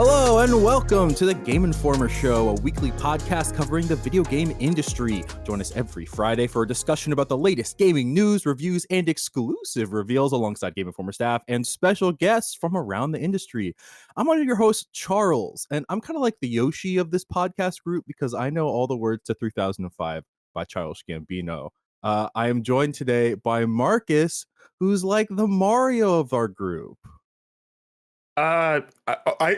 Hello and welcome to the Game Informer Show, a weekly podcast covering the video game industry. Join us every Friday for a discussion about the latest gaming news, reviews, and exclusive reveals alongside Game Informer staff and special guests from around the industry. I'm one of your hosts, Charles, and I'm kind of like the Yoshi of this podcast group because I know all the words to 3005 by Childish Gambino. I am joined today by Marcus, who's like the Mario of our group. I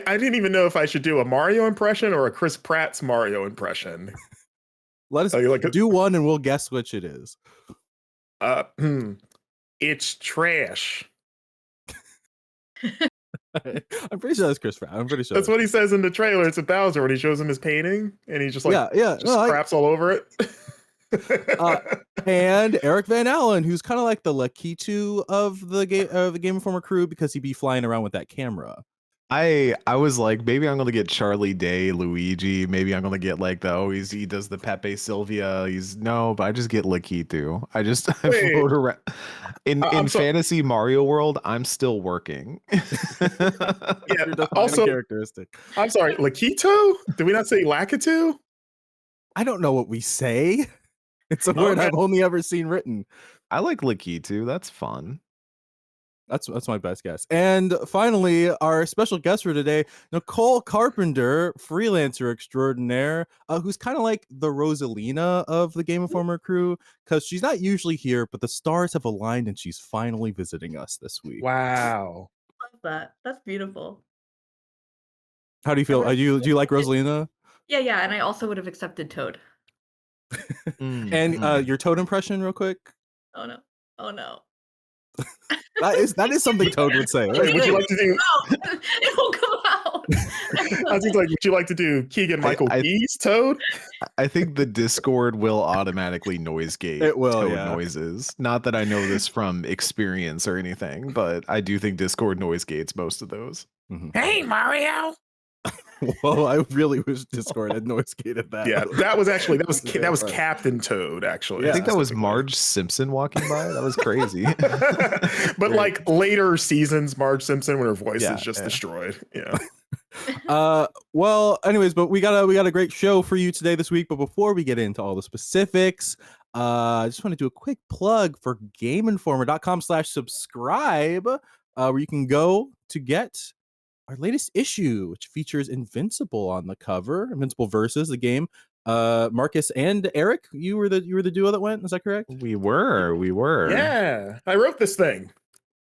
didn't even know if I should do a Mario impression or a Chris Pratt's Mario impression. Let us do one and we'll guess which it is. It's trash. I'm pretty sure that's Chris Pratt. I'm pretty sure that's what he says in the trailer. It's a Bowser when he shows him his painting and he just craps all over it. And Eric Van Allen, who's kind of like the Lakitu of the Game Informer crew because he'd be flying around with that camera. I was like, maybe I'm gonna get Charlie Day, Luigi. Maybe I'm gonna get like he does the Pepe Sylvia. But I just get Lakitu. I float around in fantasy Mario world. I'm still working. Yeah. Also, characteristic. I'm sorry, Lakito? Did we not say Lakitu? I don't know what we say. It's a word I've only ever seen written. I like Lakitu. That's fun. That's my best guess. And finally, our special guest for today, Nicole Carpenter, freelancer extraordinaire, who's kind of like the Rosalina of the Game Informer crew, because she's not usually here, but the stars have aligned and she's finally visiting us this week. Wow. Love that. That's beautiful. How do you feel? Do you like Rosalina? Yeah, and I also would have accepted Toad. And your Toad impression, real quick. Oh no. That is something Toad would say. Right? Would you like to do? It will come out. I was like, would you like to do Keegan Michael Key's Toad? I think the Discord will automatically noise gate Toad noises. Not that I know this from experience or anything, but I do think Discord noise gates most of those. Mm-hmm. Hey, Mario. Whoa, I really wish Discord had noise gated that. Yeah, that was Captain Toad, actually. I think that was Marge Simpson walking by. That was crazy. But like later seasons, Marge Simpson, when her voice is just destroyed. Yeah. Well, anyways, but we got a great show for you today this week. But before we get into all the specifics, I just want to do a quick plug for GameInformer.com/subscribe, where you can go to get our latest issue, which features Invincible on the cover. Invincible versus the game. Marcus and Eric, you were the duo that went. Is that correct? We were. Yeah, I wrote this thing.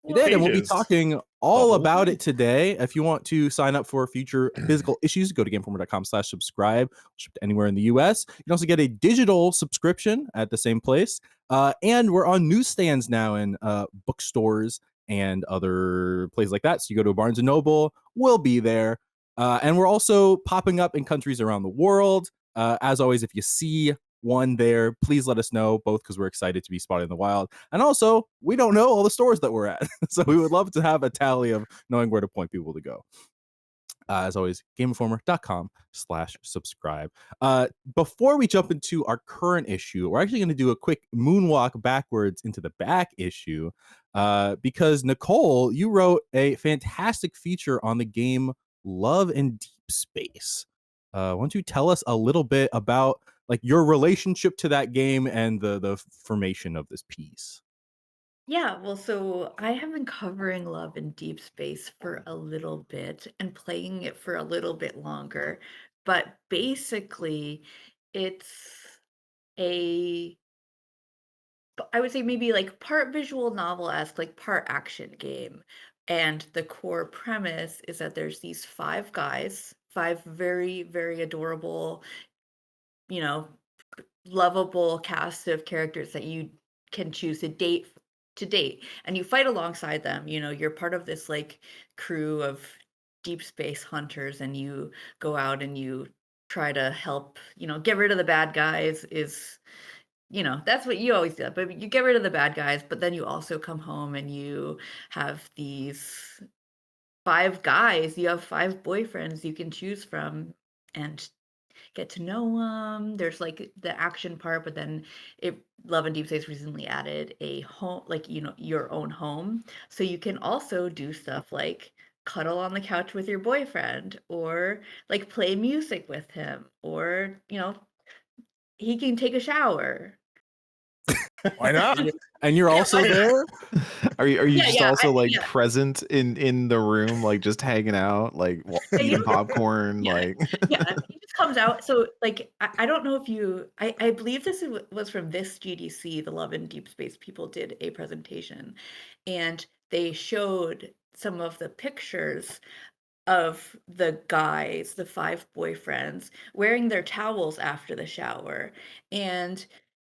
You did, and we'll be talking all about it today. If you want to sign up for future physical issues, go to GameInformer.com/subscribe. Shipped anywhere in the US. You can also get a digital subscription at the same place. And we're on newsstands now in bookstores and other places like that. So you go to Barnes & Noble, we'll be there. And we're also popping up in countries around the world. As always, if you see one there, please let us know, both because we're excited to be spotted in the wild. And also, we don't know all the stores that we're at. So we would love to have a tally of knowing where to point people to go. As always, GameInformer.com/subscribe. Before we jump into our current issue, we're actually going to do a quick moonwalk backwards into the back issue, because Nicole, you wrote a fantastic feature on the game Love And Deepspace. Why don't you tell us a little bit about like your relationship to that game and the formation of this piece? Yeah, well, so I have been covering Love and Deepspace for a little bit and playing it for a little bit longer. But basically, it's I would say maybe like part visual novel-esque, like part action game. And the core premise is that there's these five guys, five very, very adorable, lovable cast of characters that you can choose to date, and you fight alongside them. You're part of this like crew of deep space hunters, and you go out and you try to help get rid of the bad guys. That's what you always do, but you get rid of the bad guys, but then you also come home and you have these five guys, you have five boyfriends you can choose from and get to know them. There's like the action part, but then Love and Deepspace recently added a home, like your own home, so you can also do stuff like cuddle on the couch with your boyfriend, or like play music with him, or he can take a shower. Why not? And you're also there? Are you Yeah, just yeah, also like yeah. present in the room, like just hanging out, like Yeah, eating popcorn, yeah, like yeah, he just comes out. So like I don't know if I believe this was from this GDC, the Love and Deepspace people did a presentation, and they showed some of the pictures of the guys, the 5 boyfriends, wearing their towels after the shower, and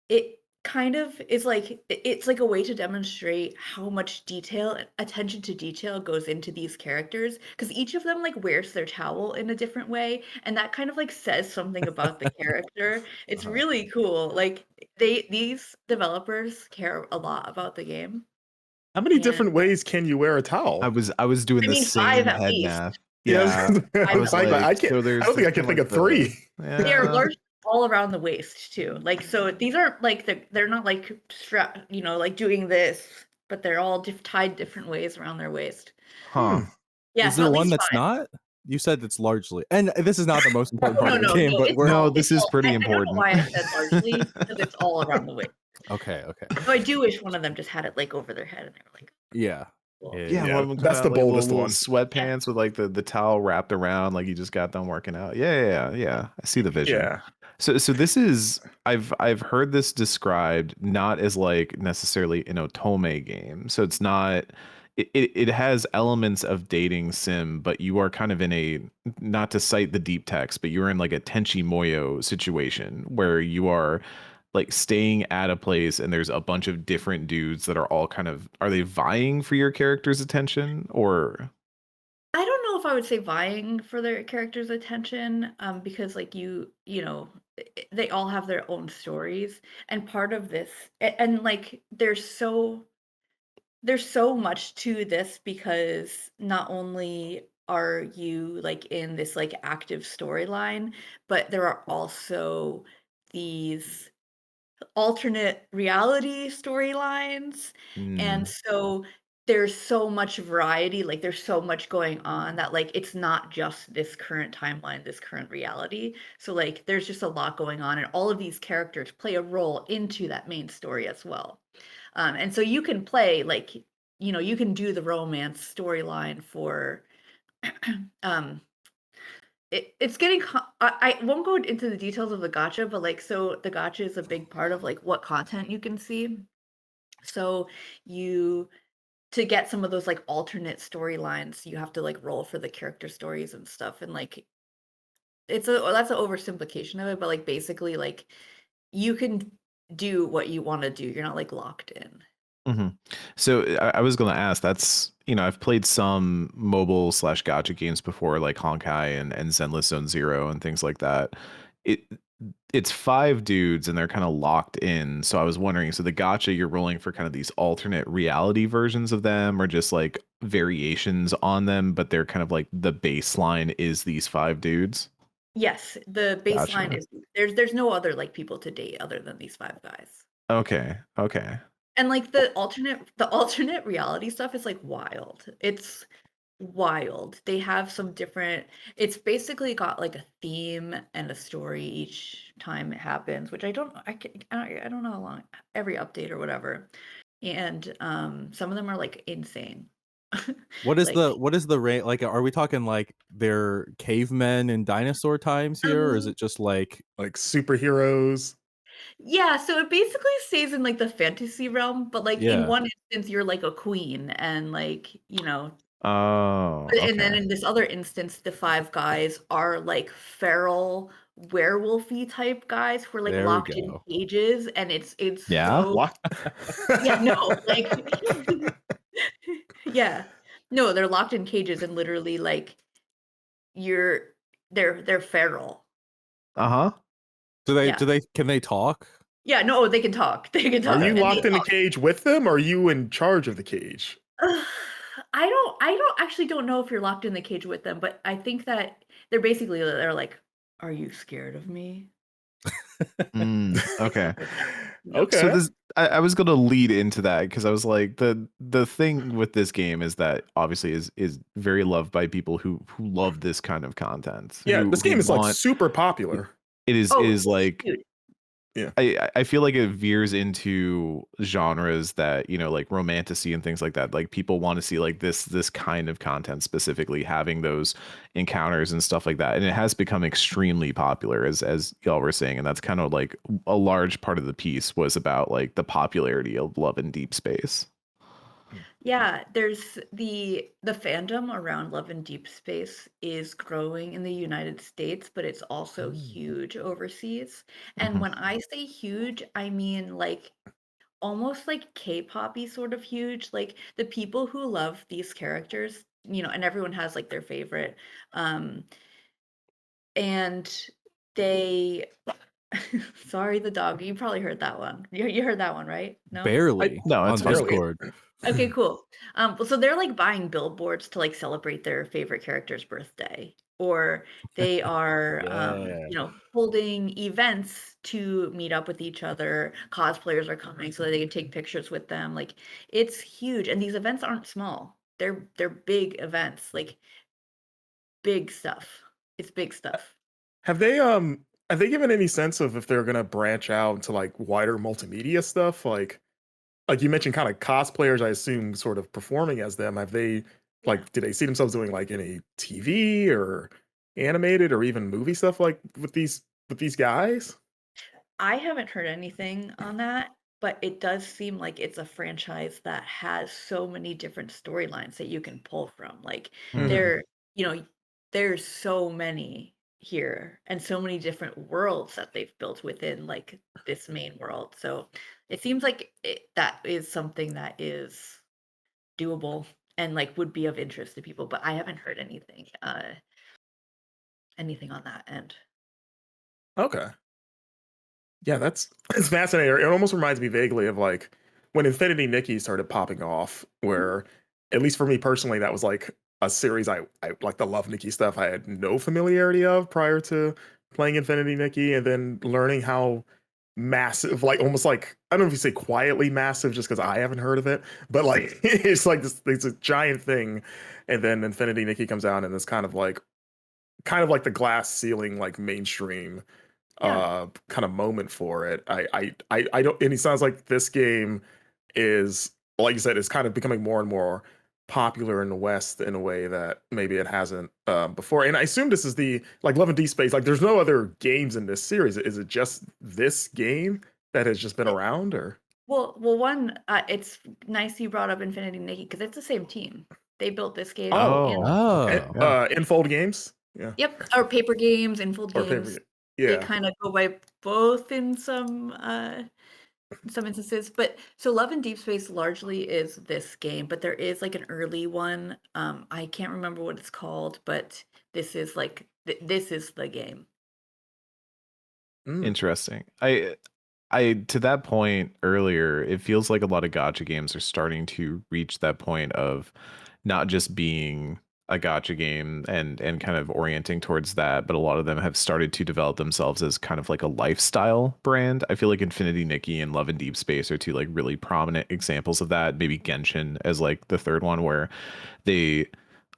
it kind of is like it's like a way to demonstrate how much detail attention to detail goes into these characters, because each of them, like, wears their towel in a different way, and that kind of, like, says something about the character. It's really cool, like, these developers care a lot about the game, How many and different ways can you wear a I towel? was doing I the mean, 5 same at head least. math. Yeah, Yeah, I was like, like, I can't. so I there's don't think I kind can of think like of 3. They are yeah. large all around the waist too. Like, so these aren't like they're not like like doing this, but they're all tied different ways around their waist. Huh. Yeah, Is so there at one least that's 5. not? You said it's largely, and this is not the most important part No, of the no, game, no. but It's we're No, all. this It's is all. pretty I don't know important. why I said largely, because it's all around the waist. okay. So I do wish one of them just had it like over their head, and they were like, Yeah. cool. Yeah, Yeah, one of them that's got the like little, boldest little one. sweatpants with like the towel wrapped around, like you just got done working out. Yeah. I see the vision. Yeah. So this is I've heard this described not as like necessarily an otome game. So it's not it has elements of dating sim, but you are kind of in a, not to cite the deep text, but you're in like a Tenchi Moyo situation where you are like staying at a place and there's a bunch of different dudes that are all kind of, are they vying for your character's attention, or I don't know if I would say vying for their character's attention, because like they all have their own stories, and part of this, and like there's so much to this, because not only are you like in this like active storyline, but there are also these alternate reality storylines, and Mm, so there's so much variety, like, there's so much going on that, like, it's not just this current timeline, this current reality, so, like, there's just a lot going on, and all of these characters play a role into that main story as well, and so you can play, like, you can do the romance storyline for, um it's getting I won't go into the details of the gacha, but, like, so the gacha is a big part of, like, what content you can see. So you to get some of those, like, alternate storylines, you have to, like, roll for the character stories and stuff, and, like, that's an oversimplification of it, but, like, basically, like, you can do what you wanna do, you're not, like, locked in. mhm. So I was going to ask, that's, I've played some mobile slash gotcha games before, like Honkai and Zenless Zone Zero and things like that. It it's 5 dudes and they're kind of locked in. So I was wondering, so the gotcha, you're rolling for kind of these alternate reality versions of them, or just like variations on them, but they're kind of like the baseline is these 5 dudes. Yes, the baseline Gotcha. is there's no other, like, people to date other than these 5 guys. Okay. And, like, the alternate reality stuff is, like, wild. It's wild. They have some different it's basically got, like, a theme and a story each time it happens, which I don't know how long every update or whatever. And, some of them are, like, insane. What is Like, the rate? Like, are we talking like they're cavemen in dinosaur times here, or is um it just like Like superheroes. yeah, so it basically stays in, like, the fantasy realm, but, like, in yeah, one instance, you're, like, a queen and, like, Oh, and then okay. in this other instance, the 5 guys are, like, feral, werewolfy type guys who are, like, there we locked in go. cages, and it's Yeah. so What? yeah, no, like yeah. No, they're locked in cages and literally, like, you're they're feral. Uh-huh. Yeah. Can they talk? Yeah, no, they can talk. They can Are talk, you Okay. and they locked in the talk. cage with them, or are you in charge of the cage? Ugh, I don't actually don't know if you're locked in the cage with them, but I think that they're like, "Are you scared of me?" Okay. Like that. Yep. So Okay. I was gonna lead into that because I was like the thing with this game is that obviously is very loved by people who love this kind of content Yeah, this who game is like want super popular. it Oh, is like huge. Yeah. I feel like it veers into genres that, you know, like romantasy and things like that. Like people want to see like this kind of content specifically having those encounters and stuff like that. And it has become extremely popular as y'all were saying. And that's kind of like a large part of the piece was about like the popularity of Love and Deep Space. Yeah, there's the fandom around Love and Deep Space is growing in the United States, but it's also huge overseas. And Mhm. when I say huge, I mean like almost like K-poppy sort of huge. Like the people who love these characters, and everyone has like their favorite. Um, and they sorry, the dog. You probably heard that one. You heard that one, right? No? I Barely No, it's on fine. barely. Discord. Okay, cool. Well, so they're like buying billboards to like celebrate their favorite character's birthday, or they are, Yeah. holding events to meet up with each other. Cosplayers are coming so that they can take pictures with them. Like it's huge, and these events aren't small. They're big events, like big stuff. It's big stuff. Have they given any sense of if they're gonna branch out into like wider multimedia stuff? Like you mentioned kind of cosplayers, I assume sort of performing as them. Have they Yeah. do they see themselves doing like any TV or animated or even movie stuff like with these guys? I haven't heard anything on that, but it does seem like it's a franchise that has so many different storylines that you can pull from. Like Mhm. Mhm. there, you know, there's so many here and so many different worlds that they've built within like this main world. So it seems like that is something that is doable and like would be of interest to people, but I haven't heard anything on that end. Okay. Yeah, that's it's fascinating. It almost reminds me vaguely of like when Infinity Nikki started popping off, Mhm. where at least for me personally, that was like a series I like the Love Nikki stuff I had no familiarity of prior to playing Infinity Nikki and then learning how massive, like almost like I don't know if you say quietly massive just because I haven't heard of it, but like it's like this it's a giant thing. And then Infinity Nikki comes out and it's kind of like the glass ceiling, like mainstream Yeah. kind of moment for it. I don't, and it sounds like this game is, like you said, is kind of becoming more and more popular in the West in a way that maybe it hasn't before. And I assume this is the like Love and Deep Space. Like, there's no other games in this series. Is it just this game that has just been around, or? One, it's nice you brought up Infinity Nikki because it's the same team. They built this game Oh, and Oh, okay. Yeah. Enfold Games, yeah, yep, or Paper Games, Infold or paper, Games. They yeah. kind of go by both in some instances. But so Love and Deep Space largely is this game, but there is like an early one. I can't remember what it's called, but this is like this is the game. Mm. Interesting. I to that point earlier, it feels like a lot of gotcha games are starting to reach that point of not just being a gotcha game and kind of orienting towards that, but a lot of them have started to develop themselves as kind of like a lifestyle brand. I feel like Infinity Nikki and Love and Deep Space are two like really prominent examples of that. Maybe Genshin as like the third one where they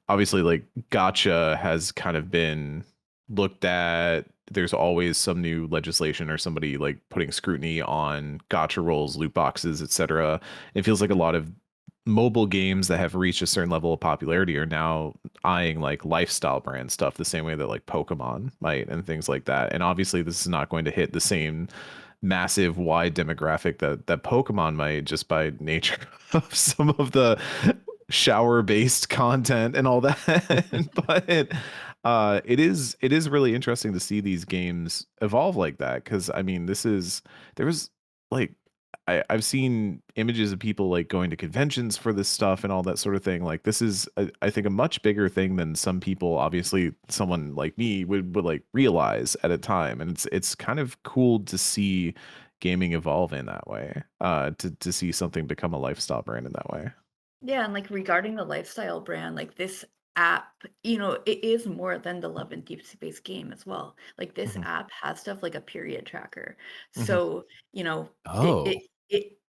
obviously like gotcha has kind of been looked at. There's always some new legislation or somebody like putting scrutiny on gotcha rolls, loot boxes, etc. It feels like a lot of mobile games that have reached a certain level of popularity are now eyeing like lifestyle brand stuff the same way that like Pokemon might and things like that. And obviously this is not going to hit the same massive wide demographic that Pokemon might just by nature of some of the shower based content and all that. But it is really interesting to see these games evolve like that because I mean there was like I've seen images of people like going to conventions for this stuff and all that sort of thing. Like this is, I think, a much bigger thing than some people, obviously, someone like me would like realize at a time. And it's kind of cool to see gaming evolve in that way. To see something become a lifestyle brand in that way. Yeah, and like regarding the lifestyle brand, like this app, it is more than the Love and Deep Space game as well. Like this Mhm, app has stuff like a period tracker. mhm. So, it Oh.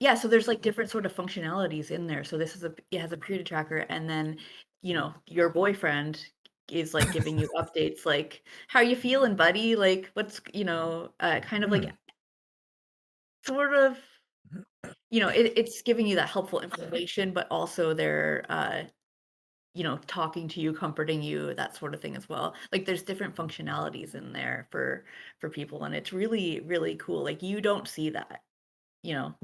Yeah, so there's like different sort of functionalities in there. So it has a period tracker, and then your boyfriend is like giving you updates like, how you feeling, buddy? Like what's kind of like Hmm. sort of it's giving you that helpful information, but also they're talking to you, comforting you, that sort of thing as well. Like there's different functionalities in there for people, and it's really, really cool. Like you don't see that. You know,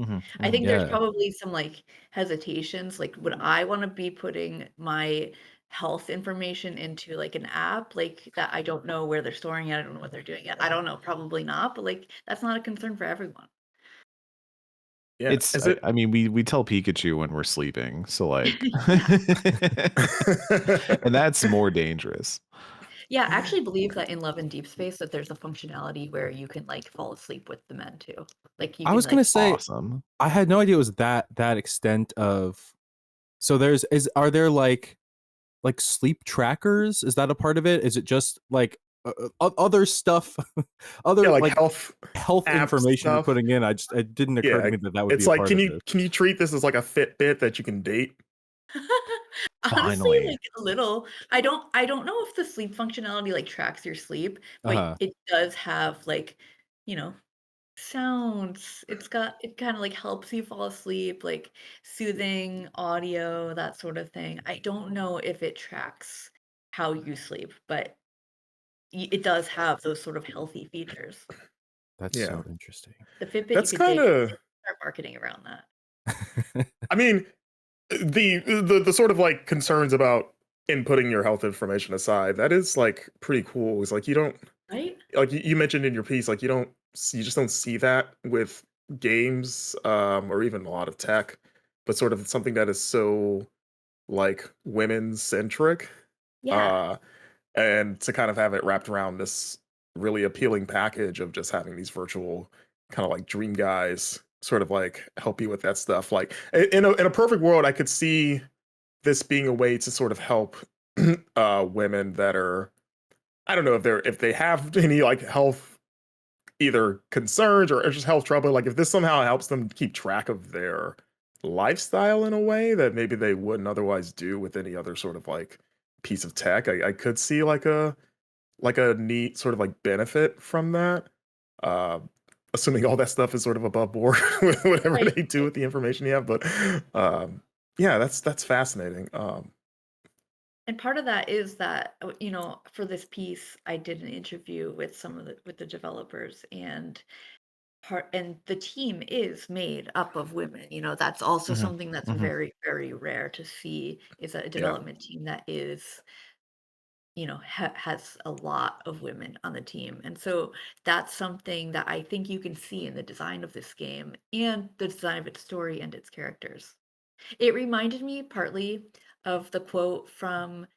I think there's Yeah. probably some like hesitations. Like, would I want to be putting my health information into like an app like that? I don't know where they're storing it. I don't know what they're doing yet. I don't know. Probably not. But like, that's not a concern for everyone. Yeah. It's Is it? I mean we tell Pikachu when we're sleeping, so like Yeah. and that's more dangerous. Yeah, I actually believe that in Love and Deepspace that there's a functionality where you can like fall asleep with the men too. Like you I can was gonna like say Awesome. I had no idea it was that extent of. So are there like sleep trackers? Is that a part of it? Is it just like other stuff, Yeah, other like like health app information you're stuff. putting in? It didn't occur to Yeah. me that would be It's a like, part of this. can you treat this as like a Fitbit that you can date? Honestly, Finally. like a little. I don't know if the sleep functionality like tracks your sleep, but Uh-huh. it does have like, you know, sounds. It kind of like helps you fall asleep, like soothing audio, that sort of thing. I don't know if it tracks how you sleep, but it does have those sort of healthy features. That's Yeah. so interesting. The Fitbit you That's could kind take, they of, should start marketing around that, I mean, the sort of like concerns about inputting your health information aside, that is like pretty cool. It's like you don't, right? like you mentioned in your piece, like you just don't see that with games, or even a lot of tech, but sort of something that is so like women centric, Yeah. uh and to kind of have it wrapped around this really appealing package of just having these virtual kind of like dream guys sort of like help you with that stuff. Like in a perfect world, I could see this being a way to sort of help women that are, I don't know if they have any like health either concerns or just health trouble. Like if this somehow helps them keep track of their lifestyle in a way that maybe they wouldn't otherwise do with any other sort of like piece of tech, I could see like a neat sort of like benefit from that. Uh, Assuming all that stuff is sort of above board with whatever Right. they do with the information you have. But yeah, that's fascinating. And part of that is that, for this piece, I did an interview with with the developers, and the team is made up of women. That's also Mhm. something that's Mhm. very, very rare to see, is a Yeah, development team that is, has a lot of women on the team. And so that's something that I think you can see in the design of this game and the design of its story and its characters. It reminded me partly of the quote from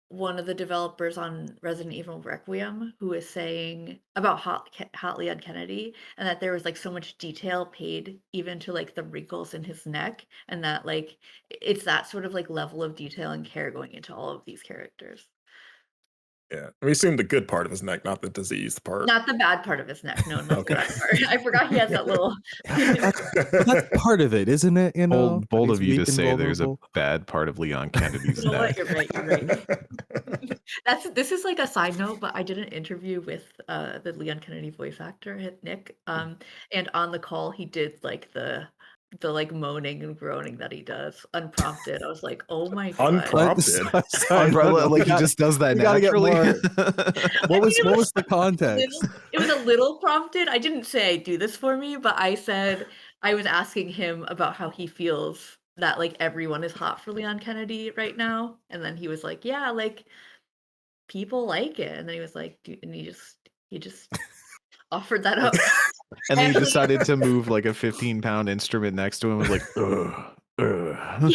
one of the developers on Resident Evil Requiem, who is saying about Hot Leon Kennedy, and that there was like so much detail paid even to like the wrinkles in his neck, and that like it's that sort of like level of detail and care going into all of these characters. yeah. We assume the good part of his neck, not the diseased part. Not the bad part of his neck. No, not the Okay. bad part. I forgot he has that little. That's part of it, isn't it? That Bold he's of you to weak and say there's a vulnerable. bad part of Leon Kennedy's You know what? neck. You're right. You're right. This is like a side note, but I did an interview with the Leon Kennedy voice actor Nick, and on the call he did like the like moaning and groaning that he does unprompted. I was like, oh my god. Unprompted. Sorry, no, Umbrella, no, like he just does that we gotta get naturally. more. I mean, What was the context? it was a little prompted. I didn't say do this for me, but I said I was asking him about how he feels that like everyone is hot for Leon Kennedy right now, and then he was like, yeah, like people like it, and then he was like, and he just offered that up. And then he Actually, decided to move like a 15-pound instrument next to him. Was like, ugh, ugh.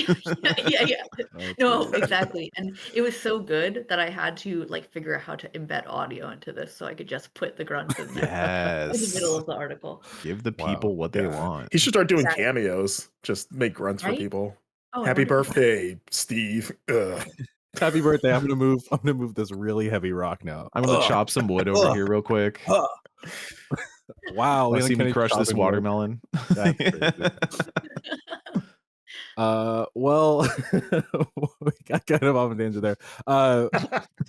yeah. That's No, great. exactly. And it was so good that I had to like figure out how to embed audio into this so I could just put the grunts in there in the middle Yes. of the article. Give the Wow. people what they Yeah. want. He should start doing Exactly. cameos. Just make grunts for Right? people. Oh, Happy 100%. birthday, Steve. Ugh. Happy birthday. I'm gonna move this really heavy rock now. I'm gonna chop some wood over here real quick. Wow, Want to see me Kenny's crush this shopping list. watermelon? That's crazy. Well, we got kind of off a tangent there.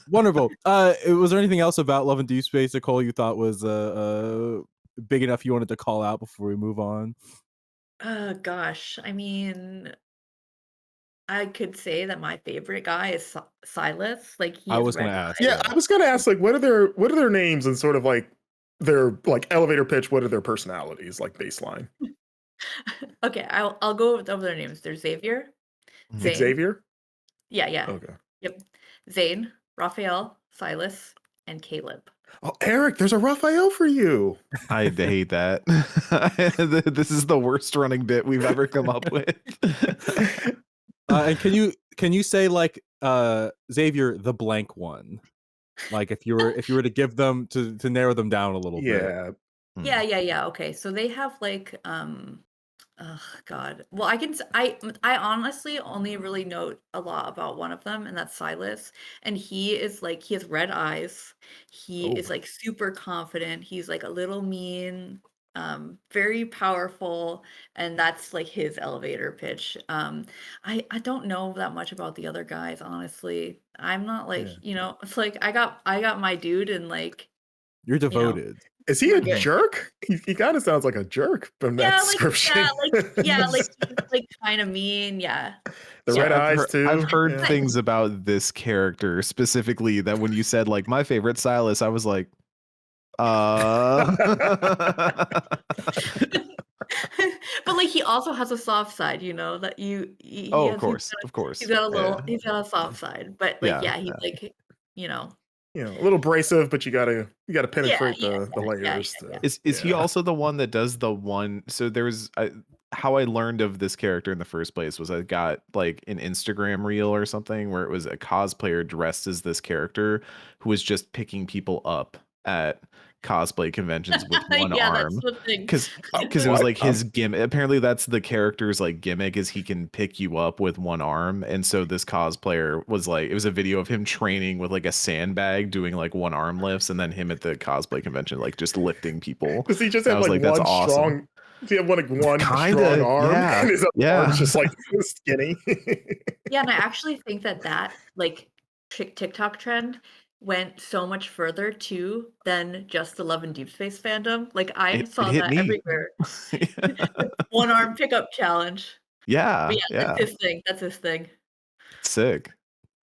Wonderful. Was there anything else about Love and Deepspace, Nicole, you thought was big enough you wanted to call out before we move on? Gosh, I mean, I could say that my favorite guy is Silas. Like he I has was gonna red ask. eyes. Yeah, I was gonna ask, like, what are their names and sort of like their like elevator pitch? What are their personalities like baseline? Okay, I'll go over their names. There's Xavier, Zane. Xavier. Yeah. Okay. Yep. Zane, Raphael, Silas, and Caleb. Oh, Eric, there's a Raphael for you. I hate that. This is the worst running bit we've ever come up with. And can you say like Xavier the blank one? Like if you were to give them to narrow them down a little bit. Yeah. Yeah. Okay, so they have like oh God. Well, I honestly only really know a lot about one of them, and that's Silas. And he is like he has red eyes. He is Oh. like super confident. He's like a little mean, very powerful, and that's like his elevator pitch. I don't know that much about the other guys, honestly. I'm not like, Yeah. it's like I got my dude, and like, You're you know, devoted. Is he a We're good. jerk? He kind of sounds like a jerk from that description. like kind of mean, yeah. The Yeah. red eyes too. I've heard Yeah. things about this character specifically that when you said like my favorite Silas, I was like, But like he also has a soft side, that he Oh, has, of course. he's got a little, Yeah. he's got a soft side, but like, Yeah, he's yeah. like, you know, A little abrasive, but you gotta penetrate yeah, the layers. yeah. Is he also the one that does the one? So there was how I learned of this character in the first place was I got like an Instagram reel or something where it was a cosplayer dressed as this character who was just picking people up at cosplay conventions with one Yeah, arm. that's the thing. Because it was What? like his gimmick. Apparently, that's the character's like gimmick is he can pick you up with one arm. And so this cosplayer was like, it was a video of him training with like a sandbag doing like one arm lifts, and then him at the cosplay convention like just lifting people. Does he just And I have was like that's one awesome. strong? Does he have one Kinda, strong arm? yeah, And his other yeah. arm's just like skinny. Yeah, and I actually think that like TikTok trend went so much further too than just the Love and Deepspace fandom. Like I saw hit that me. everywhere. One arm pickup challenge. Yeah, But yeah. that's his thing. That's his thing. Sick.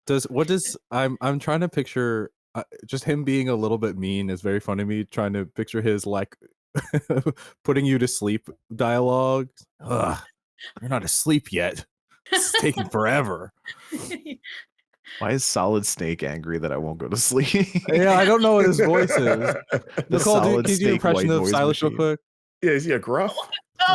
I'm trying to picture just him being a little bit mean is very funny to me. Trying to picture his like putting you to sleep dialogue. Ugh, you're not asleep yet. It's taking forever. Why is Solid Snake angry that I won't go to sleep? Yeah, I don't know what his voice is. The Nicole, Solid can you do an Snake impression white of noise Silas real machine. quick? Yeah, is he a gruff? No,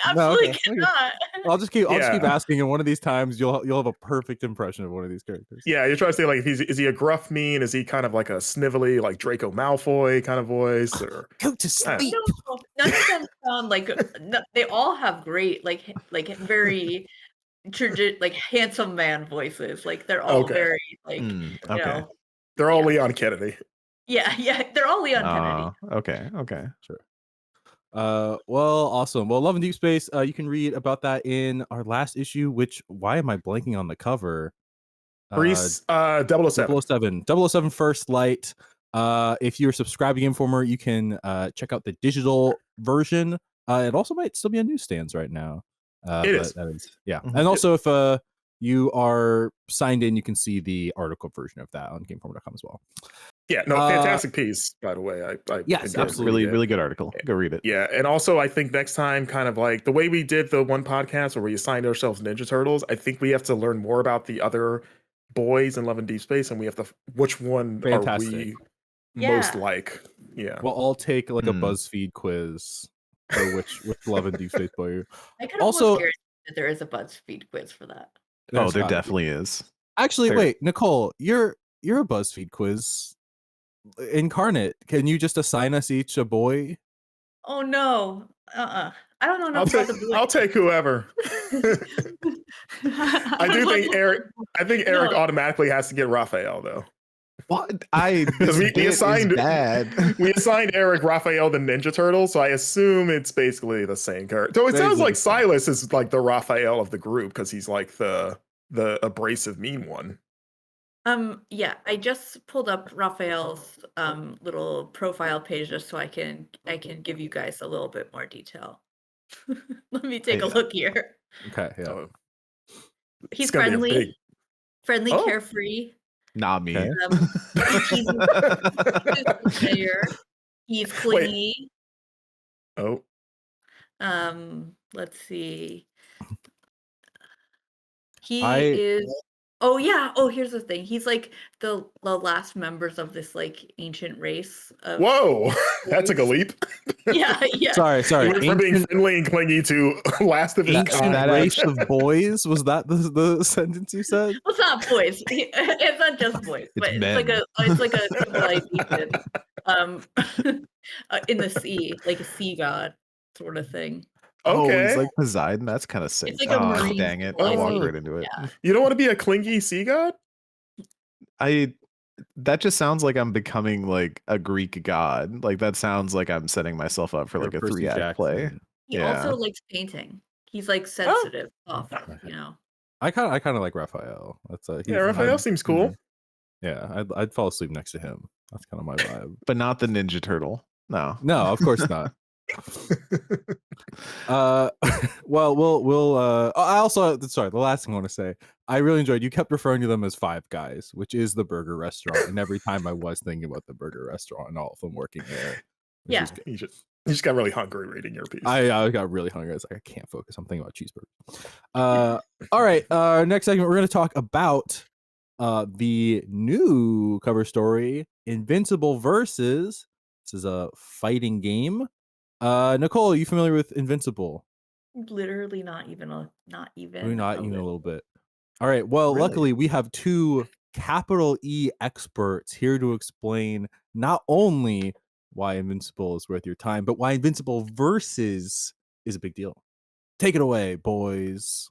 I No, absolutely okay. cannot. I'll just keep Yeah. asking, and one of these times you'll have a perfect impression of one of these characters. Yeah, you're trying to say like is he a gruff mean? Is he kind of like a snivelly like Draco Malfoy kind of voice? Or Go to sleep. No, none of them sound like they all have great like very like handsome man voices. Like they're all Okay. very like Okay. they're all Yeah. Leon Kennedy. yeah, they're all Leon Kennedy. Okay. Sure. Well, awesome. Well, Love and Deepspace, you can read about that in our last issue, which why am I blanking on the cover? Grease 007. 007 First Light. If you're subscribed to Game Informer, you can check out the digital version. It also might still be on newsstands right now. It is. That is, yeah. Mhm. And also, if you are signed in, you can see the article version of that on GameInformer.com as well. Yeah, no, fantastic piece, by the way. I Yes, enjoyed absolutely. reading it. Really good article. Go read it. Yeah, and also I think next time, kind of like the way we did the one podcast where we assigned ourselves Ninja Turtles, I think we have to learn more about the other boys in Love and Deepspace, and we have to which one Fantastic. are we Yeah. most like? Yeah. We'll all take like a BuzzFeed quiz for which Love and Deepspace boy. I could Also- almost guarantee that there is a BuzzFeed quiz for that. Oh, there gotta be. definitely is. Actually, Fair. wait, Nicole, you're a BuzzFeed quiz incarnate. Can you just assign us each a boy? Oh no. I don't know I'll enough about the I'll take whoever. I do think Eric. I think Eric No. automatically has to get Raphael though. What? Because This bit is bad. we assigned Eric Raphael the Ninja Turtle, so I assume it's basically the same character. So it sounds like Silas is like the Raphael of the group because he's like the abrasive mean one. Yeah, I just pulled up Raphael's little profile page just so I can give you guys a little bit more detail. Let me take a look here. Okay, yeah. So He's gonna be a friendly, big- Oh. carefree. Not me. He's player. He's clingy. Oh, Let's see. He is. Oh yeah. Oh, here's the thing. He's like the last members of this like ancient race. whoa, that took a leap. Yeah. Sorry. He went from being friendly and clingy to last of his Ancient kind. race of boys. Was that the sentence you said? Well, it's not boys. It's not just boys, but it's like a civilization in the sea, like a sea god sort of thing. Oh, Okay. he's like Poseidon. That's kind of sick. It's like a marine dang it! I walked right into it. Yeah. You don't want to be a clingy sea god? That just sounds like I'm becoming like a Greek god. Like that sounds like I'm setting myself up for like a Percy 3-act play. Jackson. He Yeah. also likes painting. He's like sensitive, you know. I kind of like Raphael. That's Yeah, Raphael seems cool. Yeah, I'd fall asleep next to him. That's kind of my vibe. But not the Ninja Turtle. No. No, of course not. Well, we'll I also, sorry, the last thing I want to say, I really enjoyed, you kept referring to them as Five Guys, which is the burger restaurant, and every time I was thinking about the burger restaurant and all of them working there. Yeah. You just got really hungry reading your piece. I got really hungry. I was like, I can't focus. I'm thinking about cheeseburgers. All right. Next segment, we're going to talk about the new cover story, Invincible versus. This is a fighting game. Nicole, are you familiar with Invincible? Literally not even a little bit. All right. Well, Really? luckily we have two capital E experts here to explain not only why Invincible is worth your time, but why Invincible versus is a big deal. Take it away, boys.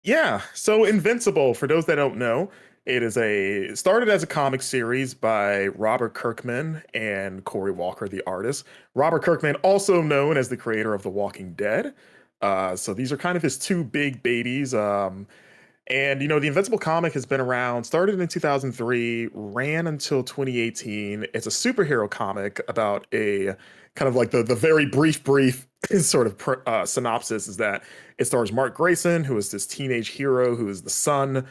Yeah. So Invincible, for those that don't know, it started as a comic series by Robert Kirkman and Cory Walker, the artist. Robert Kirkman, also known as the creator of The Walking Dead. So these are kind of his two big babies. And, the Invincible comic has been around, started in 2003, ran until 2018. It's a superhero comic about a kind of like the very brief sort of synopsis is that it stars Mark Grayson, who is this teenage hero who is the son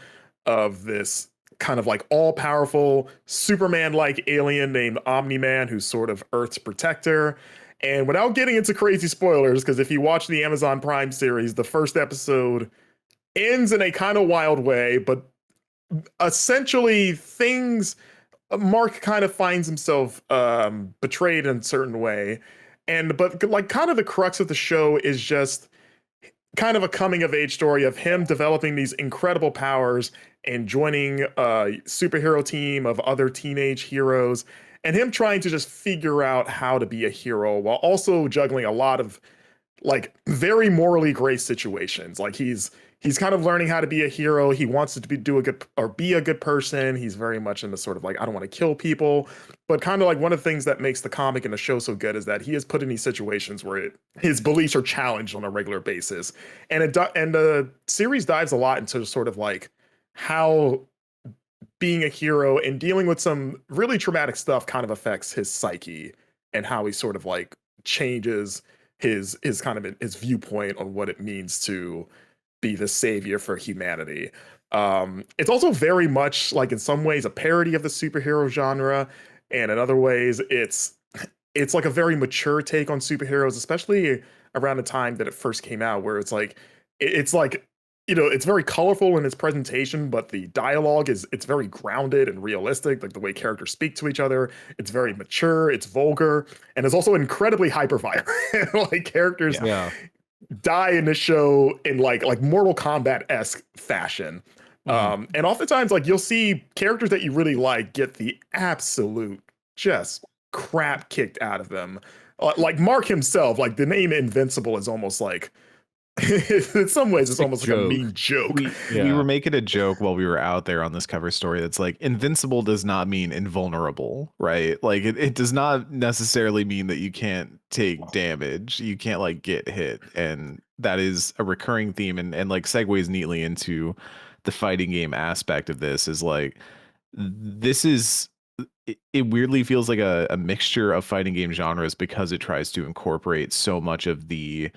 of this kind of like all-powerful Superman-like alien named Omni-Man, who's sort of Earth's protector. And without getting into crazy spoilers, because if you watch the Amazon Prime series, the first episode ends in a kind of wild way, but essentially Mark kind of finds himself betrayed in a certain way. But like kind of the crux of the show is just kind of a coming of age story of him developing these incredible powers and joining a superhero team of other teenage heroes and him trying to just figure out how to be a hero while also juggling a lot of like very morally gray situations. Like he's kind of learning how to be a hero. He wants to be a good person. He's very much in the sort of like, I don't want to kill people, but kind of like one of the things that makes the comic and the show so good is that he is put in these situations where his beliefs are challenged on a regular basis. And the series dives a lot into sort of like how being a hero and dealing with some really traumatic stuff kind of affects his psyche and how he sort of like changes his kind of his viewpoint on what it means to be the savior for humanity. It's also very much like in some ways a parody of the superhero genre, and in other ways it's like a very mature take on superheroes, especially around the time that it first came out, where it's like it's very colorful in its presentation, but the dialogue it's very grounded and realistic, like the way characters speak to each other. It's very mature, it's vulgar, and it's also incredibly hyper violent. Like characters die in the show in like Mortal Kombat-esque fashion. And oftentimes like you'll see characters that you really like get the absolute just crap kicked out of them. Like Mark himself, like the name Invincible is almost like In some ways, it's a almost like a joke. mean joke. We were making a joke while we were out there on this cover story that's like, invincible does not mean invulnerable, right? Like it does not necessarily mean that you can't take damage, you can't like get hit, and that is a recurring theme, and like segues neatly into the fighting game aspect of this. Is like, this is it weirdly feels like a mixture of fighting game genres because it tries to incorporate so much of the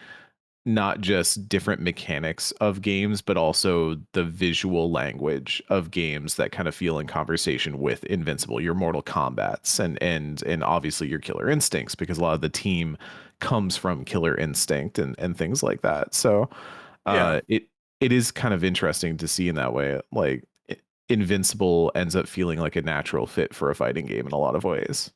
not just different mechanics of games, but also the visual language of games that kind of feel in conversation with Invincible, your Mortal Kombats, and obviously your Killer Instincts, because a lot of the team comes from Killer Instinct and things like that. So Yeah. it is kind of interesting to see in that way. Like Invincible ends up feeling like a natural fit for a fighting game in a lot of ways.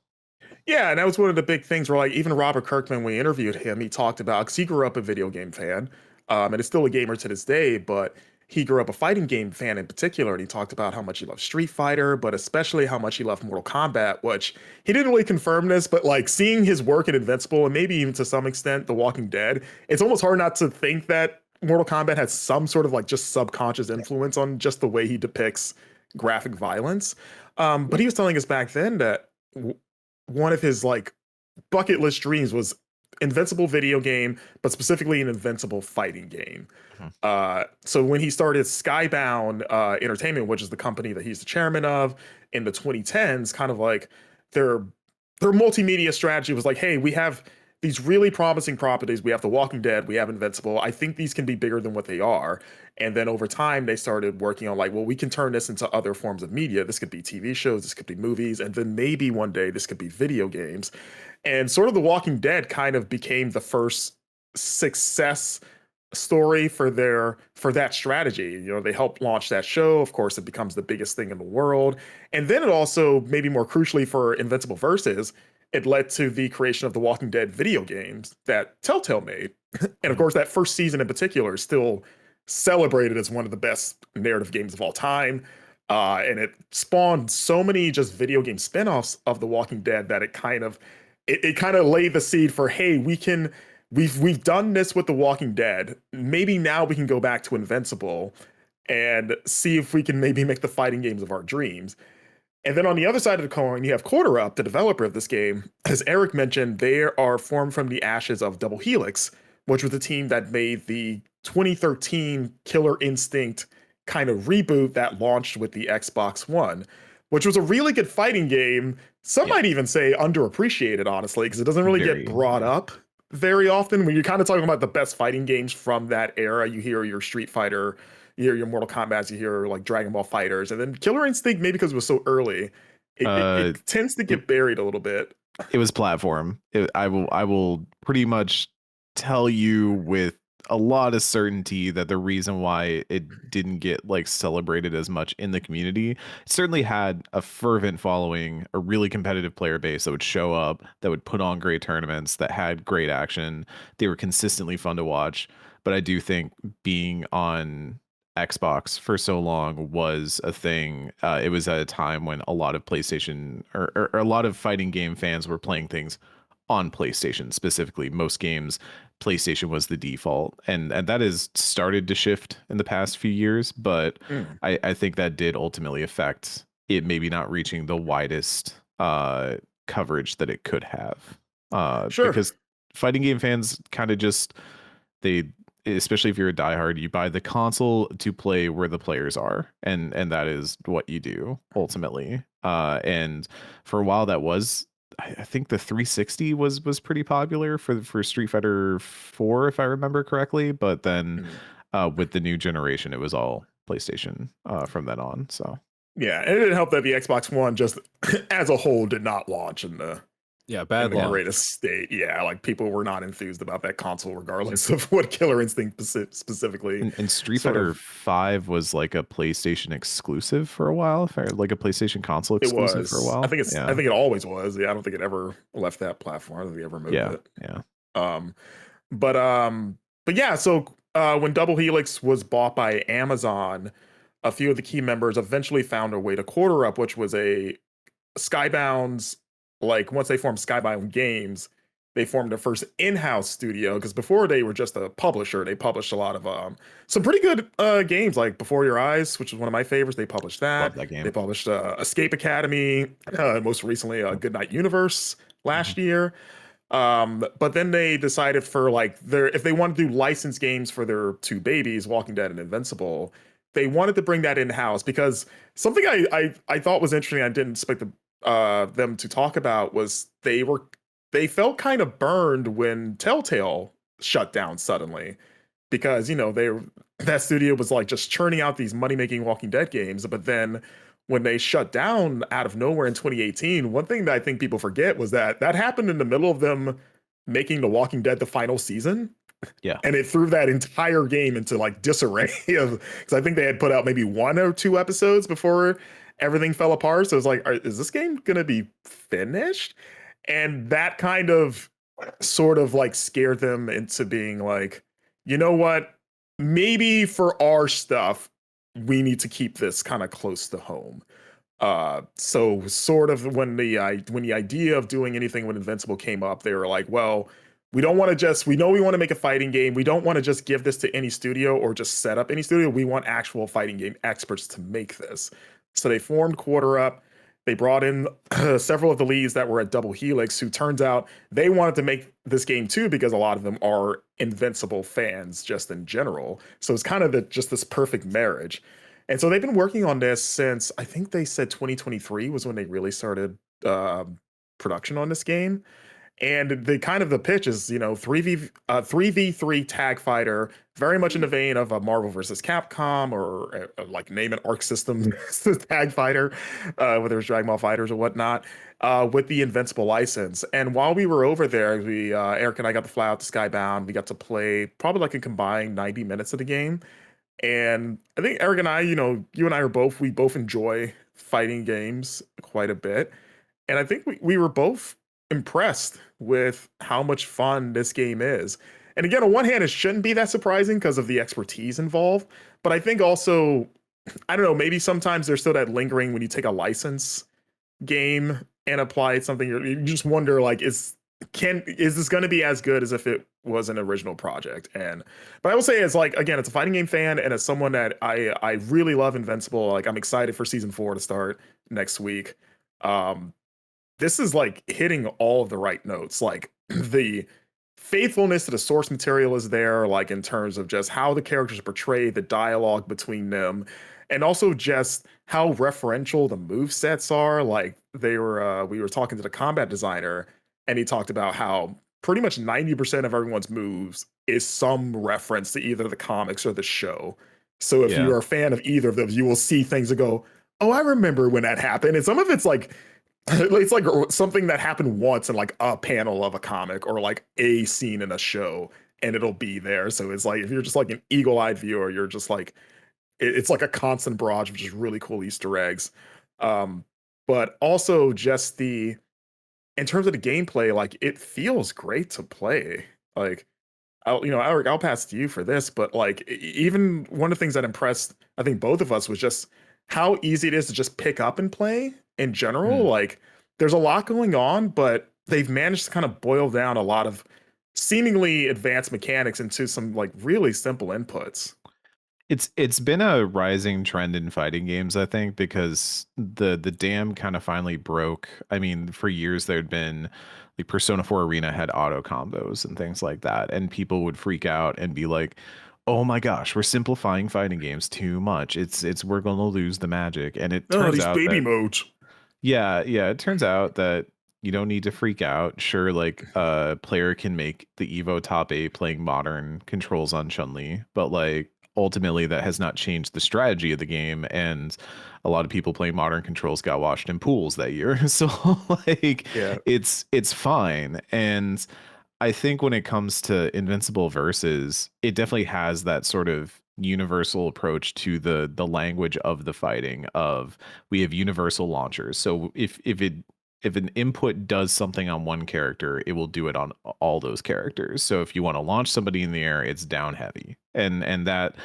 Yeah, and that was one of the big things where, like, even Robert Kirkman, when we interviewed him, he talked about, because he grew up a video game fan, and is still a gamer to this day, but he grew up a fighting game fan in particular, and he talked about how much he loved Street Fighter, but especially how much he loved Mortal Kombat, which he didn't really confirm this, but like seeing his work in Invincible, and maybe even to some extent The Walking Dead, it's almost hard not to think that Mortal Kombat has some sort of like just subconscious influence on just the way he depicts graphic violence. But he was telling us back then that one of his like bucket list dreams was Invincible video game, but specifically an Invincible fighting game. So when he started Skybound Entertainment, which is the company that he's the chairman of in the 2010s, kind of like their multimedia strategy was like, hey, we have these really promising properties. We have The Walking Dead, we have Invincible. I think these can be bigger than what they are. And then over time, they started working on like, well, we can turn this into other forms of media. This could be TV shows, this could be movies, and then maybe one day this could be video games. And sort of The Walking Dead kind of became the first success story for that strategy. You know, they helped launch that show. Of course, it becomes the biggest thing in the world. And then it also, maybe more crucially for Invincible Versus, it led to the creation of the Walking Dead video games that Telltale made. And of course, that first season in particular is still celebrated as one of the best narrative games of all time. And it spawned so many just video game spinoffs of The Walking Dead that it kind of laid the seed for, hey, we've done this with The Walking Dead. Maybe now we can go back to Invincible and see if we can maybe make the fighting games of our dreams. And then on the other side of the coin, you have Quarter Up, the developer of this game. As Eric mentioned, they are formed from the ashes of Double Helix, which was the team that made the 2013 Killer Instinct kind of reboot that launched with the Xbox One, which was a really good fighting game. Some might even say underappreciated, honestly, because it doesn't really get brought up very often. When you're kind of talking about the best fighting games from that era, you hear your Street Fighter, you hear your Mortal Kombat, you hear like Dragon Ball Fighters, and then Killer Instinct, maybe because it was so early, it tends to get buried a little bit. It was platform. I will pretty much tell you with a lot of certainty that the reason why it didn't get like celebrated as much in the community, it certainly had a fervent following, a really competitive player base that would show up, that would put on great tournaments, that had great action. They were consistently fun to watch. But I do think being on Xbox for so long was a thing. It was at a time when a lot of PlayStation or a lot of fighting game fans were playing things on PlayStation specifically. Most games, PlayStation was the default, and that has started to shift in the past few years. But I think that did ultimately affect it maybe not reaching the widest coverage that it could have. Sure. Because fighting game fans kind of just especially if you're a diehard, you buy the console to play where the players are, and that is what you do ultimately. And for a while, that was, I think the 360 was pretty popular for Street Fighter 4, if I remember correctly. But then with the new generation, it was all PlayStation from then on. So yeah, and it didn't help that the Xbox One just as a whole did not launch in the bad launch. Greatest state. Yeah, like people were not enthused about that console, regardless of what Killer Instinct specifically. And Street Fighter 5 was like a PlayStation exclusive for a while, like a PlayStation console exclusive for a while. I think it always was. Yeah, I don't think it ever left that platform. I don't think it ever moved it. Yeah. But yeah. So when Double Helix was bought by Amazon, a few of the key members eventually found a way to Quarter Up, which was a Skybound's. Like once they formed Skybound Games, they formed their first in-house studio, because before they were just a publisher. They published a lot of some pretty good games, like Before Your Eyes, which is one of my favorites. They published Love that. that They game. published Escape Academy, most recently Goodnight Universe last year. But then they decided for like if they wanted to do licensed games for their two babies, Walking Dead and Invincible, they wanted to bring that in-house, because something I thought was interesting, I didn't expect them to talk about, was they felt kind of burned when Telltale shut down suddenly, because that studio was like just churning out these money-making Walking Dead games. But then when they shut down out of nowhere in 2018, one thing that I think people forget was that happened in the middle of them making The Walking Dead the final season. Yeah. And it threw that entire game into like disarray of, because I think they had put out maybe 1 or 2 episodes before everything fell apart. So it's like, is this game gonna be finished? And that kind of sort of like scared them into being like, you know what? Maybe for our stuff, we need to keep this kind of close to home. So sort of when the idea of doing anything with Invincible came up, they were like, well, we don't want to we know we want to make a fighting game. We don't want to just give this to any studio or just set up any studio. We want actual fighting game experts to make this. So they formed Quarter Up. They brought in several of the leads that were at Double Helix, who turns out they wanted to make this game too, because a lot of them are Invincible fans just in general. So it's kind of just this perfect marriage. And so they've been working on this since, I think they said 2023 was when they really started production on this game. And the pitch is, 3v3 tag fighter, very much in the vein of a Marvel versus Capcom, or like name an Arc System tag fighter, whether it's Dragon Ball Fighters or whatnot, with the Invincible license. And while we were over there, Eric and I got to fly out to Skybound. We got to play probably like a combined 90 minutes of the game. And I think Eric and I, you and I we both enjoy fighting games quite a bit. And I think we were both impressed with how much fun this game is. And again, on one hand, it shouldn't be that surprising because of the expertise involved. But I think also, I don't know, maybe sometimes there's still that lingering when you take a license game and apply it something, you just wonder, like, is this going to be as good as if it was an original project? But I will say, it's like, again, it's a fighting game fan, and as someone that I really love Invincible, like, I'm excited for season 4 to start next week. This is like hitting all of the right notes. Like, the faithfulness to the source material is there, like in terms of just how the characters are portrayed, the dialogue between them, and also just how referential the move sets are. Like, we were talking to the combat designer, and he talked about how pretty much 90% of everyone's moves is some reference to either the comics or the show. So if you're a fan of either of those, you will see things that go, oh, I remember when that happened. And some of it's like something that happened once in like a panel of a comic or like a scene in a show, and it'll be there. So it's like, if you're just like an eagle-eyed viewer, you're just like, it's like a constant barrage of just really cool Easter eggs. But also just in terms of the gameplay, like, it feels great to play. Like, Eric, I'll pass to you for this, but like, even one of the things that impressed, I think, both of us was just how easy it is to just pick up and play in general. Like, there's a lot going on, but they've managed to kind of boil down a lot of seemingly advanced mechanics into some like really simple inputs. It's been a rising trend in fighting games, I think, because the dam kind of finally broke. I mean, for years there'd been like Persona 4 Arena had auto combos and things like that, and people would freak out and be like, "Oh my gosh, we're simplifying fighting games too much. We're going to lose the magic." And it turns out baby that, modes. yeah, it turns out that you don't need to freak out. Sure, like a player can make the Evo top 8 playing modern controls on Chun-Li, but like ultimately that has not changed the strategy of the game, and a lot of people playing modern controls got washed in pools that year. So like, it's fine. And I think when it comes to Invincible Versus, it definitely has that sort of universal approach to the language of the fighting. Of, we have universal launchers, so if an input does something on one character, it will do it on all those characters. So if you want to launch somebody in the air, it's down heavy, and that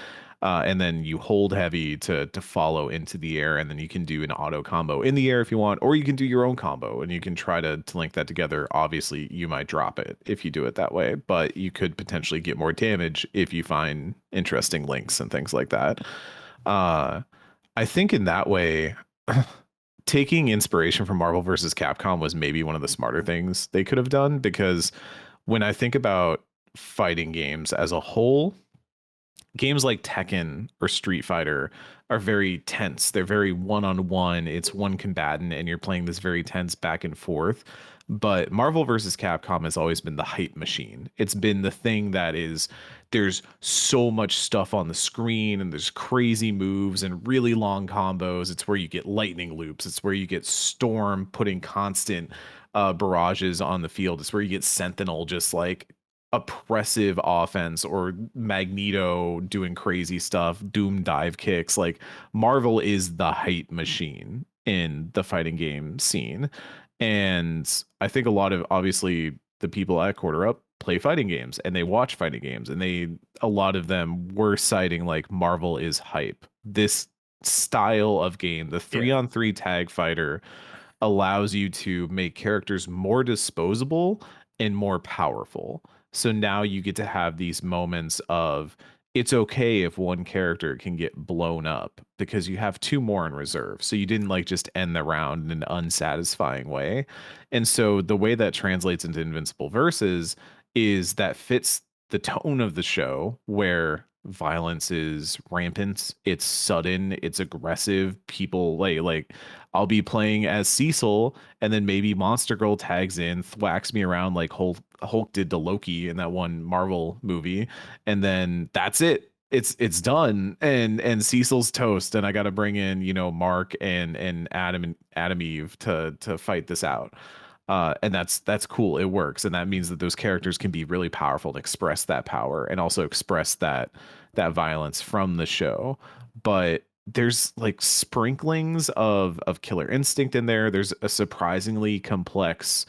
and then you hold heavy to follow into the air, and then you can do an auto combo in the air if you want, or you can do your own combo and you can try to link that together. Obviously, you might drop it if you do it that way, but you could potentially get more damage if you find interesting links and things like that. I think in that way, taking inspiration from Marvel versus Capcom was maybe one of the smarter things they could have done, because when I think about fighting games as a whole, games like Tekken or Street Fighter are very tense. They're very one-on-one. It's one combatant and you're playing this very tense back and forth. But Marvel versus Capcom has always been the hype machine. It's been the thing that is, there's so much stuff on the screen and there's crazy moves and really long combos. It's where you get lightning loops. It's where you get Storm putting constant barrages on the field. It's where you get Sentinel just like oppressive offense, or Magneto doing crazy stuff, Doom dive kicks. Like, Marvel is the hype machine in the fighting game scene. And I think a lot of, obviously, the people at Quarter Up play fighting games and they watch fighting games, and a lot of them were citing like Marvel is hype. This style of game, the 3-on-3 tag fighter, allows you to make characters more disposable and more powerful. So now you get to have these moments of, it's okay if one character can get blown up because you have two more in reserve. So you didn't like just end the round in an unsatisfying way. And so the way that translates into Invincible Versus is that fits the tone of the show, where violence is rampant, it's sudden, it's aggressive. People like I'll be playing as Cecil, and then maybe Monster Girl tags in, thwacks me around like Hulk did to Loki in that one Marvel movie, and then that's it. It's done, and Cecil's toast, and I got to bring in, you know, Mark and Adam Eve to fight this out. And that's cool. It works, and that means that those characters can be really powerful and express that power, and also express that violence from the show. But there's like sprinklings of Killer Instinct in there. There's a surprisingly complex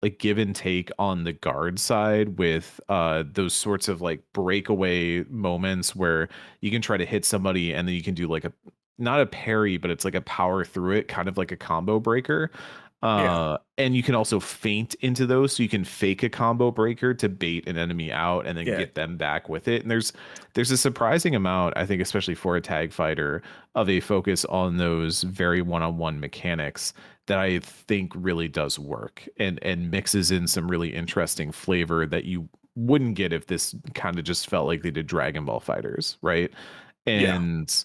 like give and take on the guard side, with those sorts of like breakaway moments where you can try to hit somebody and then you can do like not a parry, but it's like a power through it, kind of like a combo breaker. And you can also feint into those, so you can fake a combo breaker to bait an enemy out and then get them back with it. And there's a surprising amount, I think, especially for a tag fighter, of a focus on those very one-on-one mechanics that I think really does work, and mixes in some really interesting flavor that you wouldn't get if this kind of just felt like they did Dragon Ball Fighters, right? And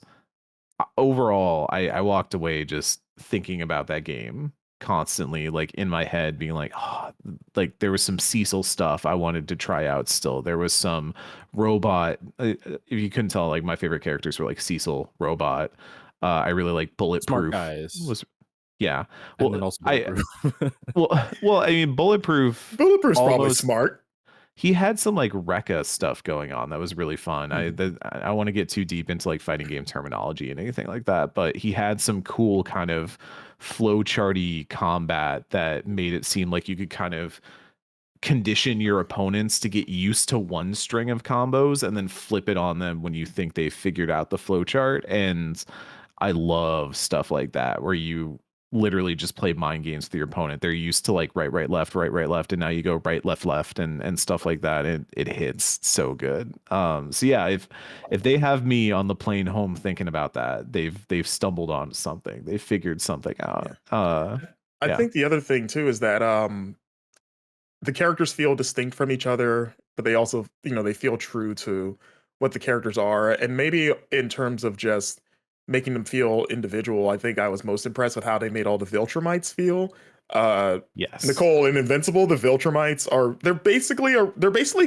overall, I walked away just thinking about that game constantly, like in my head, being like, oh, like there was some Cecil stuff I wanted to try out still. There was some robot, if you couldn't tell, like my favorite characters were like Cecil, Robot. I really like Bulletproof. Smart guys. Yeah. Well, and then also well, I mean, Bulletproof's probably smart. He had some like Rekka stuff going on that was really fun. I want to get too deep into like fighting game terminology and anything like that, but he had some cool kind of flowcharty combat that made it seem like you could kind of condition your opponents to get used to one string of combos and then flip it on them when you think they've figured out the flowchart. And I love stuff like that, where you literally just play mind games with your opponent. They're used to like right, left, and now you go right, left, and stuff like that. It hits so good. So yeah, if they have me on the plane home thinking about that, they've stumbled on something. They figured something out. I think the other thing too is that the characters feel distinct from each other, but they also, you know, they feel true to what the characters are. And maybe in terms of just making them feel individual, I think I was most impressed with how they made all the Viltrumites feel. Yes, Nicole, in Invincible, the Viltrumites they're basically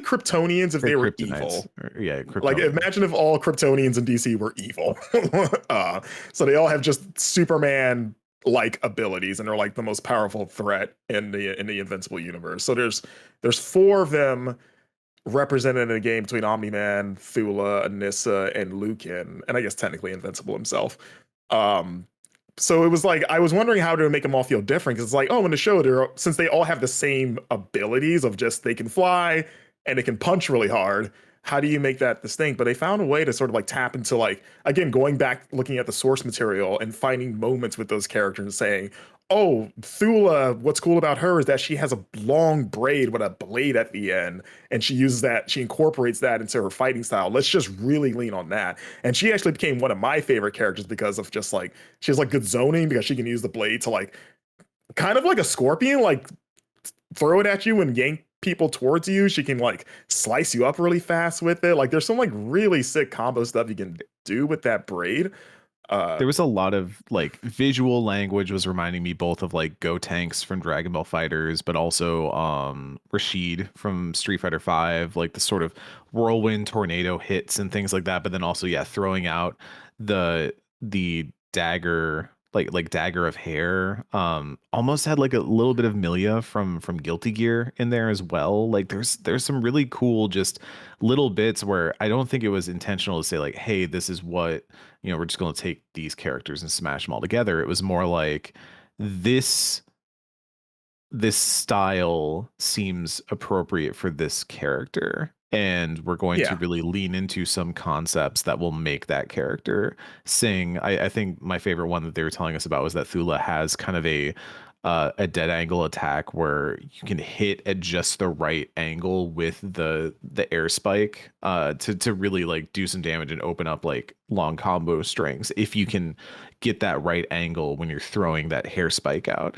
Kryptonians if they were evil. Like, imagine if all Kryptonians in DC were evil. So they all have just Superman like abilities, and they're like the most powerful threat in the Invincible universe. So there's four of them represented in a game between Omni-Man, Thula, Anissa, and Lucan, and I guess technically Invincible himself. So it was like, I was wondering how to make them all feel different, because it's like, oh, in the show, since they all have the same abilities of just they can fly and they can punch really hard, how do you make that distinct? But they found a way to sort of like tap into like, again, going back, looking at the source material and finding moments with those characters and saying, oh, Thula, what's cool about her is that she has a long braid with a blade at the end, and she uses that, she incorporates that into her fighting style. Let's just really lean on that. And she actually became one of my favorite characters because of just like, she has like good zoning because she can use the blade to like, kind of like a scorpion, like throw it at you and yank people towards you. She can like slice you up really fast with it. Like there's some like really sick combo stuff you can do with that braid. There was a lot of like visual language was reminding me both of like Go Tanks from Dragon Ball Fighters, but also Rashid from Street Fighter 5, like the sort of whirlwind tornado hits and things like that. But then also, yeah, throwing out the dagger, like dagger of hair, almost had like a little bit of Milia from Guilty Gear in there as well. Like there's some really cool just little bits where I don't think it was intentional to say like, hey, this is what, you know, we're just going to take these characters and smash them all together. It was more like this style seems appropriate for this character, and we're going to really lean into some concepts that will make that character sing. I think my favorite one that they were telling us about was that Thula has kind of a dead angle attack where you can hit at just the right angle with the air spike to really like do some damage and open up like long combo strings if you can get that right angle when you're throwing that hair spike out.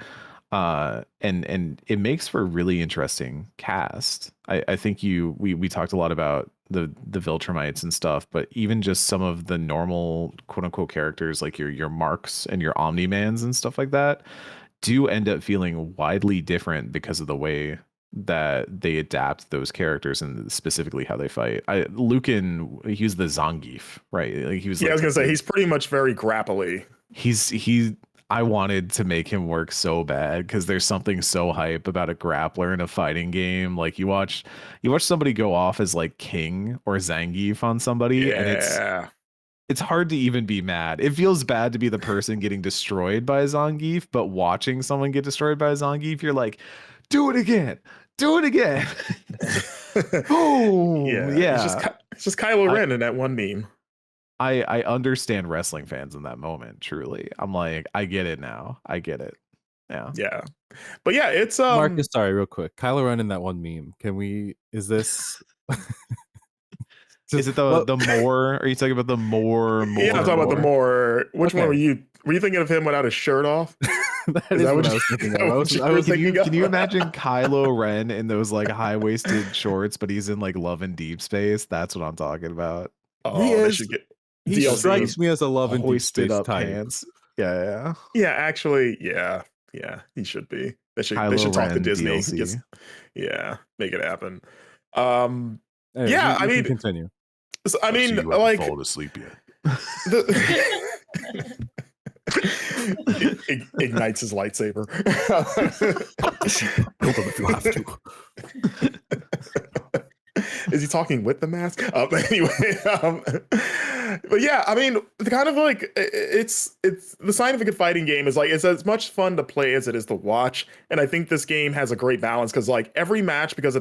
And it makes for a really interesting cast. I think we talked a lot about the Viltrumites and stuff, but even just some of the normal quote unquote characters like your Marks and your Omni-Mans and stuff like that do end up feeling widely different because of the way that they adapt those characters and specifically how they fight. Lucan, he was the Zangief, right? Like he was. Yeah, I was gonna say he's pretty much very grapply. I wanted to make him work so bad because there's something so hype about a grappler in a fighting game. Like you watch somebody go off as like King or Zangief on somebody, and it's hard to even be mad. It feels bad to be the person getting destroyed by a Zangief, but watching someone get destroyed by a Zangief, you're like, do it again. Do it again. Boom. Yeah. It's just Kylo Ren in that one meme. I understand wrestling fans in that moment, truly. I'm like, I get it now. I get it. Yeah. Yeah. But yeah, it's Marcus, sorry, real quick. Kylo Ren in that one meme. Is this is it the more? Are you talking about the more? Yeah, I'm talking about the more. Which one were you? Were you thinking of him without his shirt off? That is what I was thinking of. Can you imagine Kylo Ren in those like high-waisted shorts, but he's in like Love and Deepspace? That's what I'm talking about. Oh, he strikes me as a Love and Hoisted Deepspace up type. Pants. Yeah. Actually, yeah, he should be. They should talk to Disney. Make it happen. I mean, continue. So, I mean, like, fallen asleep yet. Ignites his lightsaber. Kill them if you have to. Is he talking with the mask? Anyway, but yeah, I mean, kind of like it's the sign of a good fighting game is like it's as much fun to play as it is to watch, and I think this game has a great balance because like every match, because of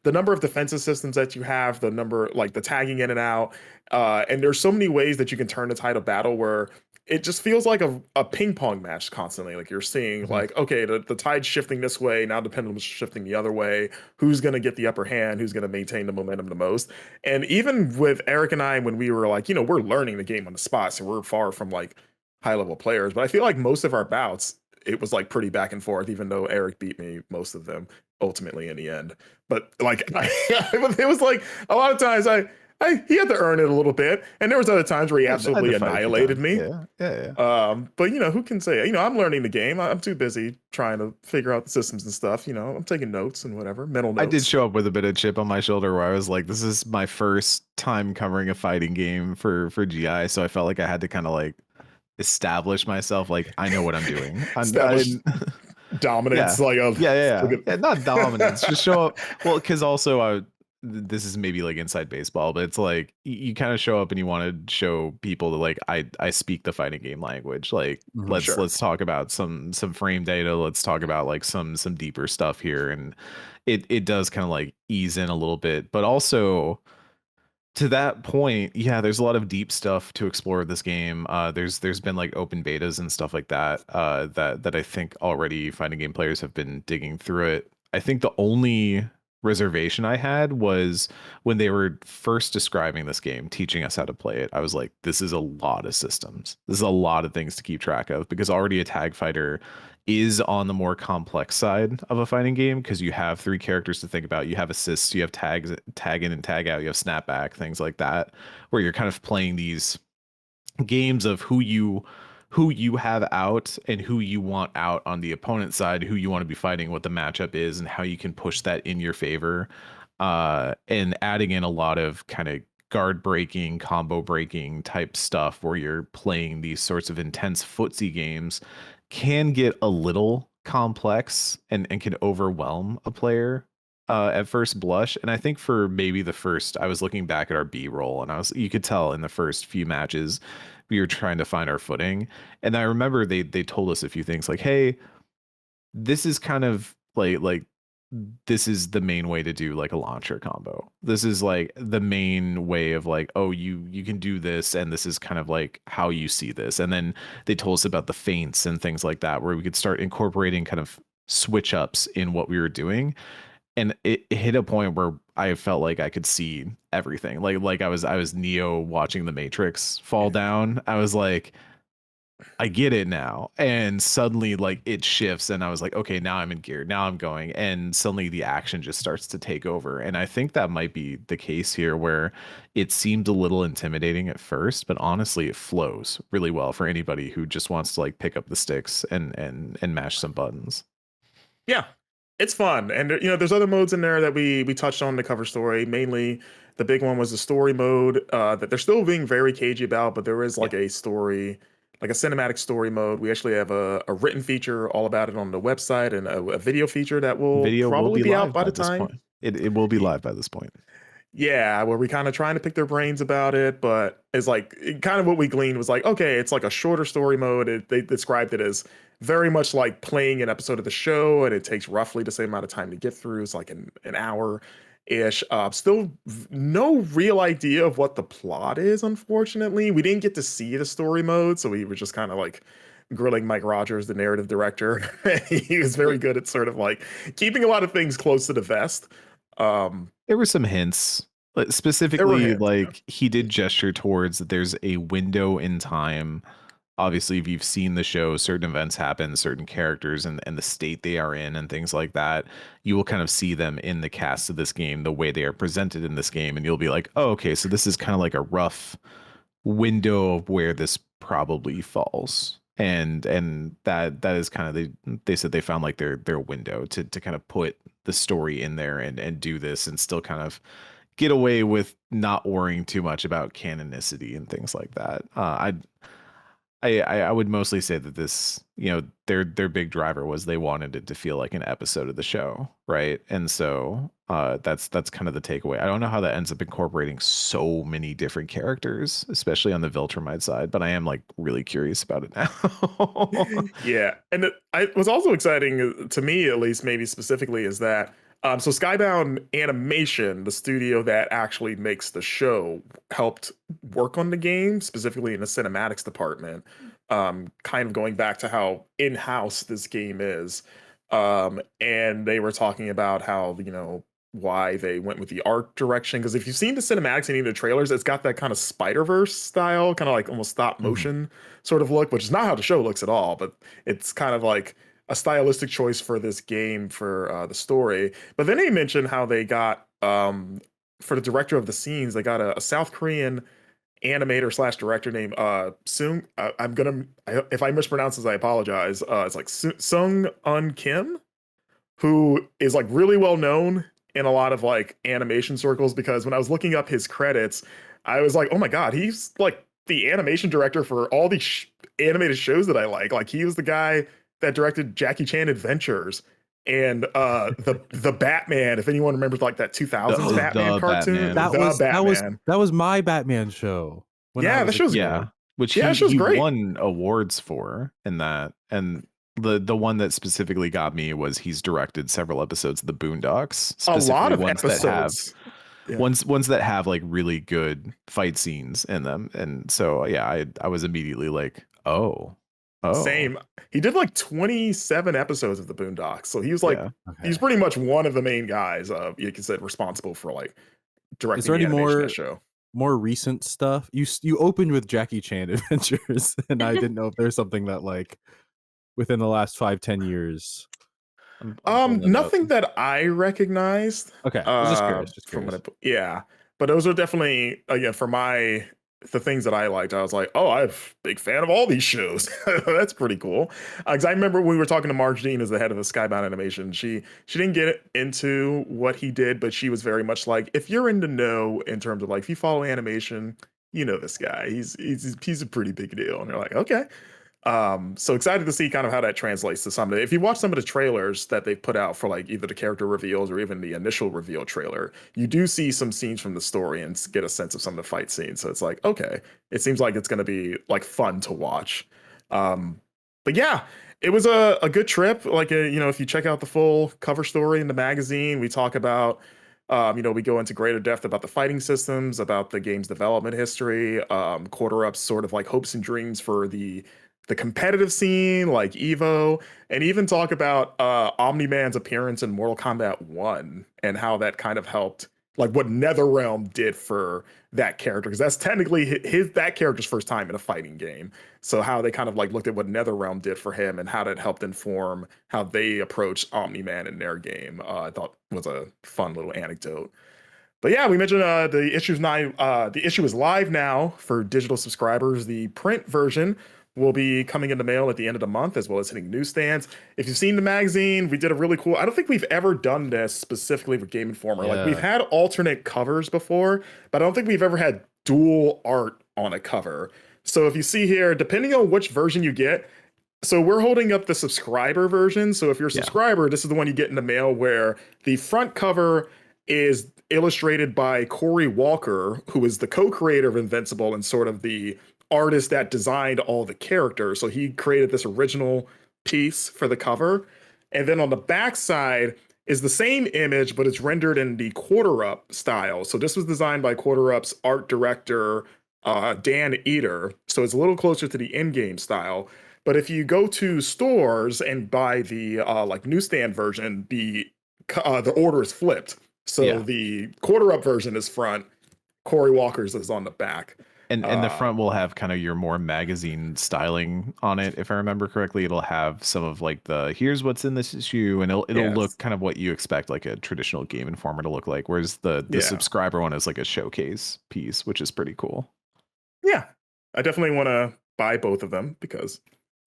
the number of defensive systems that you have, the number like the tagging in and out, and there's so many ways that you can turn the tide of battle where it just feels like a ping pong match constantly. Like you're seeing like, okay, the tide's shifting this way. Now the pendulum's shifting the other way. Who's going to get the upper hand? Who's going to maintain the momentum the most? And even with Eric and I, when we were like, we're learning the game on the spot, so we're far from like high level players, but I feel like most of our bouts, it was like pretty back and forth, even though Eric beat me most of them ultimately in the end. But like, it was like a lot of times he had to earn it a little bit, and there was other times where he absolutely annihilated me. Yeah. But who can say? I'm learning the game. I'm too busy trying to figure out the systems and stuff. I'm taking notes and whatever, mental notes. I did show up with a bit of chip on my shoulder where I was like, this is my first time covering a fighting game for GI, so I felt like I had to kind of like establish myself. Like I know what I'm doing. Dominance, not dominance. Just show up. Well, because also this is maybe like inside baseball, but it's like you kind of show up and you want to show people that like I speak the fighting game language. Like let's talk about some frame data. Let's talk about like some deeper stuff here, and it does kind of like ease in a little bit, but also to that point, yeah, there's a lot of deep stuff to explore with this game. There's been like open betas and stuff like that. That I think already fighting game players have been digging through it. I think the only reservation I had was when they were first describing this game, teaching us how to play it. I was like, this is a lot of systems. This is a lot of things to keep track of, because already a tag fighter is on the more complex side of a fighting game, because you have 3 characters to think about. You have assists, you have tags, tag in and tag out, you have snapback, things like that, where you're kind of playing these games of who you have out and who you want out on the opponent side, who you want to be fighting, what the matchup is, and how you can push that in your favor, and adding in a lot of kind of guard breaking, combo breaking type stuff where you're playing these sorts of intense footsie games can get a little complex and can overwhelm a player at first blush. And I think for maybe the first, I was looking back at our B-roll, and you could tell in the first few matches we were trying to find our footing. And I remember they told us a few things like, hey, this is kind of like this is the main way to do like a launcher combo. This is like the main way of like, oh, you can do this, and this is kind of like how you see this. And then they told us about the feints and things like that, where we could start incorporating kind of switch ups in what we were doing. And it hit a point where I felt like I could see everything. Like I was Neo watching the Matrix fall down. I was like, I get it now. And suddenly like it shifts, and I was like, okay, now I'm in gear. Now I'm going. And suddenly the action just starts to take over. And I think that might be the case here, where it seemed a little intimidating at first, but honestly it flows really well for anybody who just wants to like pick up the sticks and mash some buttons. Yeah, it's fun. And there's other modes in there that we touched on the cover story. Mainly the big one was the story mode, that they're still being very cagey about, but there is like a story, like a cinematic story mode. We actually have a written feature all about it on the website, and a video feature that will probably be out by the time. It will be live by this point. Yeah, where we kind of trying to pick their brains about it, but it's like kind of what we gleaned was like, okay, it's like a shorter story mode. They described it as very much like playing an episode of the show, and it takes roughly the same amount of time to get through. It's like an hour ish. Still no real idea of what the plot is, unfortunately. We didn't get to see the story mode, so we were just kind of like grilling Mike Rogers, the narrative director. He was very good at sort of like keeping a lot of things close to the vest. There were some hints, specifically like he did gesture towards that there's a window in time. Obviously, if you've seen the show, certain events happen, certain characters and the state they are in and things like that, you will kind of see them in the cast of this game, the way they are presented in this game, and you'll be like, oh, okay, so this is kind of like a rough window of where this probably falls. And that is kind of, they said they found like their window to kind of put the story in there and do this and still kind of get away with not worrying too much about canonicity and things like that. I would mostly say that this, their big driver was they wanted it to feel like an episode of the show, right? And so that's kind of the takeaway. I don't know how that ends up incorporating so many different characters, especially on the Viltrumite side, but I am like really curious about it now. Yeah, and what's also exciting to me, at least maybe specifically, is that so Skybound Animation, the studio that actually makes the show, helped work on the game, specifically in the cinematics department, kind of going back to how in-house this game is. And they were talking about how, why they went with the art direction. Because if you've seen the cinematics and even the trailers, it's got that kind of Spider-Verse style, kind of like almost stop motion sort of look, which is not how the show looks at all, but it's kind of like a stylistic choice for this game for the story. But then they mentioned how they got, for the director of the scenes, they got a South Korean animator / director named Sung. If I mispronounce this, I apologize. It's like Sung Un Kim, who is like really well known in a lot of like animation circles, because when I was looking up his credits, I was like, oh my God, he's like the animation director for all these animated shows that I like. Like he was the guy that directed Jackie Chan Adventures and the Batman. If anyone remembers like that 2000s Batman cartoon, that was my Batman show. That show's which he great. Won awards for in that. And the one that specifically got me was he's directed several episodes of the Boondocks. A lot of episodes. Yeah. ones that have like really good fight scenes in them. And so yeah, I was immediately like, oh. Same. He did like 27 episodes of the Boondocks, so he was like, Yeah. he's pretty much one of the main guys. You can say responsible for like directing Is there the any animation of that show. more recent stuff? You opened with Jackie Chan Adventures, and I didn't know if there's something that like within the last 5-10 years. I'm pulling it up. Nothing that I recognized. Okay, I was just curious. From when yeah, but those are definitely again for the things that I liked. I was like, oh, I'm a big fan of all these shows. That's pretty cool. Because I remember when we were talking to Marge Dean as the head of the Skybound Animation. She didn't get into what he did, but she was very much like, if you're in the know in terms of like if you follow animation, you know this guy. He's a pretty big deal. And you're like, okay. So excited to see kind of how that translates to some of it. If you watch some of the trailers that they've put out for like either the character reveals or even the initial reveal trailer, you do see some scenes from the story and get a sense of some of the fight scenes. So it's like, okay, it seems like it's going to be like fun to watch. But yeah, it was a good trip. Like, if you check out the full cover story in the magazine, we talk about, we go into greater depth about the fighting systems, about the game's development history, Quarter Up's sort of like hopes and dreams for the competitive scene, like Evo, and even talk about Omni-Man's appearance in Mortal Kombat 1 and how that kind of helped, like what NetherRealm did for that character, because that's technically that character's first time in a fighting game. So how they kind of like looked at what NetherRealm did for him and how that helped inform how they approached Omni-Man in their game, I thought was a fun little anecdote. But yeah, we mentioned the issue is live now for digital subscribers. The print version will be coming in the mail at the end of the month, as well as hitting newsstands. If you've seen the magazine, we did a really cool, I don't think we've ever done this specifically for Game Informer. Yeah. Like we've had alternate covers before, but I don't think we've ever had dual art on a cover. So if you see here, depending on which version you get, so we're holding up the subscriber version. So if you're a subscriber, this is the one you get in the mail, where the front cover is illustrated by Corey Walker, who is the co-creator of Invincible and sort of the artist that designed all the characters. So he created this original piece for the cover. And then on the back side is the same image, but it's rendered in the Quarter Up style. So this was designed by Quarter Up's art director, Dan Eder. So it's a little closer to the in-game style. But if you go to stores and buy the like newsstand version, the order is flipped. So the Quarter Up version is front, Corey Walker's is on the back. And the front will have kind of your more magazine styling on it. If I remember correctly, it'll have some of like the here's what's in this issue, and it'll look kind of what you expect like a traditional Game Informer to look like. Whereas the subscriber one is like a showcase piece, which is pretty cool. Yeah, I definitely want to buy both of them because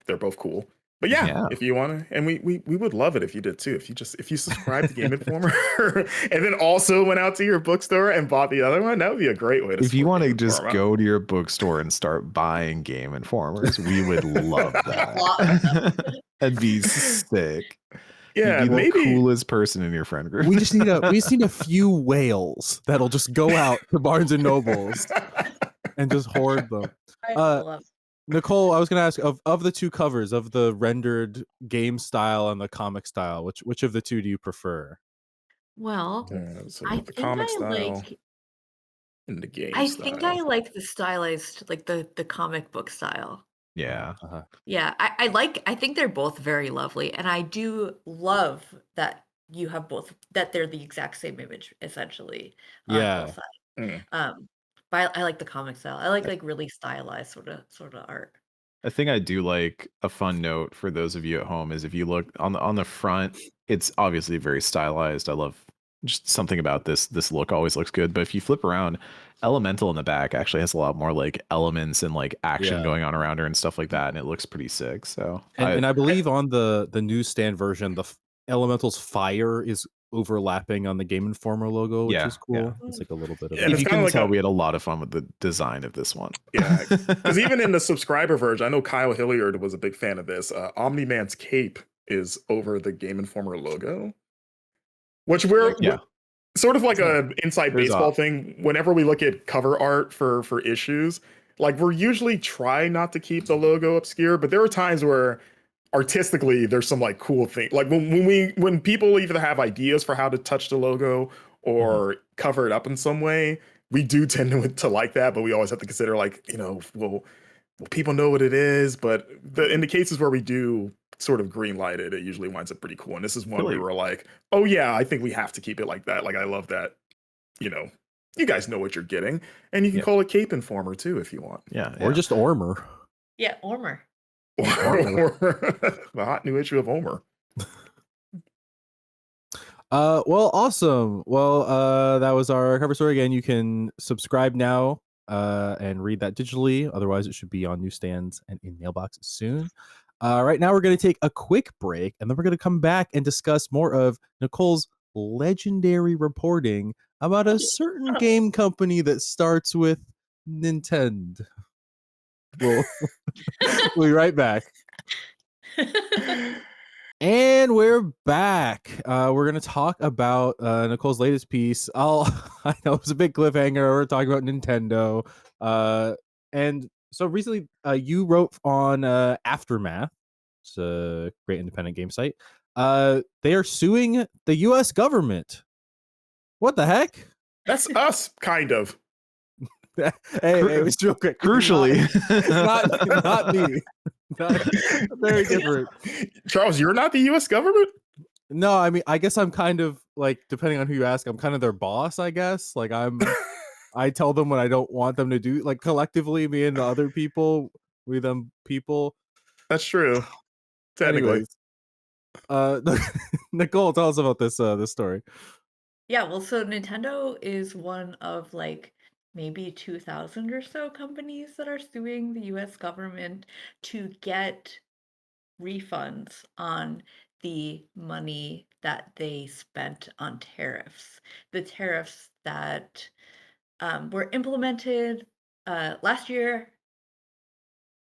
they're both cool. But yeah, if you want to, and we would love it if you did too. If you subscribe to Game Informer and then also went out to your bookstore and bought the other one, that would be a great way to. If you want to just go to your bookstore and start buying Game Informers, we would love that. That'd be sick. Yeah, you'd be maybe the coolest person in your friend group. We just need a few whales that'll just go out to Barnes and Nobles and just hoard them. I love Nicole, I was going to ask, of the two covers, of the rendered game style and the comic style, which of the two do you prefer? Well, so I the think comic I style like. and the game I style. think I like the stylized, like the comic book style. Yeah. Yeah, I think they're both very lovely, and I do love that you have both, that they're the exact same image essentially on both sides. But I like the comic style. I like really stylized sort of art. I think I do like a fun note for those of you at home is if you look on the front, it's obviously very stylized. I love just something about this look always looks good. But if you flip around, Elemental in the back actually has a lot more like elements and like action going on around her and stuff like that, and it looks pretty sick. So and I believe on the newsstand version, the Elemental's fire is overlapping on the Game Informer logo, which is cool. It's like a little bit of if you can tell, we had a lot of fun with the design of this one. Yeah, because even in the subscriber version, I know Kyle Hilliard was a big fan of this. Omni-Man's cape is over the Game Informer logo, which we're sort of like a inside baseball thing. Whenever we look at cover art for issues, like we're usually try not to keep the logo obscure, but there are times where artistically there's some like cool thing, like when people either have ideas for how to touch the logo or cover it up in some way, we do tend to like that, but we always have to consider like, well, people know what it is, but in the cases where we do sort of green light it, it usually winds up pretty cool. And this is one we were like, oh yeah, I think we have to keep it like that. Like I love that, you guys know what you're getting, and you can call it Cape Informer too if you want. Yeah. Or just Ormer. Yeah, Ormer. The hot new issue of Omer. Well, awesome. Well, that was our cover story. Again, you can subscribe now and read that digitally. Otherwise, it should be on newsstands and in mailboxes soon. Right now, we're going to take a quick break, and then we're going to come back and discuss more of Nicole's legendary reporting about a certain game company that starts with Nintendo. We'll be right back. And we're back. We're going to talk about Nicole's latest piece. I know it's a big cliffhanger. We're talking about Nintendo. And so recently you wrote on Aftermath. It's a great independent game site. They are suing the U.S. government. What the heck? That's us, kind of. Hey, it's real quick. Crucially, not me. Very different. Charles, you're not the U.S. government? No, I mean, I guess I'm kind of like, depending on who you ask, I'm kind of their boss, I guess. Like I tell them what I don't want them to do. Like collectively, me and the other people, people. That's true. Technically. Anyways, Nicole, tell us about this story. Yeah, well, so Nintendo is one of like maybe 2,000 or so companies that are suing the US government to get refunds on the money that they spent on tariffs. The tariffs that were implemented last year.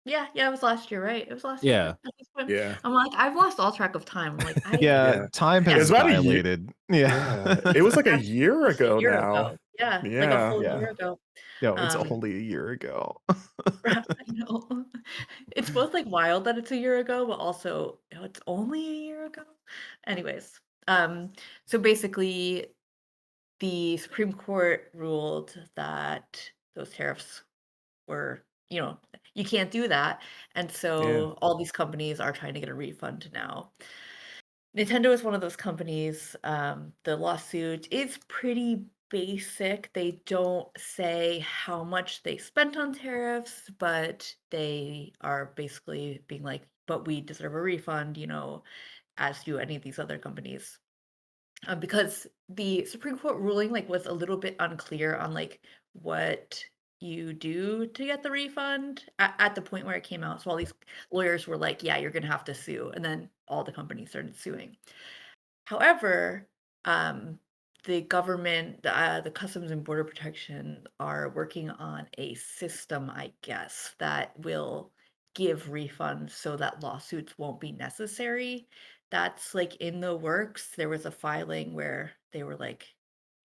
Yeah, it was last year, right? It was last Yeah. year. At this point. Yeah. I'm like, I've lost all track of time. I'm like, yeah, time It has was about a year- dilated. Yeah. It was like a year It's a ago year now. ago. Yeah, like a Yeah. full Yeah. year ago. No, it's Um, only a year ago. I know. It's both like wild that it's a year ago, but also it's only a year ago. Anyways, so basically the Supreme Court ruled that those tariffs were, you can't do that. And so all these companies are trying to get a refund now. Nintendo is one of those companies. The lawsuit is pretty basic. They don't say how much they spent on tariffs, but they are basically being like, but we deserve a refund, as do any of these other companies. Because the Supreme Court ruling was a little bit unclear on what you do to get the refund at the point where it came out. So all these lawyers were like, yeah, you're gonna have to sue, and then all the companies started suing. However, the government, the Customs and Border Protection are working on a system, I guess, that will give refunds so that lawsuits won't be necessary. That's in the works. There was a filing where they were like,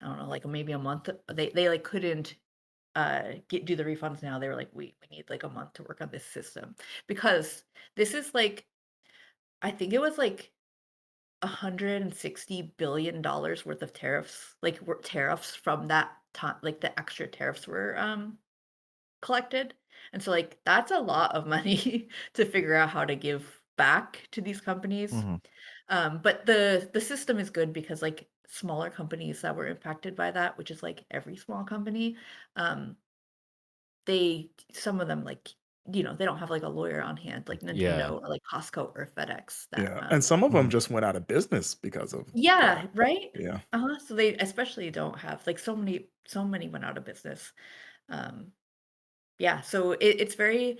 I don't know, maybe a month. They couldn't do the refunds now. They were like, we need a month to work on this system, because this is I think it was $160 billion worth of tariffs, tariffs from that time, the extra tariffs were collected. And so that's a lot of money to figure out how to give back to these companies. But the system is good because smaller companies that were impacted by that, which is every small company, some of them they don't have a lawyer on hand like Nintendo or Costco or FedEx. And some of them just went out of business because of yeah, that. right. Yeah. So they especially don't have so many went out of business. Yeah, so it's very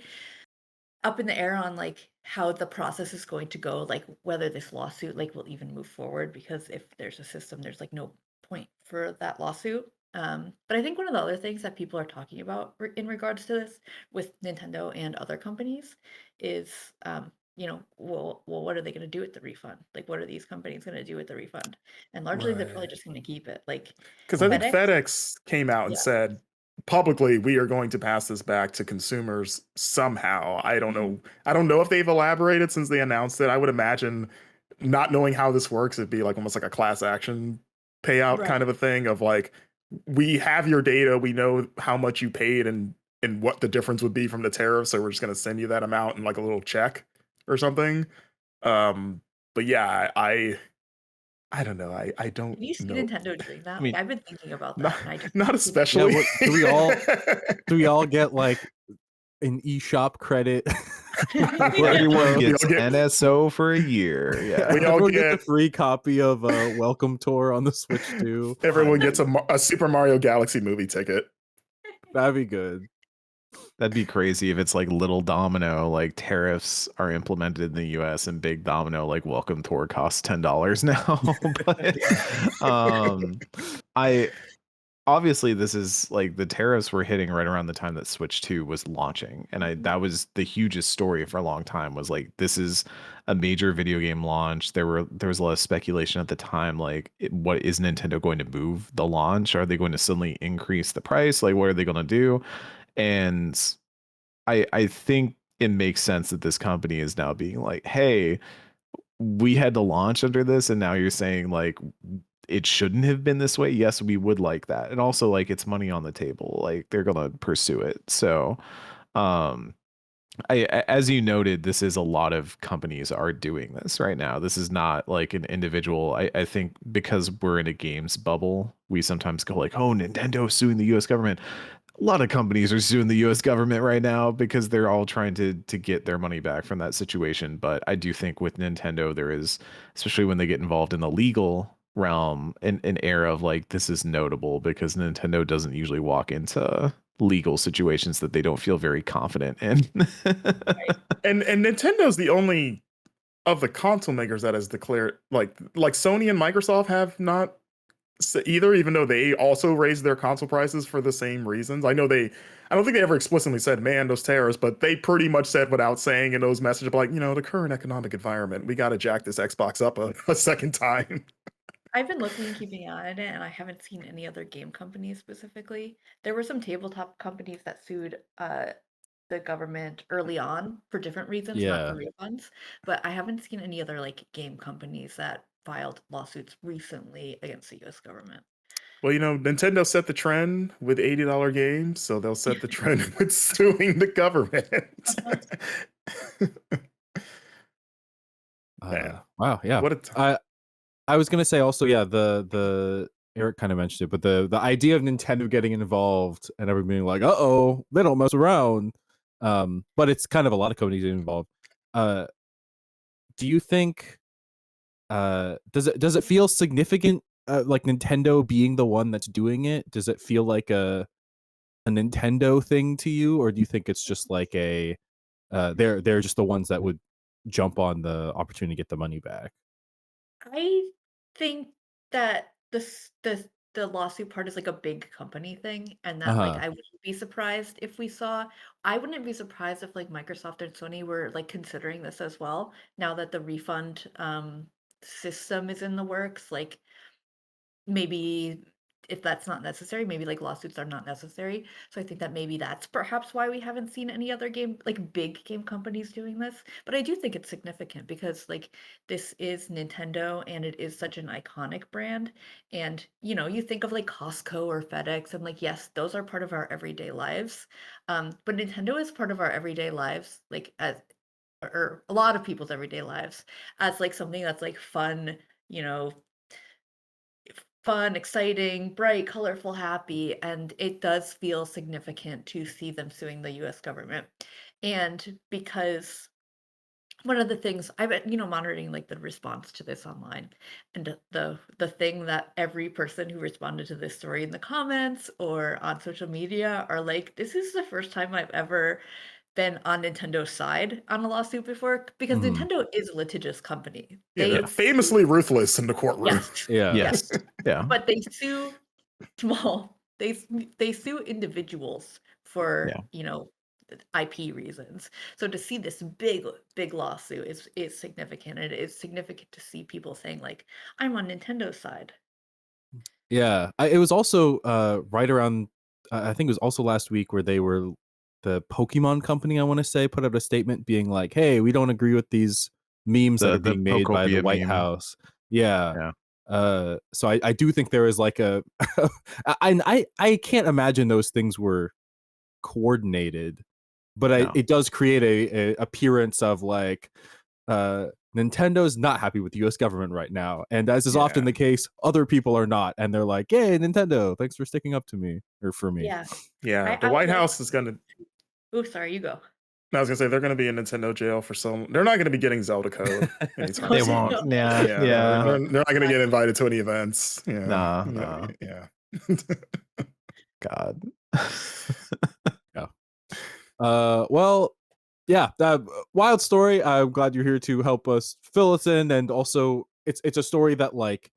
up in the air on how the process is going to go, whether this lawsuit will even move forward, because if there's a system, there's no point for that lawsuit. But I think one of the other things that people are talking about in regards to this with Nintendo and other companies is, well, what are they going to do with the refund? What are these companies going to do with the refund? And largely, they're probably just going to keep it. Because I think FedEx came out and said publicly, we are going to pass this back to consumers somehow. I don't know. I don't know if they've elaborated since they announced it. I would imagine, not knowing how this works, it'd be almost like a class action payout kind Right. of a thing of like, we have your data, we know how much you paid and what the difference would be from the tariff, so we're just going to send you that amount in like a little check or something. But yeah, I don't know. I don't Can you see know. Nintendo doing I that? Like mean, I've been thinking about Not, that, and I just not can't see Yeah, especially. what do we all get like an eShop credit for it. everyone We gets all get NSO for a year. Yeah. we all everyone gets a get free copy of Welcome Tour on the Switch too. everyone gets a Super Mario Galaxy movie ticket. That'd be good. That'd be crazy if it's like Little Domino, like tariffs are implemented in the US and Big Domino, like Welcome Tour costs $10 now. But I obviously this is like the tariffs were hitting right around the time that Switch 2 was launching. And that was the hugest story for a long time, was like, this is a major video game launch. There was a lot of speculation at the time, like what is Nintendo going to move the launch? Are they going to suddenly increase the price? Like what are they going to do? And I think it makes sense that this company is now being like, hey, we had to launch under this, and now you're saying like it shouldn't have been this way. Yes, we would like that. And also like it's money on the table. Like they're gonna pursue it. So um as you noted, this is a lot of companies are doing this right now. This is not like an individual. I think because we're in a games bubble, we sometimes go like, oh, Nintendo suing the US government. A lot of companies are suing the US government right now because they're all trying to get their money back from that situation. But I do think with Nintendo, there is, especially when they get involved in the legal realm, an era of like, this is notable because Nintendo doesn't usually walk into legal situations that they don't feel very confident in. And Nintendo's the only of the console makers that has declared like Sony and Microsoft have not either, even though they also raised their console prices for the same reasons. I don't think they ever explicitly said, man, those tariffs, but they pretty much said without saying in those messages, like, the current economic environment, we got to jack this Xbox up a second time. I've been looking and keeping an eye on it, and I haven't seen any other game companies specifically. There were some tabletop companies that sued the government early on for different reasons, not for refunds. But I haven't seen any other like game companies that filed lawsuits recently against the US government. Well, Nintendo set the trend with $80 games, so they'll set the trend with suing the government. Wow, yeah. What a I was gonna say also, yeah, the Eric kind of mentioned it, but the idea of Nintendo getting involved and everyone being like, uh-oh, they don't mess around. But it's kind of a lot of companies getting involved. Do you think does it feel significant, like Nintendo being the one that's doing it? Does it feel like a Nintendo thing to you, or do you think it's just like a they're just the ones that would jump on the opportunity to get the money back? I think that the lawsuit part is like a big company thing, and that like Uh-huh. I wouldn't be surprised if we saw. I wouldn't be surprised if like Microsoft and Sony were like considering this as well. Now that the refund system is in the works, like maybe if that's not necessary, maybe like lawsuits are not necessary. So I think that maybe that's perhaps why we haven't seen any other game, like big game companies doing this. But I do think it's significant because like this is Nintendo and it is such an iconic brand. And you think of like Costco or FedEx and like, yes, those are part of our everyday lives. But Nintendo is part of our everyday lives, like as or a lot of people's everyday lives as like something that's like fun, you know, fun, exciting, bright, colorful, happy, and it does feel significant to see them suing the US government. And because one of the things I've been, monitoring like the response to this online, and the thing that every person who responded to this story in the comments or on social media are like, this is the first time I've ever been on Nintendo's side on a lawsuit before because Mhm. Nintendo is a litigious company. Yeah, They they're famously ruthless in the courtroom. yes, Yeah. Yes. Yeah. but they sue small. They sue individuals for IP reasons. So to see this big lawsuit is significant. And it is significant to see people saying like, I'm on Nintendo's side. Yeah, it was also right around. I think it was also last week where the Pokemon company, I want to say, put out a statement being like, "Hey, we don't agree with these memes that are The being made by the Pokopia White meme. House." Yeah, Yeah. So I do think there is like a I can't imagine those things were coordinated, but No. it does create a appearance of like Nintendo's not happy with the US government right now, and as is often the case, other people are not, and they're like, "Yay, Nintendo, thanks for sticking up to me or for me." Yeah. Yeah, the I would White like House is gonna. Oh, sorry, you go. I was gonna say they're gonna be in Nintendo jail for some. They're not gonna be getting Zelda code anytime Oh, They soon. won't. no. Yeah, Yeah, yeah. they're not gonna get invited to any events. Yeah, Nah, nah. yeah. God. Yeah. Well, yeah, that wild story. I'm glad you're here to help us fill us in, and also it's a story that like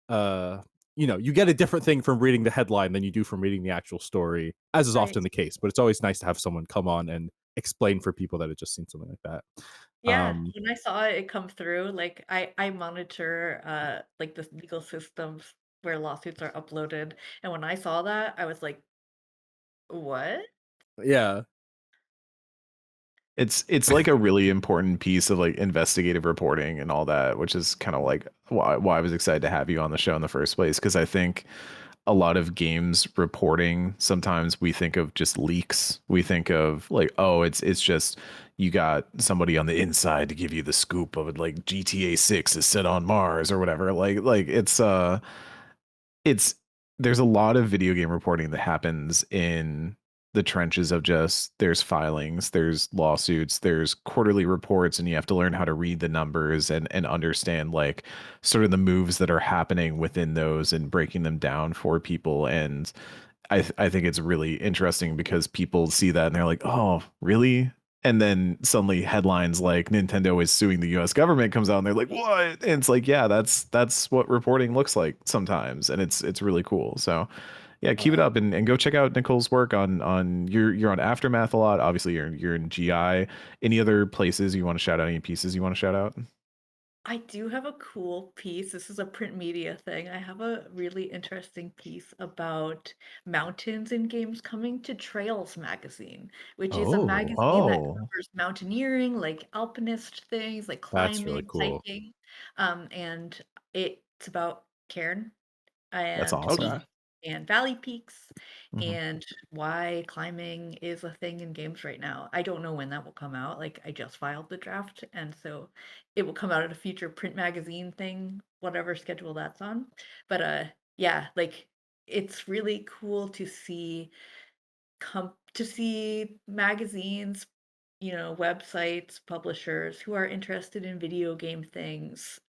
you get a different thing from reading the headline than you do from reading the actual story, as is Right. often the case. But it's always nice to have someone come on and explain for people that had just seen something like that. Yeah, when I saw it come through, like I monitor like the legal systems where lawsuits are uploaded, and when I saw that, I was like, "What?" Yeah, It's like a really important piece of like investigative reporting and all that, which is kind of like why I was excited to have you on the show in the first place, because I think a lot of games reporting, sometimes we think of just leaks. We think of like, oh, it's just you got somebody on the inside to give you the scoop of it, like GTA 6 is set on Mars or whatever. Like it's there's a lot of video game reporting that happens in the trenches of just there's filings, there's lawsuits, there's quarterly reports, and you have to learn how to read the numbers and understand like sort of the moves that are happening within those and breaking them down for people. And I think it's really interesting because people see that and they're like, oh, really? And then suddenly headlines like Nintendo is suing the US government comes out and they're like, what? And it's like, yeah, that's what reporting looks like sometimes. And it's really cool. So yeah, keep it up and go check out Nicole's work on you're on Aftermath a lot. Obviously you're in GI. Any other places you want to shout out, any pieces you want to shout out? I do have a cool piece. This is a print media thing. I have a really interesting piece about mountains in games coming to Trails magazine, which is a Oh, magazine that Oh, covers mountaineering, like alpinist things, like that's really climbing, cool. hiking. And it's about Cairn that's and awesome. Okay. peaks and valley peaks Mhm. and why climbing is a thing in games right now. I don't know when that will come out. Like I just filed the draft, and so it will come out at a future print magazine thing, whatever schedule that's on. But yeah, like it's really cool to see magazines, websites, publishers who are interested in video game things,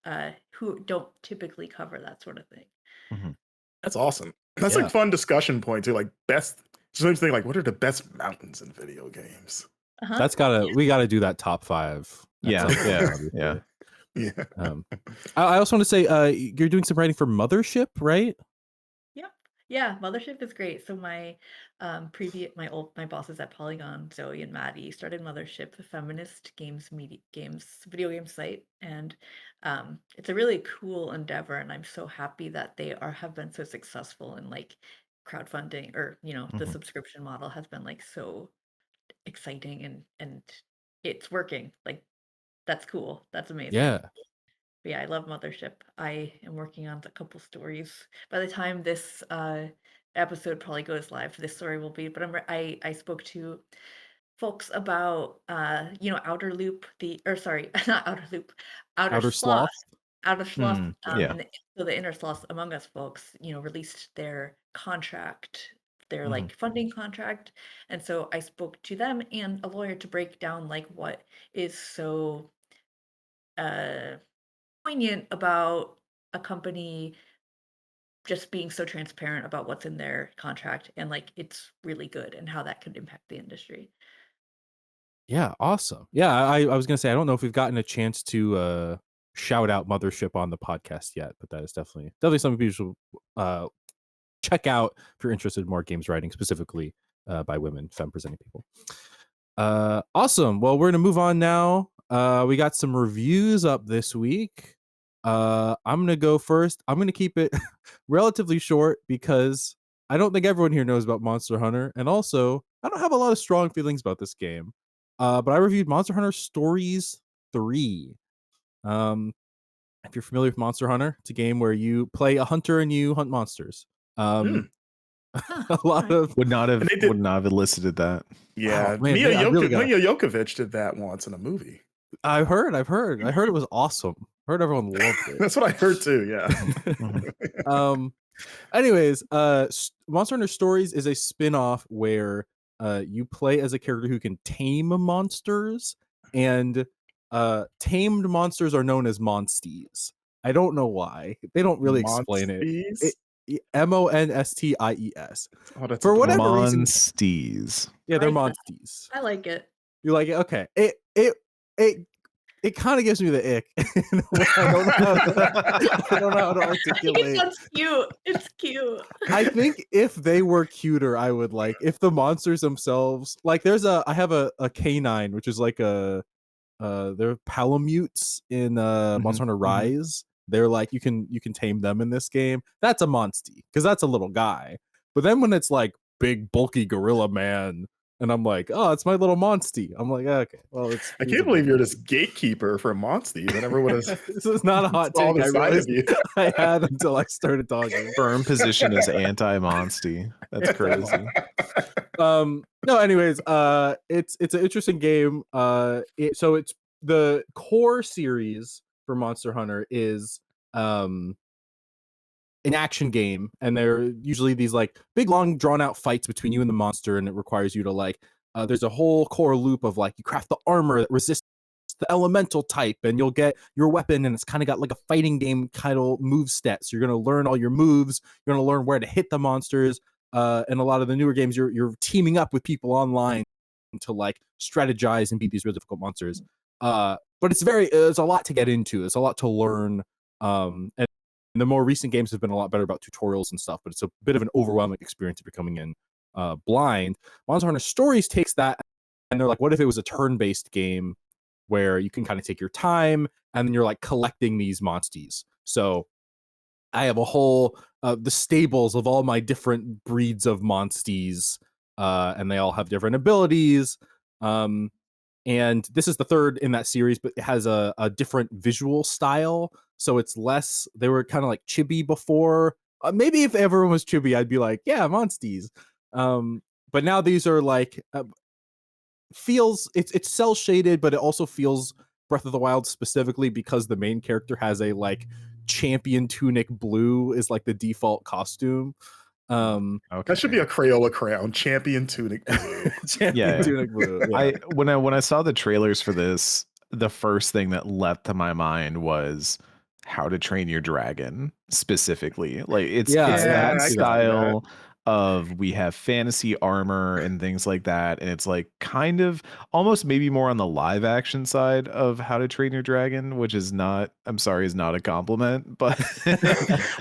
who don't typically cover that sort of thing. Mhm. That's awesome. That's Yeah, like fun discussion point too. Like best. Just makes me think like, what are the best mountains in video games? Uh-huh. we gotta do that top 5 at Yeah, some point, yeah, yeah. obviously. Yeah. Um, I also want to say, you're doing some writing for Mothership, right? Yep. Yeah, Mothership is great. So my bosses at Polygon, Zoe and Maddie, started Mothership, a feminist video game site, and it's a really cool endeavor. And I'm so happy that they have been so successful in like crowdfunding, or the Mhm. subscription model has been like so exciting, and it's working. Like that's cool. That's amazing. Yeah. But yeah, I love Mothership. I am working on a couple stories. By the time this episode probably goes live, this story will be. But I spoke to folks about Outer Loop, or sorry, not Outer Loop, Outer Outer Sloth. Sloth? Outer Sloth, Yeah. and the Inner Sloth Among Us folks, released their contract, their Mhm. like funding contract, and so I spoke to them and a lawyer to break down like what is so uh poignant about a company just being so transparent about what's in their contract, and like it's really good, and how that could impact the industry. Yeah, awesome. Yeah, I was gonna say, I don't know if we've gotten a chance to shout out Mothership on the podcast yet, but that is definitely something people should check out if you're interested in more games writing, specifically by women, femme presenting people. Awesome. Well, we're gonna move on now. We got some reviews up this week. I'm gonna go first. I'm gonna keep it relatively short because I don't think everyone here knows about Monster Hunter, and also I don't have a lot of strong feelings about this game. But I reviewed Monster Hunter Stories 3. Um, if you're familiar with Monster Hunter, it's a game where you play a hunter and you hunt monsters. Mm. A lot of Would not have And they did- would not have elicited that. Yeah, Oh, man, Mia, I really gotta- Mia Jokovic did that once in a movie. I've heard it was awesome. Heard everyone loved it. That's what I heard too. Yeah. Anyways, Monster Hunter Stories is a spin-off where you play as a character who can tame monsters, and tamed monsters are known as monsties. I don't know why. They don't really explain it. Monsties. Oh, that's For whatever reason. Monsties. Yeah, they're Like monsties. I like it. You like it? Okay. It kind of gives me the ick. I don't know how to I think articulate. it sounds cute. It's cute. I think if they were cuter, I would like. If the monsters themselves, like, I have a canine, which is like they're palamutes in Monster Hunter Rise. They're like you can tame them in this game. That's a monstie because that's a little guy. But then when it's like big bulky gorilla man, and I'm like, oh, it's my little monstie. I'm like, okay, well, I can't believe you're this gatekeeper for monsties. I never would have. This is not a hot saw take. the I side realized of you. I had until I started talking. Firm position is anti-monstie. That's crazy. No, anyways, it's an interesting game. So it's the core series for Monster Hunter is an action game, and they're usually these like big long drawn out fights between you and the monster, and it requires you to like there's a whole core loop of like you craft the armor that resists the elemental type, and you'll get your weapon, and it's kind of got like a fighting game kind of move set. So you're going to learn all your moves, you're going to learn where to hit the monsters, and a lot of the newer games you're teaming up with people online to like strategize and beat these really difficult monsters. But it's a lot to get into. It's a lot to learn. And the more recent games have been a lot better about tutorials and stuff, but it's a bit of an overwhelming experience if you're coming in blind. Monster Hunter Stories takes that, and they're like, what if it was a turn-based game where you can kind of take your time, and then you're like collecting these monsties. So I have a whole the stables of all my different breeds of monsties, and they all have different abilities. And this is the third in that series, but it has a different visual style. So it's less, they were kind of like chibi before. Maybe if everyone was chibi, I'd be like, yeah, monsties. But now these are like, it's cell shaded, but it also feels Breath of the Wild specifically because the main character has a like champion tunic blue is like the default costume. Okay. That should be a Crayola crown, champion tunic blue. Tunic blue. Yeah. When I saw the trailers for this, the first thing that leapt to my mind was How to Train Your Dragon specifically. Like it's that style of we have fantasy armor and things like that, and it's like kind of almost maybe more on the live action side of How to Train Your Dragon, which is not, I'm sorry, is not a compliment, but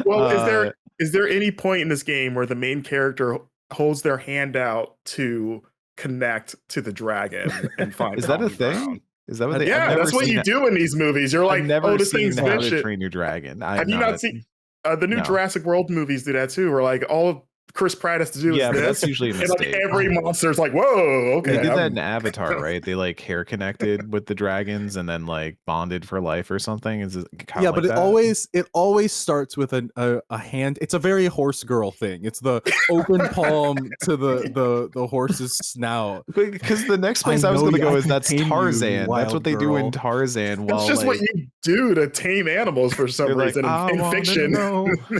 well, is there any point in this game where the main character holds their hand out to connect to the dragon and find is that a common thing? ground? Is that what they? Yeah, that's what you do in these movies. You're like, oh, this thing's How to vicious. Train Your Dragon. Have you not seen the new Jurassic World movies? Do that too. Where like all of Chris Pratt has to do but this. that's usually a mistake. And like every monster's like, whoa, okay. They did that in Avatar, right? They like hair connected with the dragons and then like bonded for life or something. Is it kind of but it always starts with a hand. It's a very horse girl thing. It's the open palm to the horse's snout. Because the next place I was going to go is that's Tarzan. That's what they do in Tarzan. That's just what you do to tame animals for some reason in fiction.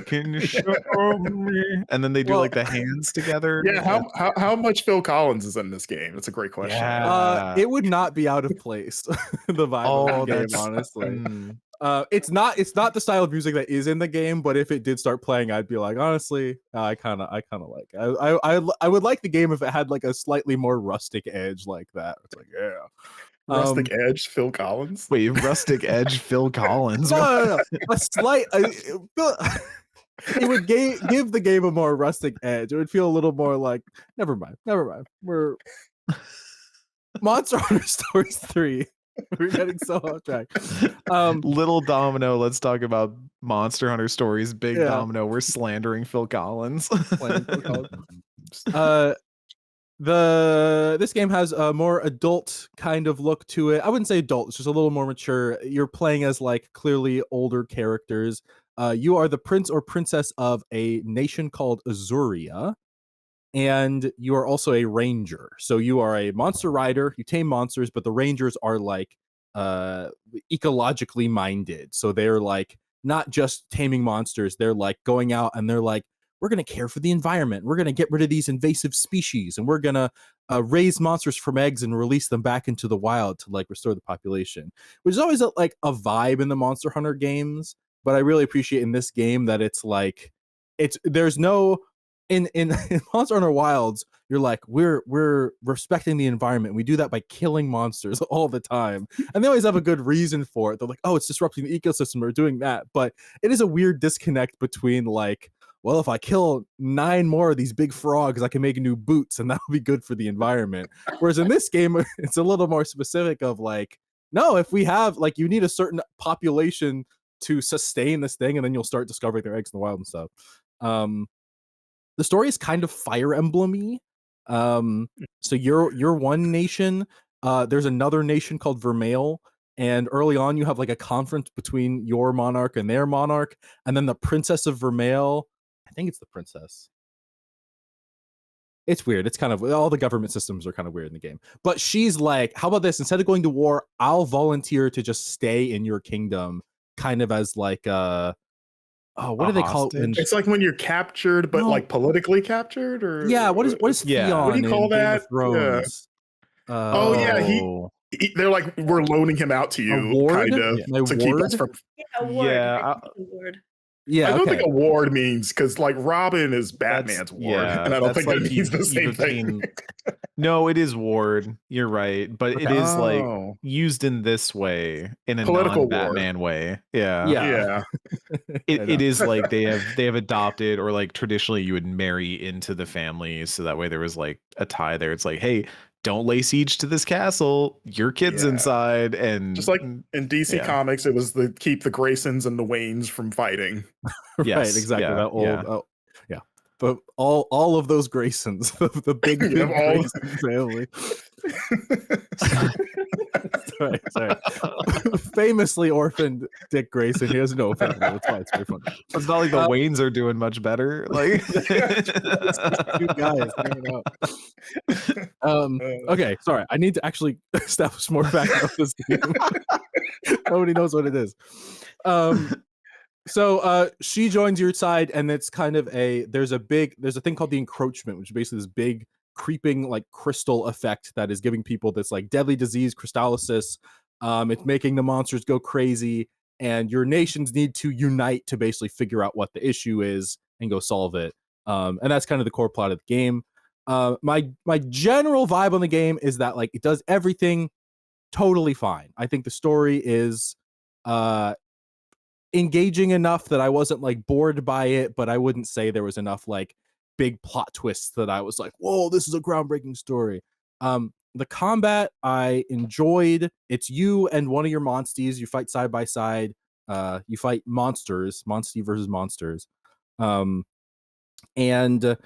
Can you show me? And then they do like the hands together. Yeah, how much Phil Collins is in this game? That's a great question. Yeah. It would not be out of place. The vibe of the game, honestly. It's not the style of music that is in the game, but if it did start playing, I'd be like, honestly, I kind of like it. I would like the game if it had like a slightly more rustic edge like that. It's like, yeah. Rustic Edge, Phil Collins. Wait, Rustic Edge, Phil Collins. No. A slight. It would give the game a more rustic edge. It would feel a little more like, never mind. We're Monster Hunter Stories 3. We're getting so off track. Little Domino, let's talk about Monster Hunter Stories. Big Domino, we're slandering Phil Collins. The This game has a more adult kind of look to it. I wouldn't say adult, it's just a little more mature. You're playing as like clearly older characters. You are the prince or princess of a nation called Azuria, and you are also a ranger. So you are a monster rider, you tame monsters, but the rangers are like ecologically minded. So they're like not just taming monsters, they're like going out and they're like, we're going to care for the environment. We're going to get rid of these invasive species, and we're going to raise monsters from eggs and release them back into the wild to like restore the population, which is always like a vibe in the Monster Hunter games. But I really appreciate in this game that it's like, there's no, in Monster Hunter Wilds, you're like, we're respecting the environment. We do that by killing monsters all the time, and they always have a good reason for it. They're like, oh, it's disrupting the ecosystem, or doing that. But it is a weird disconnect between like, well, if I kill 9 more of these big frogs, I can make new boots, and that'll be good for the environment. Whereas in this game, it's a little more specific of like, no, if we have like, you need a certain population to sustain this thing, and then you'll start discovering their eggs in the wild and stuff. The story is kind of Fire Emblem-y. So you're one nation. There's another nation called Vermeil, and early on you have like a conflict between your monarch and their monarch, and then the princess of Vermeil, I think it's the princess. It's weird. It's kind of, all the government systems are kind of weird in the game. But she's like, how about this? Instead of going to war, I'll volunteer to just stay in your kingdom, kind of as like what do they call it? When, it's like when you're captured, but like politically captured, or yeah, what is Theon? What do you call that? Game of Thrones? Yeah. They're like, we're loaning him out to you, kind of, to keep us from. Yeah, I don't think a ward means, because like Robin is Batman's ward, and I don't think that means the same thing. No, it is ward. You're right, but it is like used in this way, in a political non-Batman way. Yeah. It is like they have adopted, or like traditionally you would marry into the family, so that way there was like a tie there. It's like, hey, don't lay siege to this castle. Your kid's inside, and just like in DC Comics, it was keep the Graysons and the Waynes from fighting. Right, exactly. That old, but all of those Graysons, the big Grayson family. sorry. Famously orphaned Dick Grayson. He has no family. That's why it's very funny. It's not like the Waynes are doing much better. Like, good guys. Okay, sorry. I need to actually establish more facts about this game. Nobody knows what it is. So she joins your side, and it's kind of there's a thing called the encroachment, which is basically this big creeping like crystal effect that is giving people this like deadly disease, crystallysis. It's making the monsters go crazy, and your nations need to unite to basically figure out what the issue is and go solve it. And that's kind of the core plot of the game. My general vibe on the game is that like it does everything totally fine. I think the story is engaging enough that I wasn't like bored by it, but I wouldn't say there was enough like big plot twists that I was like, whoa, this is a groundbreaking story. The combat I enjoyed. It's you and one of your monsties. You fight side by side. You fight monsters, monstie versus monsters. And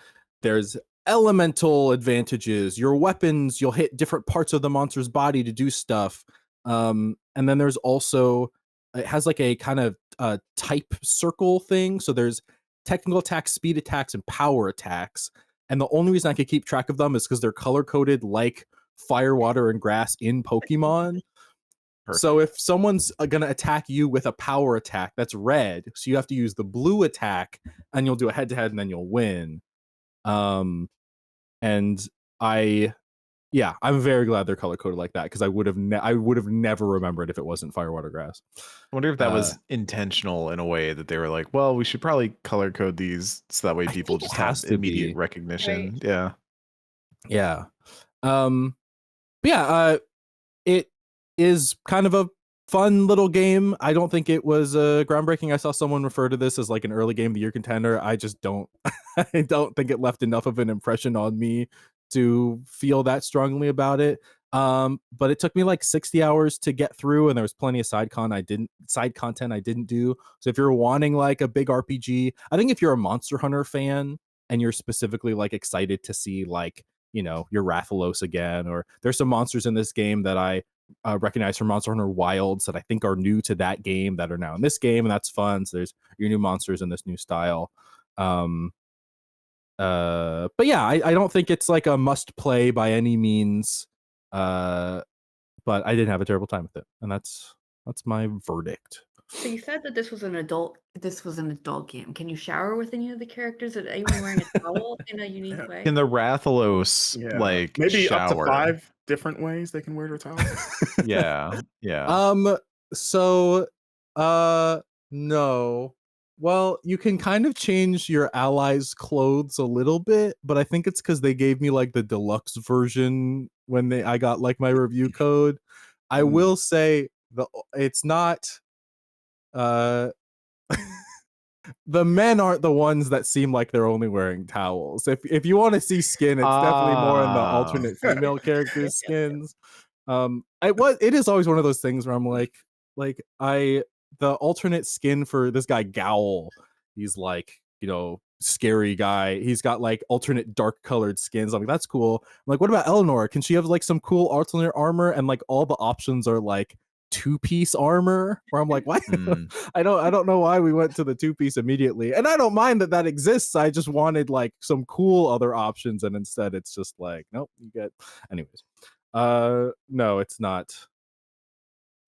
there's elemental advantages. Your weapons, you'll hit different parts of the monster's body to do stuff. And then there's also, it has like a kind of type circle thing. So there's technical attacks, speed attacks, and power attacks. And the only reason I could keep track of them is because they're color coded like fire, water, and grass in Pokemon. Perfect. So if someone's going to attack you with a power attack, that's red. So you have to use the blue attack, and you'll do a head-to-head, and then you'll win. And I'm very glad they're color coded like that, because I would have never remembered if it wasn't fire, water, grass. I wonder if that was intentional in a way, that they were like, well, we should probably color code these so that way people just have immediate recognition. Right. Yeah. It is kind of a fun little game. I don't think it was groundbreaking. I saw someone refer to this as like an early game of the year contender. I just don't I don't think it left enough of an impression on me to feel that strongly about it. But it took me like 60 hours to get through, and there was plenty of side content I didn't do. So if you're wanting like a big RPG, I think if you're a Monster Hunter fan and you're specifically like excited to see like, your Rathalos again, or there's some monsters in this game that I recognize from Monster Hunter Wilds that I think are new to that game that are now in this game, and that's fun. So there's your new monsters in this new style. But yeah, I don't think it's like a must play by any means. But I didn't have a terrible time with it, and that's my verdict. So you said that this was an adult game. Can you shower with any of the characters? Is anyone wearing a towel in a unique way? In the Rathalos, like maybe shower. up to 5 different ways they can wear their towels. Yeah. So no. Well, you can kind of change your allies' clothes a little bit, but I think it's because they gave me like the deluxe version when I got like my review code. I will say it's not the men aren't the ones that seem like they're only wearing towels. If you want to see skin, it's definitely more in the alternate female characters' skins. It is always one of those things where I'm like the alternate skin for this guy Gowl, he's like, scary guy. He's got like alternate dark colored skins. I'm like, that's cool. I'm like, what about Eleanor? Can she have like some cool alternate armor? And like all the options are like 2-piece armor, where I'm like, why? I don't know why we went to the 2-piece immediately. And I don't mind that exists. I just wanted like some cool other options, and instead it's just like, nope, you get. Anyways, no, it's not.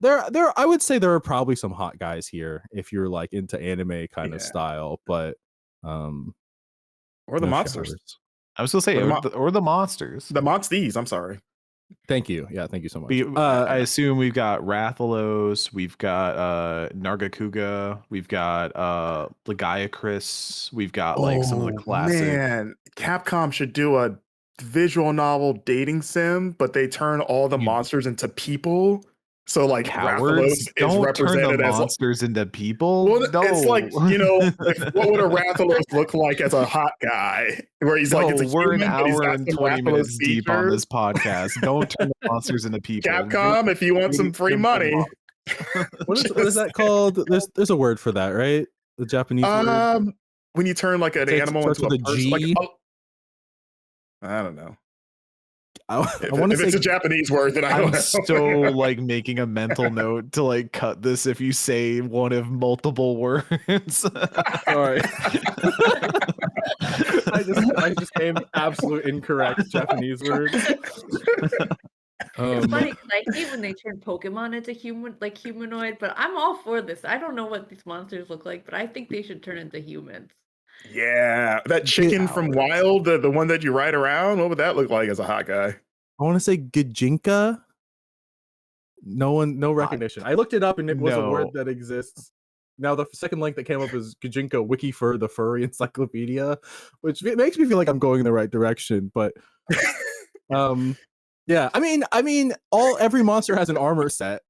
There I would say there are probably some hot guys here if you're like into anime kind of style, but or the monsters. Showers. I was gonna say or the monsters. The monsties, I'm sorry. Thank you. Yeah, thank you so much. I assume we've got Rathalos, we've got Nargacuga, we've got Lagiacrus, we've got like some of the classic. Man, Capcom should do a visual novel dating sim, but they turn all the monsters into people. So like Cowards Rathalos is represented turn the as monsters into people. Well, no. It's like, what would a Rathalos look like as a hot guy? Where he's like, it's a we're human, an hour and 20 minutes deep on this podcast. Don't turn the monsters into people. Capcom, if you want some free money. What is that called? There's a word for that, right? The Japanese word. When you turn like an animal into a person, G? like, I don't know. I want to say it's a Japanese word that I don't know. So like making a mental note to like cut this if you say one of multiple words. Sorry. I just came absolute incorrect Japanese word. It's funny because I hate when they turn Pokemon into humanoid, but I'm all for this. I don't know what these monsters look like, but I think they should turn into humans. Yeah, that chicken from Wild, the one that you ride around, what would that look like as a hot guy? I want to say Gajinka. No recognition. I looked it up and it was a word that exists. Now the second link that came up is Gajinka Wiki for the Furry Encyclopedia, which makes me feel like I'm going in the right direction. But yeah, I mean, every monster has an armor set,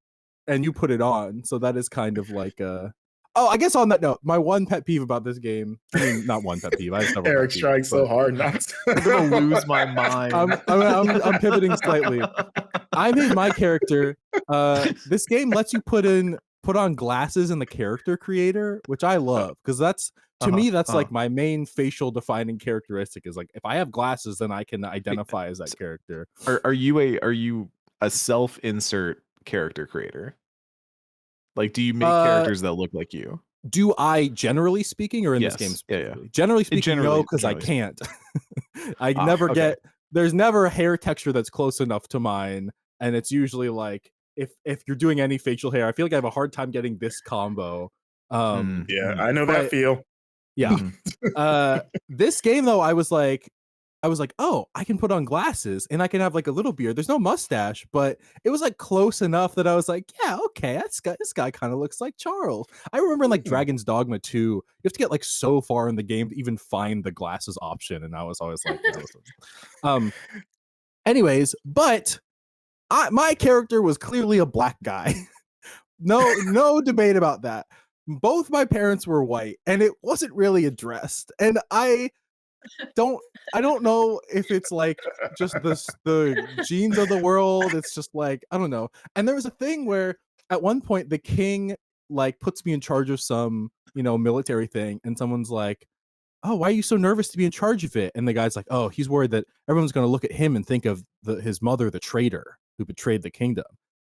and you put it on, so that is kind of like Oh, I guess on that note, my one pet peeve about this game, I mean, not one pet peeve. I have Eric's trying so hard not to. I'm gonna lose my mind. I'm pivoting slightly. I made my character. This game lets you put on glasses in the character creator, which I love because that's to me that's like my main facial defining characteristic. Is like if I have glasses, then I can identify as that character. Are you a self-insert character creator? Like, do you make characters that look like you? Do I, generally speaking, or in this game specifically? Yeah. Generally speaking, no, because I can't. I never get. There's never a hair texture that's close enough to mine, and it's usually like if you're doing any facial hair, I feel like I have a hard time getting this combo. Yeah, I know that feel. Yeah. This game though, I was like, oh, I can put on glasses and I can have like a little beard. There's no mustache, but it was like close enough that I was like, yeah, okay, this guy kind of looks like Charles. I remember in like Dragon's Dogma 2, you have to get like so far in the game to even find the glasses option, and I was always like, anyways, but my character was clearly a black guy. No debate about that. Both my parents were white, and it wasn't really addressed, and I don't know if it's like just the genes of the world. It's just like, I don't know. And there was a thing where at one point the king like puts me in charge of some military thing, and someone's like, oh, why are you so nervous to be in charge of it? And the guy's like, oh, he's worried that everyone's going to look at him and think of his mother, the traitor who betrayed the kingdom.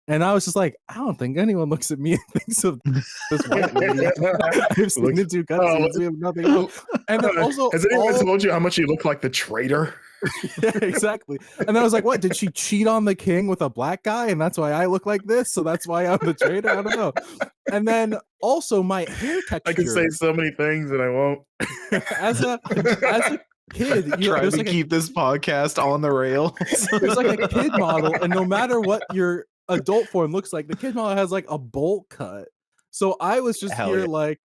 And I was just like, I don't think anyone looks at me and thinks of this white lady. I've seen the two cutscenes. We have nothing else. And then also, has anyone told you how much you look like the traitor? Yeah, exactly. And then I was like, what? Did she cheat on the king with a black guy? And that's why I look like this? So that's why I'm the traitor? I don't know. And then also my hair texture. I can say so many things and I won't. as a kid, trying to keep this podcast on the rails. There's like a kid model, and no matter what your adult form looks like, the kid model has like a bolt cut. So I was just like,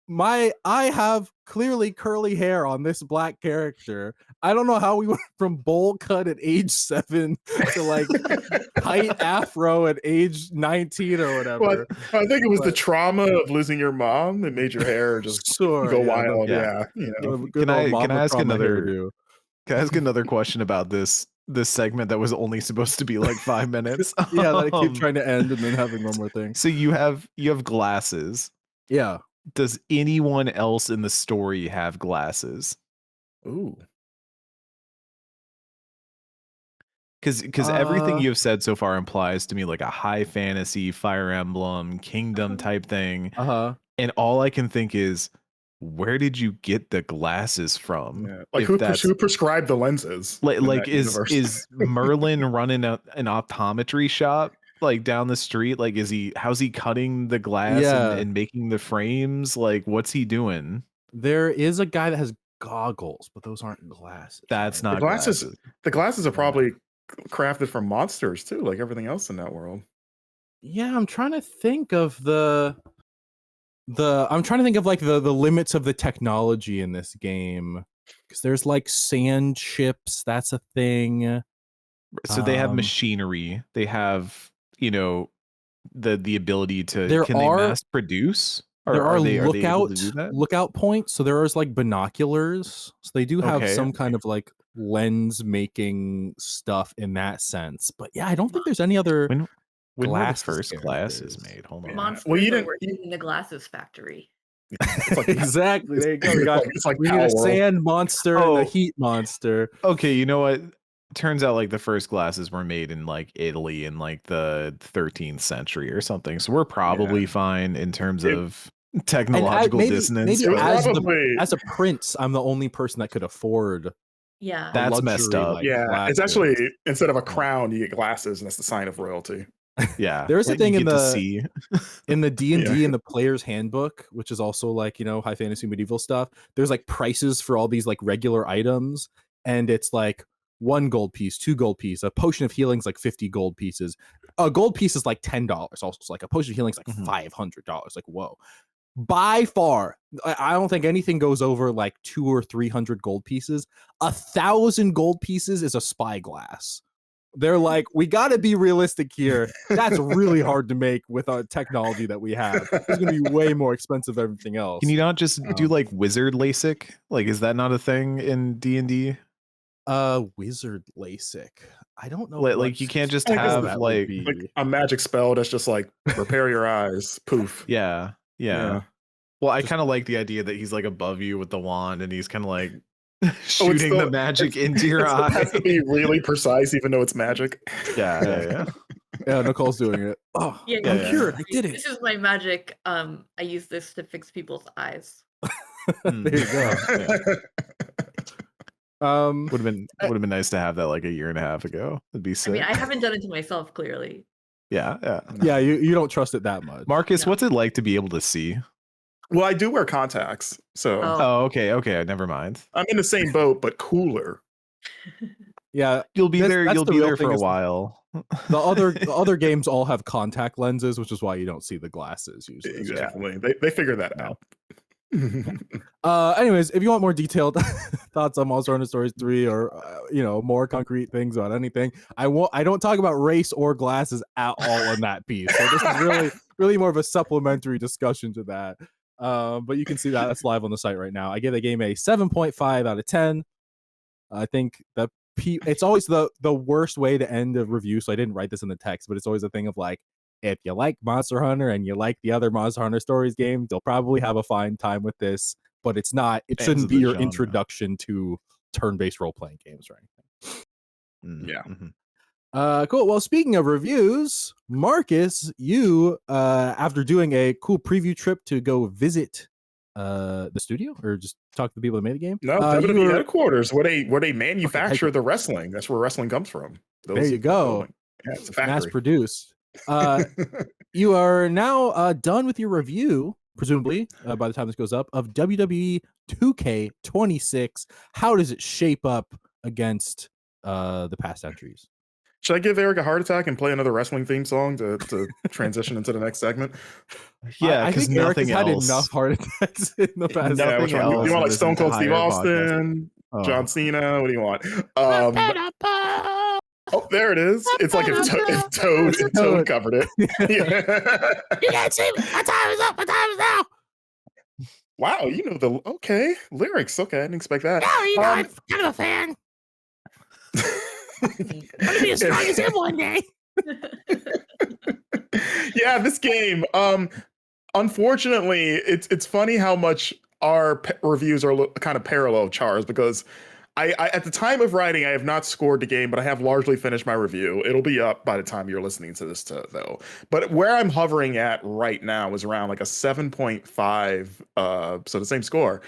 I have clearly curly hair on this black character. I don't know how we went from bowl cut at age 7 to like tight afro at age 19 or whatever. Well, I think it was the trauma of losing your mom that made your hair just go wild. Yeah. You know. Can I ask another question about this segment that was only supposed to be like 5 minutes? Yeah, that I keep trying to end and then having one more thing. So you have glasses. Yeah. Does anyone else in the story have glasses? Ooh. Because everything you've said so far implies to me like a high fantasy Fire Emblem Kingdom type thing. And all I can think is, where did you get the glasses from? Yeah. Like who prescribed the lenses? Like is Merlin running an optometry shop like down the street? Like how's he cutting the glass and making the frames? Like what's he doing? There is a guy that has goggles, but those aren't glasses. That's not glasses. The glasses are probably crafted from monsters too, like everything else in that world. Yeah, I'm trying to think of like the limits of the technology in this game, because there's like sand chips, that's a thing. So they have machinery, they have the ability to they mass produce, or there are they able to do that? lookout points, so there is like binoculars, so they do have some kind of like lens making stuff in that sense. But yeah, I don't think there's any other when were the first glasses made? Hold on. Monsters you didn't working in the glasses factory. Exactly. There you go. We need a sand monster and a heat monster. Okay, you know what? Turns out like the first glasses were made in like Italy in like the 13th century or something. So we're probably fine in terms of technological dissonance. Maybe as a prince, I'm the only person that could afford. Yeah, that's messed up. It's actually, instead of a crown, you get glasses, and that's the sign of royalty. Yeah, there's a thing in the D&D in the player's handbook, which is also like high fantasy medieval stuff. There's like prices for all these like regular items, and it's like 1 gold piece, 2 gold piece. A potion of healing is like 50 gold pieces. A gold piece is like $10. Also, it's like a potion of healing is like $500. Like whoa. By far, I don't think anything goes over like 200 or 300 gold pieces. 1,000 gold pieces is a spyglass. They're like, we got to be realistic here. That's really hard to make with our technology that we have. It's going to be way more expensive than everything else. Can you not just do like wizard LASIK? Like, is that not a thing in D&D? Wizard LASIK. I don't know. Like you can't just have like a magic spell that's just like repair your eyes. Poof. Yeah. Well, I kind of like the idea that he's like above you with the wand and he's kind of like shooting the magic into your eye. It has to be really precise, even though it's magic. Yeah. Yeah, Nicole's doing it. Oh, I'm cured. I did it. This is my magic. I use this to fix people's eyes. There you go. Would have been nice to have that like a year and a half ago. It'd be sick. I mean, I haven't done it to myself, clearly. Yeah. You don't trust it that much. Marcus, what's it like to be able to see? Well, I do wear contacts, so. Oh, okay. Never mind. I'm in the same boat, but cooler. Yeah, you'll be there. You'll be there for a while. The other games all have contact lenses, which is why you don't see the glasses usually. Exactly. They figure that out. Anyways, if you want more detailed thoughts on Monster Hunter Stories 3 or more concrete things on anything, I don't talk about race or glasses at all in that piece. So this is really more of a supplementary discussion to that. But you can see that's live on the site right now. I give the game a 7.5 out of 10. I think that it's always the worst way to end a review, so I didn't write this in the text, but it's always a thing of like, if you like Monster Hunter and you like the other Monster Hunter Stories games, you'll probably have a fine time with this. but it's not. It Fans shouldn't of be the your genre. introduction to turn-based role-playing games or anything. Yeah. Cool. Well, speaking of reviews, Marcus, you after doing a cool preview trip to go visit the studio or just talk to the people that made the game. No, WWE headquarters, where they manufacture the wrestling. That's where wrestling comes from. There you go. Yeah, it's a factory. Mass produced. You are now done with your review, presumably, by the time this goes up, of WWE 2K26. How does it shape up against the past entries? Should I give Eric a heart attack and play another wrestling theme song to transition into the next segment? Yeah, I because think Eric has nothing had else. enough heart attacks in the past. Yeah, Nothing which one? else You want like in Stone this Cold Steve entire Austin, podcast. John Cena? What do you want? Oh, there it is. It's like if Toad covered it. You can't see me. My time is up. My time is now. Wow, you know the lyrics. Okay, I didn't expect that. No, you know, I'm kind of a fan. I'm gonna be as strong as him one day. Yeah, this game. Unfortunately, it's funny how much our reviews are kind of parallel, Charles, because I at the time of writing, I have not scored the game, but I have largely finished my review. It'll be up by the time you're listening to this, though. But where I'm hovering at right now is around like a 7.5. So the same score.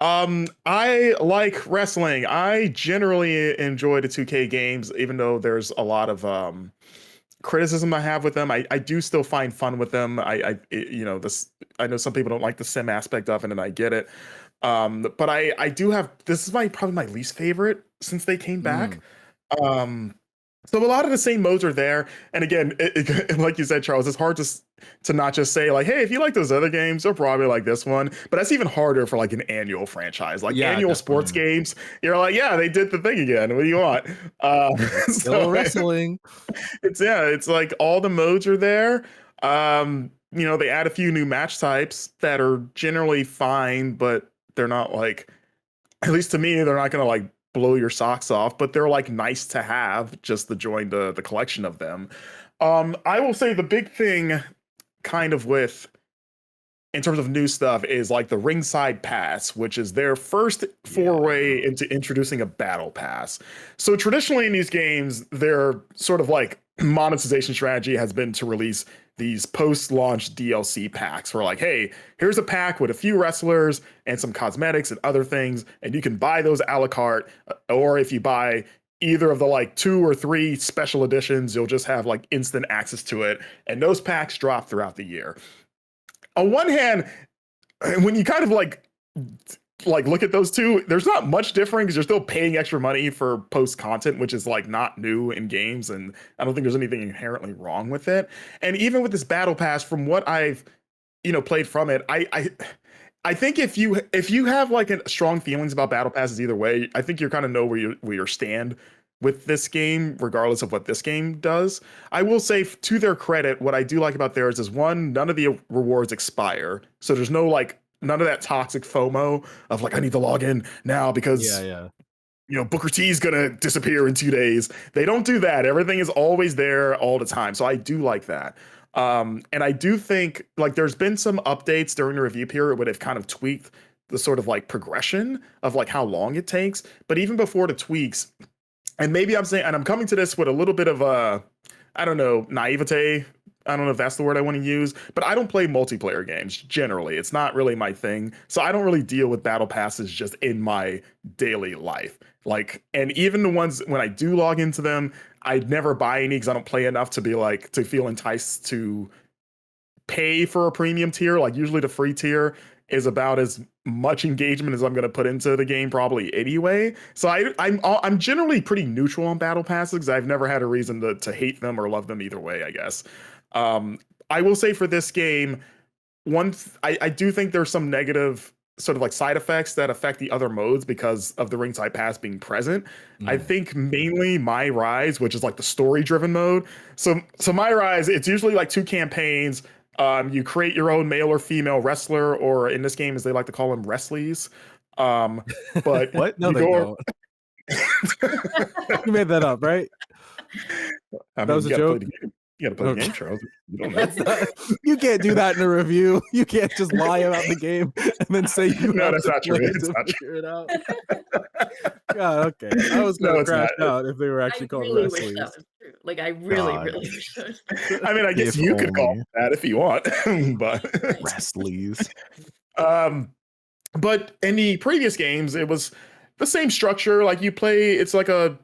I like wrestling. I generally enjoy the 2K games, even though there's a lot of criticism I have with them. I do still find fun with them. I know some people don't like the sim aspect of it, and I get it. But I do have, this is probably my least favorite since they came back. So a lot of the same modes are there. And again, like you said, Charles, it's hard to not just say like, hey, if you like those other games, you'll probably like this one. But that's even harder for like an annual franchise, like annual sports games. You're like, yeah, they did the thing again. What do you want? Still wrestling. It's like all the modes are there. They add a few new match types that are generally fine, but they're not like, at least to me, they're not gonna like blow your socks off, but they're like nice to have just to join the collection of them. I will say the big thing kind of in terms of new stuff is like the ringside pass, which is their first foray into introducing a battle pass. So traditionally in these games, their sort of like monetization strategy has been to release these post-launch DLC packs where like, hey, here's a pack with a few wrestlers and some cosmetics and other things, and you can buy those a la carte, or if you buy either of the like 2 or 3 special editions, you'll just have like instant access to it, and those packs drop throughout the year. On one hand, when you kind of like look at those two, there's not much different because you're still paying extra money for post content, which is like not new in games, and I don't think there's anything inherently wrong with it. And even with this battle pass, from what I've played from it, I think if you have like strong feelings about battle passes either way, I think you kind of know where you stand with this game, regardless of what this game does. I will say, to their credit, what I do like about theirs is, one, none of the rewards expire, so there's no like none of that toxic FOMO of like, I need to log in now because Booker T is gonna disappear in 2 days. They don't do that. Everything is always there all the time. So I do like that. And I do think like there's been some updates during the review period where they've kind of tweaked the sort of like progression of like how long it takes. But even before the tweaks, and maybe I'm saying, and I'm coming to this with a little bit of naivete. I don't know if that's the word I want to use, but I don't play multiplayer games generally. It's not really my thing. So I don't really deal with battle passes just in my daily life. Like, and even the ones when I do log into them, I never buy any because I don't play enough to be like, to feel enticed to pay for a premium tier. Like usually the free tier is about as much engagement as I'm going to put into the game probably anyway. So I'm generally pretty neutral on battle passes because I've never had a reason to hate them or love them either way, I guess. I will say for this game, I do think there's some negative sort of like side effects that affect the other modes because of the ringside pass being present. I think mainly My Rise, which is like the story driven mode. So My Rise, it's usually like 2 campaigns. You create your own male or female wrestler, or in this game, as they like to call them, wrestlies. But what? No, they don't. You made that up, right? I mean, that was a joke. You gotta play the game, Charles. You don't know. That's not, you can't do that in a review. You can't just lie about the game and then say you No, have that's to not true. play It's to not figure it out. God, okay. I was No, gonna it's crash not. out if they were actually I called really wish wrestlers. that was true. Like, I really, God. really wish that was true. I mean, I guess If you could call only. it that if you want, but Wrestlies. but in the previous games, it was the same structure. Like you play, it's like a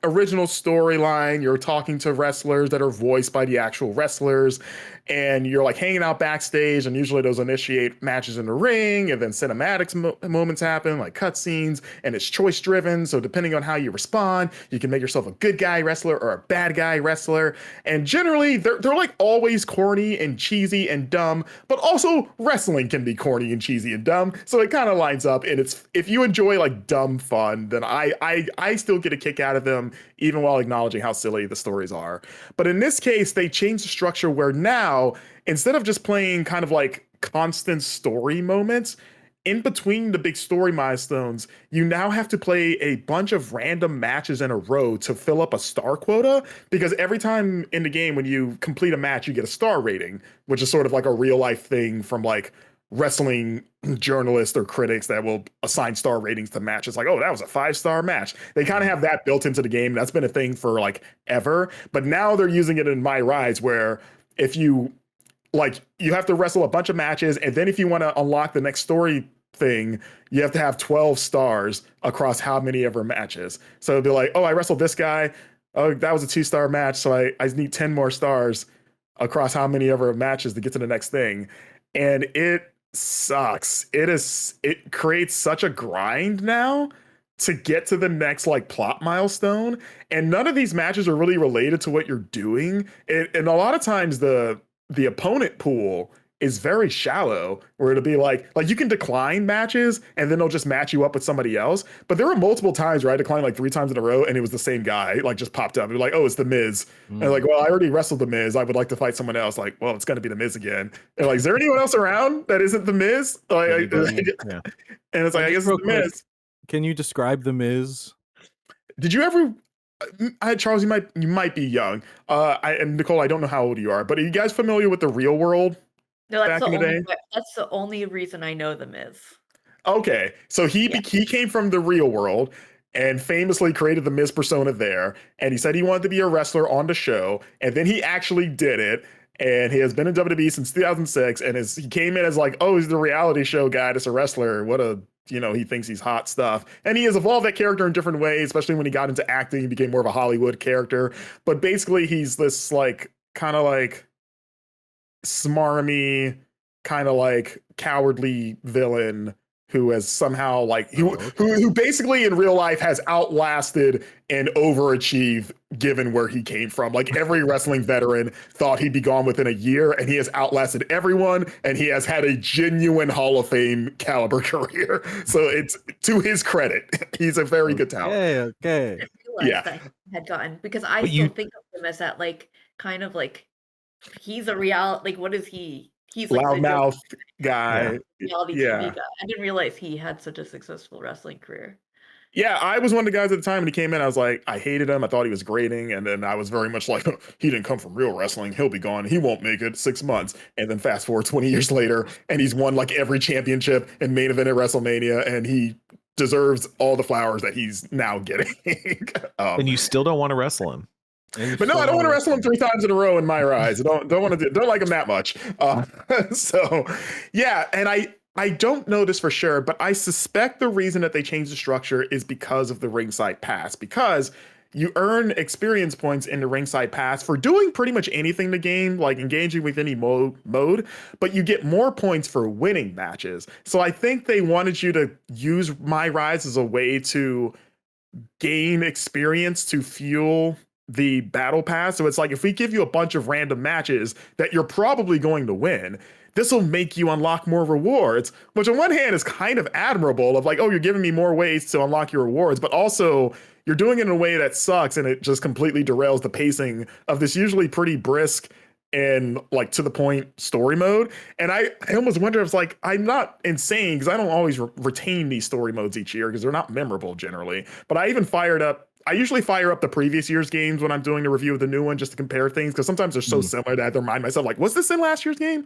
original storyline. You're talking to wrestlers that are voiced by the actual wrestlers, and you're like hanging out backstage. And usually those initiate matches in the ring, and then cinematics moments happen, like cutscenes, and it's choice driven. So depending on how you respond, you can make yourself a good guy wrestler or a bad guy wrestler. And generally, they're like always corny and cheesy and dumb, but also wrestling can be corny and cheesy and dumb. So it kind of lines up. And it's, if you enjoy like dumb fun, then I still get a kick out of them, even while acknowledging how silly the stories are. But in this case, they changed the structure where now, instead of just playing kind of like constant story moments, in between the big story milestones, you now have to play a bunch of random matches in a row to fill up a star quota. Because every time in the game, when you complete a match, you get a star rating, which is sort of like a real life thing from like wrestling journalists or critics that will assign star ratings to matches. Like, oh, that was a 5-star match. They kind of have that built into the game. That's been a thing for like ever. But now they're using it in My Rise, where if you like, you have to wrestle a bunch of matches, and then if you want to unlock the next story thing, you have to have 12 stars across how many ever matches. So it'll be like, oh, I wrestled this guy. Oh, that was a 2-star match. So I need 10 more stars across how many ever matches to get to the next thing. And it sucks. It creates such a grind now to get to the next like plot milestone. And none of these matches are really related to what you're doing. And a lot of times the opponent pool is very shallow, where it'll be like you can decline matches and then they'll just match you up with somebody else. But there were multiple times where I declined like 3 times in a row and it was the same guy, like just popped up. They're like, oh, it's the Miz. And like, well, I already wrestled the Miz. I would like to fight someone else. Like, well, it's gonna be the Miz again. And like, is there anyone else around that isn't the Miz? Like, Yeah. and it's like, I guess it's the Miz. Can you describe the Miz? Did you ever Charles, you might be young. And Nicole, I don't know how old you are, but are you guys familiar with the Real World? No, that's Back in the day? that's the only reason I know them is. Okay, so he came from the Real World and famously created the Miz persona there. And he said he wanted to be a wrestler on the show, and then he actually did it. And he has been in WWE since 2006, and he came in as like, oh, he's the reality show guy that's a wrestler. What a, he thinks he's hot stuff. And he has evolved that character in different ways, especially when he got into acting, he became more of a Hollywood character. But basically, he's this like kind of like smarmy, kind of like cowardly villain who has somehow like who basically in real life has outlasted and overachieved given where he came from. Like every wrestling veteran thought he'd be gone within a year, and he has outlasted everyone, and he has had a genuine Hall of Fame caliber career. So it's to his credit. He's a very good talent. Okay. Yeah. That he had gotten, because I still think of him as that like kind of like he's a reality, like what is he? He's like Loudmouth guy. Reality TV guy. I didn't realize he had such a successful wrestling career. Yeah, I was one of the guys at the time when he came in. I was like, I hated him. I thought he was grating. And then I was very much like, he didn't come from real wrestling. He'll be gone. He won't make it 6 months. And then fast forward 20 years later, and he's won like every championship and main event at WrestleMania. And he deserves all the flowers that he's now getting. And you still don't want to wrestle him. But no, I don't want to wrestle him 3 times in a row in My Rise. Don't want to don't like him that much. So yeah, and I don't know this for sure, but I suspect the reason that they changed the structure is because of the ringside pass, because you earn experience points in the ringside pass for doing pretty much anything in the game, like engaging with any mode, but you get more points for winning matches. So I think they wanted you to use My Rise as a way to gain experience to fuel the battle pass. So it's like, if we give you a bunch of random matches that you're probably going to win, this will make you unlock more rewards, which on one hand is kind of admirable of like, oh, you're giving me more ways to unlock your rewards, but also you're doing it in a way that sucks, and it just completely derails the pacing of this usually pretty brisk and like to the point story mode. And I almost wonder if it's like, I'm not insane because I don't always retain these story modes each year because they're not memorable generally, but I even fired up I usually fire up the previous year's games when I'm doing the review of the new one just to compare things, because sometimes they're so similar that I have to remind myself, like, was this in last year's game?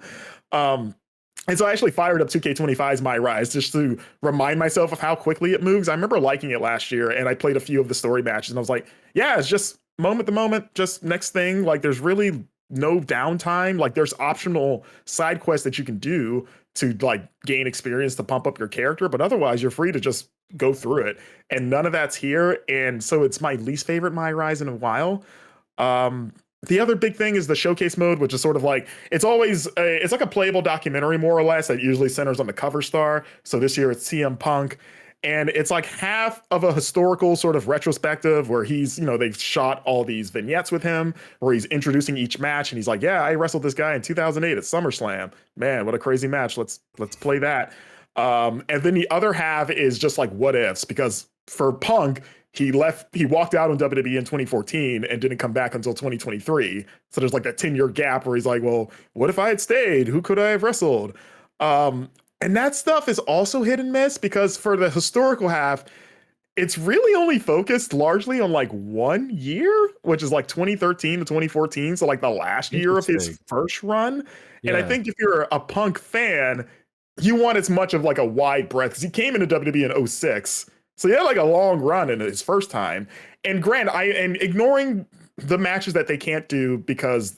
And so I actually fired up 2K25's My Rise just to remind myself of how quickly it moves. I remember liking it last year, and I played a few of the story matches, and I was like, yeah, it's just moment to moment, just next thing. Like, there's really no downtime. Like, there's optional side quests that you can do to like gain experience to pump up your character, but otherwise you're free to just go through it. And none of that's here. And so it's my least favorite My Rise in a while. The other big thing is the showcase mode, which is sort of like, it's always, it's like a playable documentary more or less that usually centers on the cover star. So this year it's CM Punk. And it's like half of a historical sort of retrospective where he's, you know, they've shot all these vignettes with him where he's introducing each match. And he's like, yeah, I wrestled this guy in 2008 at SummerSlam. Man, what a crazy match. Let's play that. And then the other half is just like what ifs, because for Punk, he walked out on WWE in 2014 and didn't come back until 2023. So there's like that 10-year gap where he's like, well, what if I had stayed? Who could I have wrestled? And that stuff is also hit and miss, because for the historical half, it's really only focused largely on like 1 year, which is like 2013 to 2014. So like the last year of his first run. Yeah. And I think if you're a Punk fan, you want as much of like a wide breadth, because he came into WWE in 2006. So he had like a long run in his first time. And and ignoring the matches that they can't do because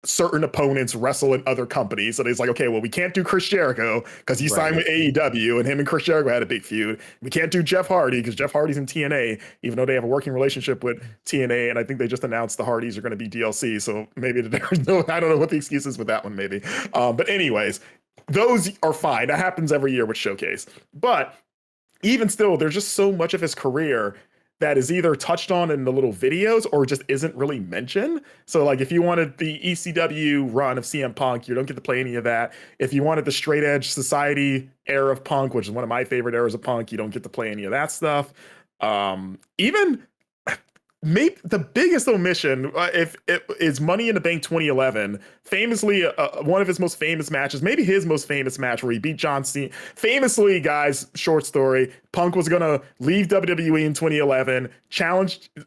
certain opponents wrestle in other companies. So it's like, okay, well, we can't do Chris Jericho because he signed with AEW and him and Chris Jericho had a big feud. We can't do Jeff Hardy because Jeff Hardy's in TNA, even though they have a working relationship with TNA. And I think they just announced the Hardys are going to be DLC. So maybe there's no, I don't know what the excuse is with that one, maybe. But anyways, those are fine. That happens every year with Showcase. But even still, there's just so much of his career that is either touched on in the little videos or just isn't really mentioned. So like if you wanted the ECW run of CM Punk, you don't get to play any of that. If you wanted the straight edge society era of Punk, which is one of my favorite eras of Punk, you don't get to play any of that stuff. Even maybe the biggest omission, if it is Money in the Bank 2011, famously one of his most famous matches, maybe his most famous match, where he beat John Cena. Famously, guys, short story, Punk was gonna leave WWE in 2011,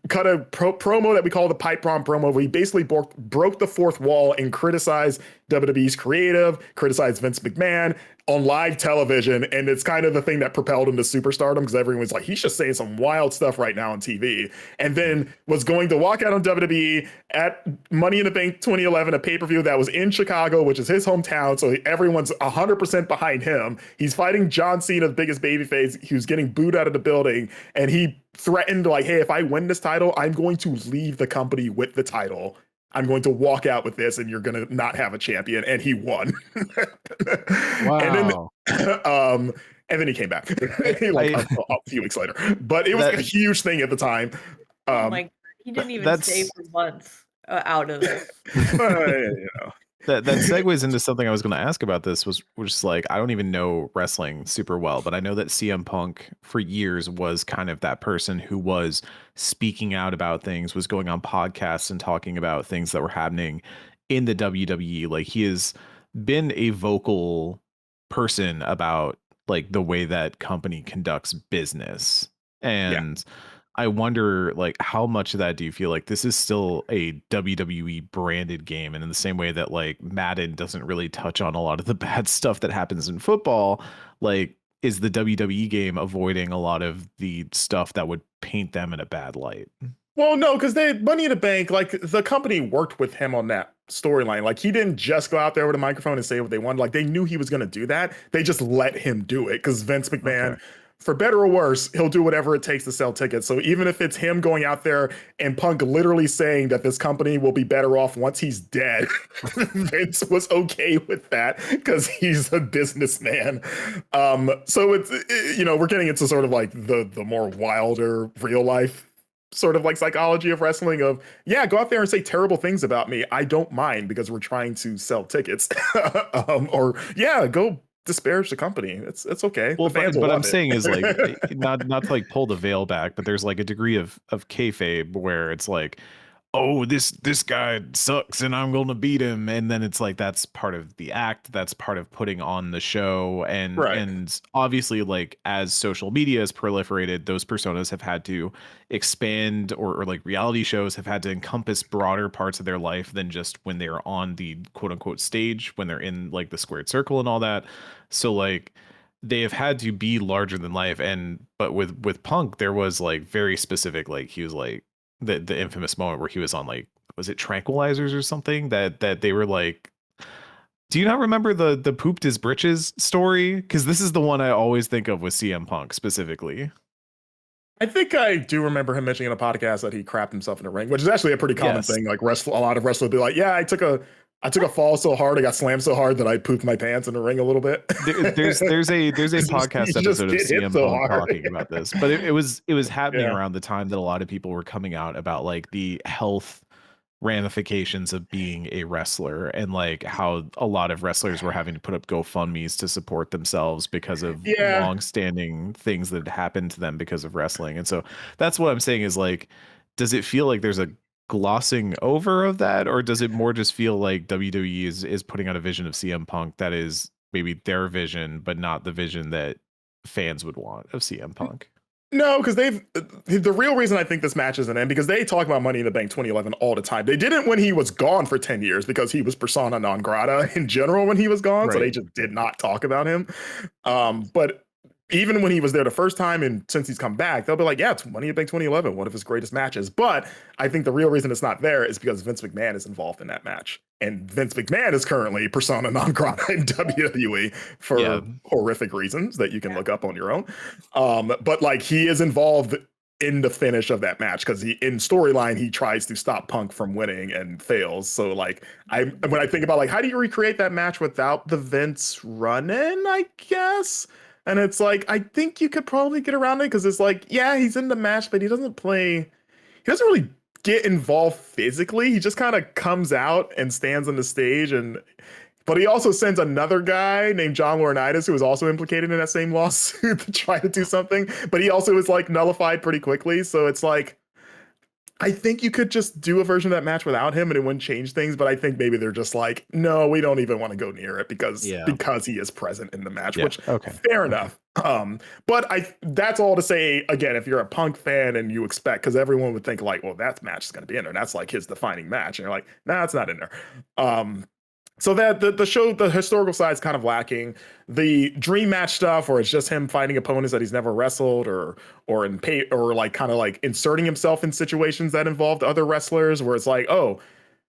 cut a promo that we call the pipe bomb promo, where he basically broke the fourth wall and criticized WWE's creative, criticized Vince McMahon on live television. And it's kind of the thing that propelled him to superstardom, because everyone was like, he's just saying some wild stuff right now on TV. And then was going to walk out on WWE at Money in the Bank 2011, a pay-per-view that was in Chicago, which is his hometown. So everyone's 100% behind him. He's fighting John Cena, the biggest babyface. He was getting booed out of the building. And he threatened like, hey, if I win this title, I'm going to leave the company with the title. I'm going to walk out with this and you're going to not have a champion. And he won. Wow. And then he came back like a few weeks later. But it was a huge thing at the time. Oh my God. He didn't even stay for months out of it. You know. That segues into something I was going to ask about this, which is like, I don't even know wrestling super well, but I know that CM Punk for years was kind of that person who was speaking out about things, was going on podcasts and talking about things that were happening in the WWE. Like, he has been a vocal person about like the way that company conducts business. And I wonder, like, how much of that do you feel like this is still a WWE branded game? And in the same way that like Madden doesn't really touch on a lot of the bad stuff that happens in football, like, is the WWE game avoiding a lot of the stuff that would paint them in a bad light? Well, no, because they had Money in the Bank, like the company worked with him on that storyline. Like, he didn't just go out there with a microphone and say what they wanted. Like, they knew he was going to do that. They just let him do it because Vince McMahon, for better or worse, he'll do whatever it takes to sell tickets. So even if it's him going out there and Punk literally saying that this company will be better off once he's dead, Vince was okay with that because he's a businessman. So it's, you know, we're getting into sort of like the more wilder real life sort of like psychology of wrestling of, yeah, go out there and say terrible things about me. I don't mind because we're trying to sell tickets. Or yeah, go disparage the company. It's okay. Well, but I'm saying is like not to like pull the veil back, but there's like a degree of kayfabe where it's like, oh, this guy sucks and I'm going to beat him, and then it's like that's part of the act, that's part of putting on the show, Right. and obviously, like, as social media has proliferated, those personas have had to expand, or like reality shows have had to encompass broader parts of their life than just when they're on the quote unquote stage, when they're in like the squared circle and all that. So like they have had to be larger than life, and but with Punk there was like very specific, like he was like the infamous moment where he was on, like, was it tranquilizers or something, that they were like, do you not remember the pooped his britches story? Because this is the one I always think of with CM Punk specifically. I think I do remember him mentioning in a podcast that he crapped himself in the ring, which is actually a pretty common thing. Like a lot of wrestlers be like, yeah, I took a fall so hard, I got slammed so hard that I pooped my pants in the ring a little bit. There's a podcast episode of CM so Punk hard. talking about this, but it was happening around the time that a lot of people were coming out about like the health ramifications of being a wrestler, and like how a lot of wrestlers were having to put up GoFundMe's to support themselves because of long-standing things that happened to them because of wrestling. And so that's what I'm saying is, like, does it feel like there's a glossing over of that, or does it more just feel like WWE is putting out a vision of CM Punk that is maybe their vision but not the vision that fans would want of CM Punk? No, because the real reason I think this match isn't in, because they talk about Money in the Bank 2011 all the time. They didn't when he was gone for 10 years because he was persona non grata in general when he was gone. Right. So they just did not talk about him. But even when he was there the first time, and since he's come back, they'll be like, yeah, it's Money in the Bank 2011, one of his greatest matches. But I think the real reason it's not there is because Vince McMahon is involved in that match. And Vince McMahon is currently persona non grata in WWE for horrific reasons that you can look up on your own. But like, he is involved in the finish of that match because in storyline, he tries to stop Punk from winning and fails. So like, when I think about like, how do you recreate that match without the Vince run-in, I guess? And it's like, I think you could probably get around it because it's like, yeah, he's in the match, but he doesn't really get involved physically. He just kind of comes out and stands on the stage, but he also sends another guy named John Laurinaitis, who was also implicated in that same lawsuit, to try to do something. But he also was like nullified pretty quickly. So it's like, I think you could just do a version of that match without him and it wouldn't change things. But I think maybe they're just like, no, we don't even want to go near it because he is present in the match, which fair enough. But that's all to say, again, if you're a Punk fan and you expect, because everyone would think like, well, that match is going to be in there. That's like his defining match. And you're like, nah, it's not in there. So that the show, the historical side is kind of lacking. The dream match stuff, where it's just him fighting opponents that he's never wrestled, or like kind of like inserting himself in situations that involved other wrestlers, where it's like, oh,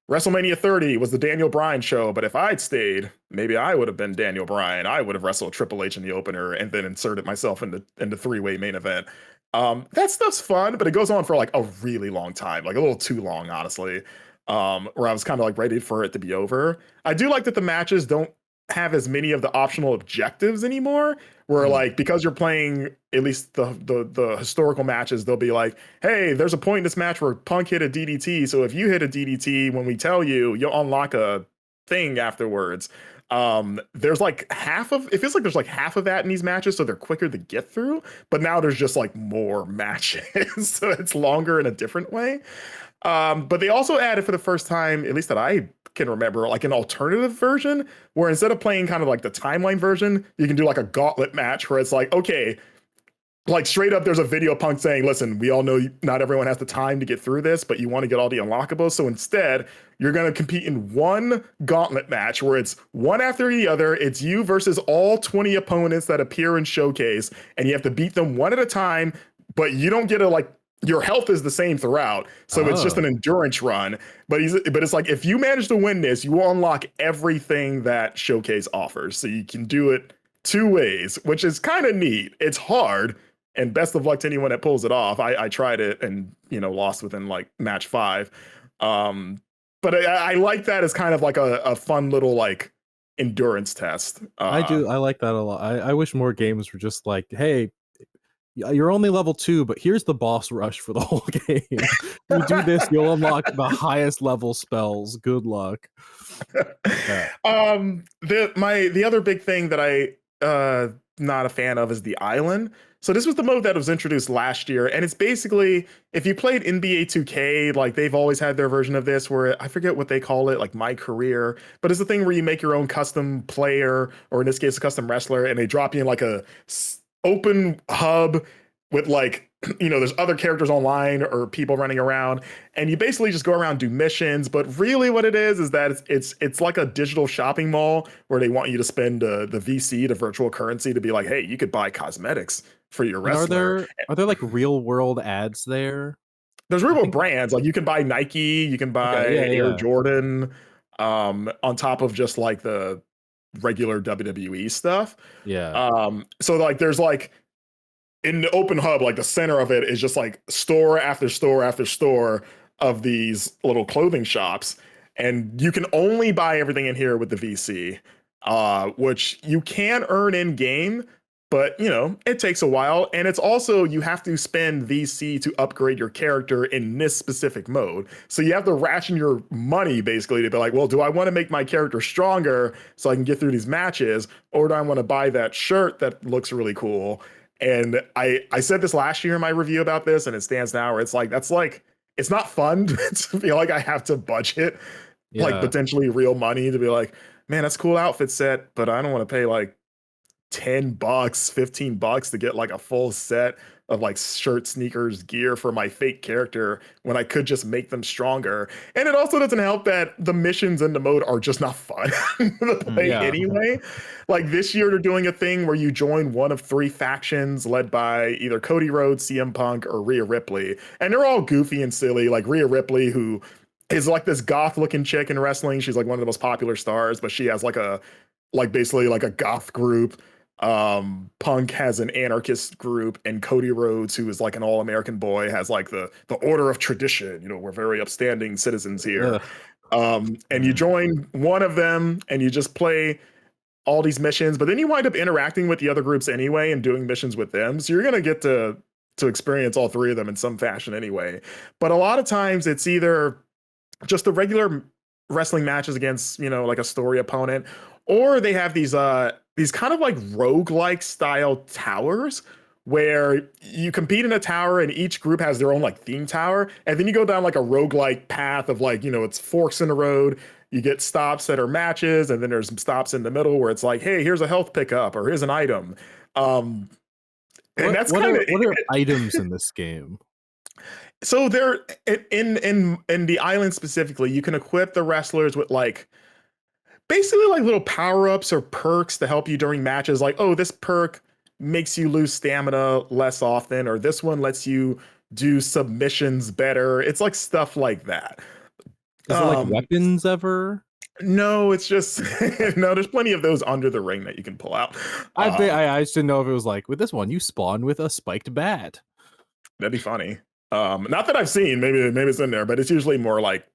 WrestleMania 30 was the Daniel Bryan show, but if I'd stayed, maybe I would have been Daniel Bryan. I would have wrestled Triple H in the opener and then inserted myself in the three-way main event. That stuff's fun, but it goes on for like a really long time, like a little too long, honestly. Where I was kind of like ready for it to be over. I do like that the matches don't have as many of the optional objectives anymore, where like, because you're playing at least the historical matches, they'll be like, hey, there's a point in this match where Punk hit a DDT, so if you hit a DDT when we tell you, you'll unlock a thing afterwards. There's like it feels like there's like half of that in these matches, so they're quicker to get through, but now there's just like more matches, so it's longer in a different way. But they also added for the first time, at least that I can remember, like an alternative version where instead of playing kind of like the timeline version, you can do like a gauntlet match where it's like, okay, like straight up, there's a video of Punk saying, listen, we all know not everyone has the time to get through this, but you want to get all the unlockables. So instead, you're going to compete in one gauntlet match where it's one after the other. It's you versus all 20 opponents that appear in Showcase, and you have to beat them one at a time, but you don't get your health is the same throughout, so it's just an endurance run. But it's like, if you manage to win this, you will unlock everything that Showcase offers. So you can do it two ways, which is kind of neat. It's hard, and best of luck to anyone that pulls it off. I tried it and lost within like match 5. But I like that as kind of like a fun little like endurance test. I like that a lot. I wish more games were just like, hey, you're only level 2, but here's the boss rush for the whole game. If you do this, you'll unlock the highest level spells. Good luck. The other big thing that I not a fan of is the island. So this was the mode that was introduced last year, and it's basically, if you played NBA 2K, like they've always had their version of this where I forget what they call it, like My Career, but it's the thing where you make your own custom player, or in this case, a custom wrestler, and they drop you in like a open hub with like, there's other characters online or people running around, and you basically just go around, do missions. But really what it is that it's like a digital shopping mall where they want you to spend the VC, the virtual currency, to be like, hey, you could buy cosmetics for your wrestler. Are there like real world ads there? There's real world brands, like you can buy Nike, you can buy Air Jordan, on top of just like the regular WWE stuff. So like there's like, in the open hub, like the center of it is just like store after store after store of these little clothing shops. And you can only buy everything in here with the VC, which you can earn in game, but it takes a while. And it's also, you have to spend VC to upgrade your character in this specific mode. So you have to ration your money basically to be like, well, do I want to make my character stronger so I can get through these matches? Or do I want to buy that shirt that looks really cool? And I said this last year in my review about this, and it stands now, where it's like, it's not fun to feel like I have to budget like potentially real money to be like, man, that's a cool outfit set, but I don't want to pay like $10, $15 to get like a full set of like shirt, sneakers, gear for my fake character when I could just make them stronger. And it also doesn't help that the missions in the mode are just not fun to play anyway. Like this year, they're doing a thing where you join one of 3 factions led by either Cody Rhodes, CM Punk, or Rhea Ripley. And they're all goofy and silly, like Rhea Ripley, who is like this goth looking chick in wrestling. She's like one of the most popular stars, but she has basically like a goth group. Punk has an anarchist group, and Cody Rhodes, who is like an all-American boy, has like the Order of Tradition. We're very upstanding citizens here. And you join one of them and you just play all these missions, but then you wind up interacting with the other groups anyway and doing missions with them. So you're going to get to experience all 3 of them in some fashion anyway. But a lot of times it's either just the regular wrestling matches against, like a story opponent, or they have these kind of like roguelike style towers where you compete in a tower and each group has their own like theme tower. And then you go down like a roguelike path of like, it's forks in the road. You get stops that are matches, and then there's some stops in the middle where it's like, hey, here's a health pickup, or here's an item. And that's kind of what are items in this game? So they're in the island specifically, you can equip the wrestlers with like basically like little power-ups or perks to help you during matches. Like, oh, this perk makes you lose stamina less often, or this one lets you do submissions better. It's like stuff like that. Is it like weapons ever? No, it's just no. There's plenty of those under the ring that you can pull out. I just didn't know if it was like with this one you spawn with a spiked bat. That'd be funny. Not that I've seen. Maybe it's in there, but it's usually more like,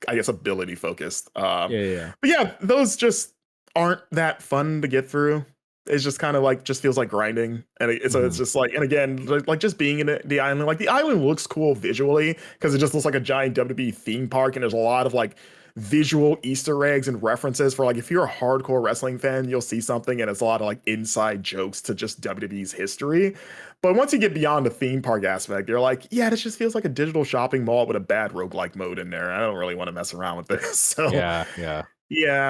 I guess, ability focused. But yeah, those just aren't that fun to get through. It's just kind of like, just feels like grinding. And so it's just like, and again, like just being in the island, like the island looks cool visually because it just looks like a giant WWE theme park. And there's a lot of like visual Easter eggs and references for like, if you're a hardcore wrestling fan, you'll see something and it's a lot of like inside jokes to just WWE's history. But once you get beyond the theme park aspect, you're like, yeah, this just feels like a digital shopping mall with a bad roguelike mode in there. I don't really want to mess around with this. So yeah.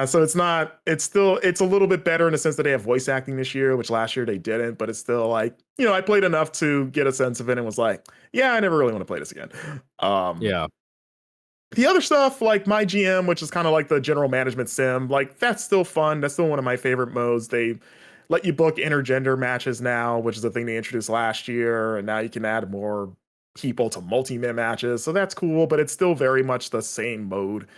So it's a little bit better in the sense that they have voice acting this year, which last year they didn't, but it's still like, I played enough to get a sense of it and was like, yeah, I never really want to play this again. The other stuff like My GM, which is kind of like the general management sim, like that's still fun. That's still one of my favorite modes. They let you book intergender matches now, which is a thing they introduced last year. And now you can add more people to multi-man matches. So that's cool, but it's still very much the same mode.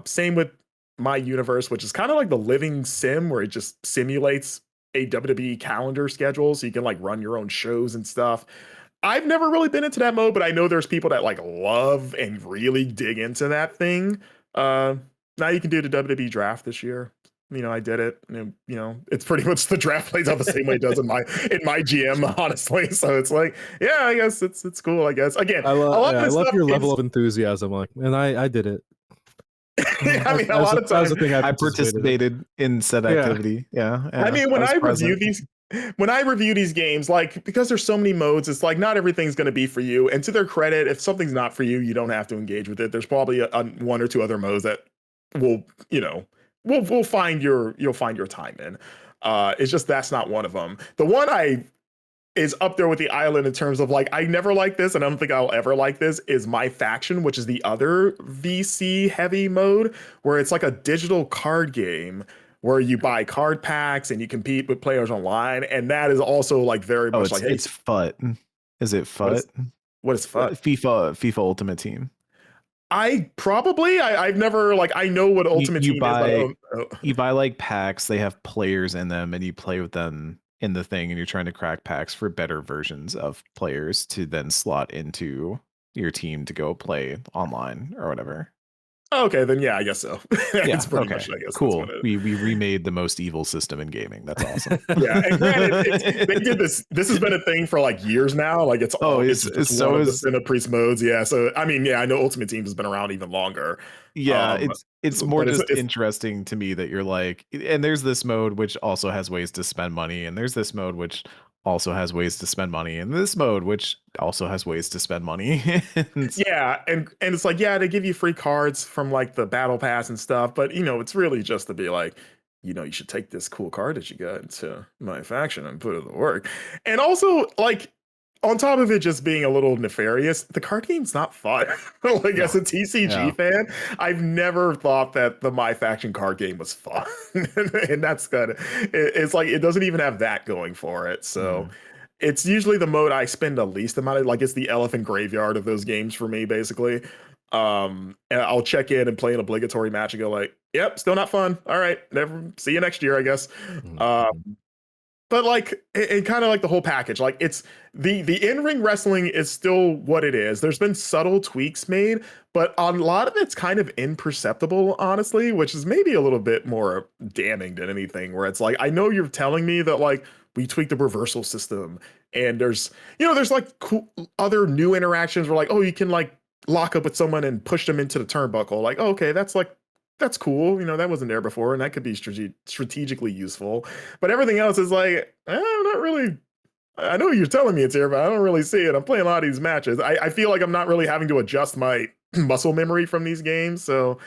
Same with My Universe, which is kind of like the living sim where it just simulates a WWE calendar schedule. So you can like run your own shows and stuff. I've never really been into that mode, but I know there's people that like love and really dig into that thing. Now you can do the WWE draft this year. I did it. And, it's pretty much the draft plays out the same way it does in my GM, honestly. So it's like, yeah, I guess it's cool. I guess again, I love your level of enthusiasm. Like, and I did it. I mean, a lot of times I participated in said activity. Yeah. I mean, when I review these when I review these games, like because there's so many modes, it's like not everything's going to be for you. And to their credit, if something's not for you, you don't have to engage with it. There's probably a one or two other modes that will, will find you'll find your time in. It's just that's not one of them. The one I is up there with the island in terms of like I never like this, and I don't think I'll ever like this. Is My Faction, which is the other VC heavy mode where it's like a digital card game where you buy card packs and you compete with players online, and that is also like very much like it's FUT. Is it FUT? What is FUT? FIFA Ultimate Team. I've never like I know what Ultimate Team is. You buy like packs, they have players in them, and you play with them in the thing, and you're trying to crack packs for better versions of players to then slot into your team to go play online or whatever. Okay, then yeah, I guess so. It's pretty much, I guess. Cool. We remade the most evil system in gaming. That's awesome. Yeah, and granted, they did this. This has been a thing for like years now. Like it's one of the Cinepriest modes. Yeah. So I mean, yeah, I know Ultimate Team has been around even longer. Yeah, it's more just interesting to me that you're like, and there's this mode which also has ways to spend money, and there's this mode which also has ways to spend money, and this mode which also has ways to spend money. Yeah, and it's like, yeah, they give you free cards from like the battle pass and stuff, but it's really just to be like, you should take this cool card that you got into My Faction and put it to work. And also, like, on top of it just being a little nefarious, the card game's not fun. Like, as a TCG fan, I've never thought that the My Faction card game was fun. And that's good. It's like, it doesn't even have that going for it. So it's usually the mode I spend the least amount of, like, it's the elephant graveyard of those games for me, basically. And I'll check in and play an obligatory match and go like, yep, still not fun. All right, never see you next year, I guess. But like, it kind of like the whole package, like it's the in-ring wrestling is still what it is. There's been subtle tweaks made, but a lot of it's kind of imperceptible, honestly, which is maybe a little bit more damning than anything, where it's like, I know you're telling me that like we tweaked the reversal system and there's like cool other new interactions where like, oh, you can like lock up with someone and push them into the turnbuckle. Like, oh, okay, that's cool. That wasn't there before, and that could be strategically useful. But everything else is like, not really. I know you're telling me it's here, but I don't really see it. I'm playing a lot of these matches. I feel like I'm not really having to adjust my muscle memory from these games. So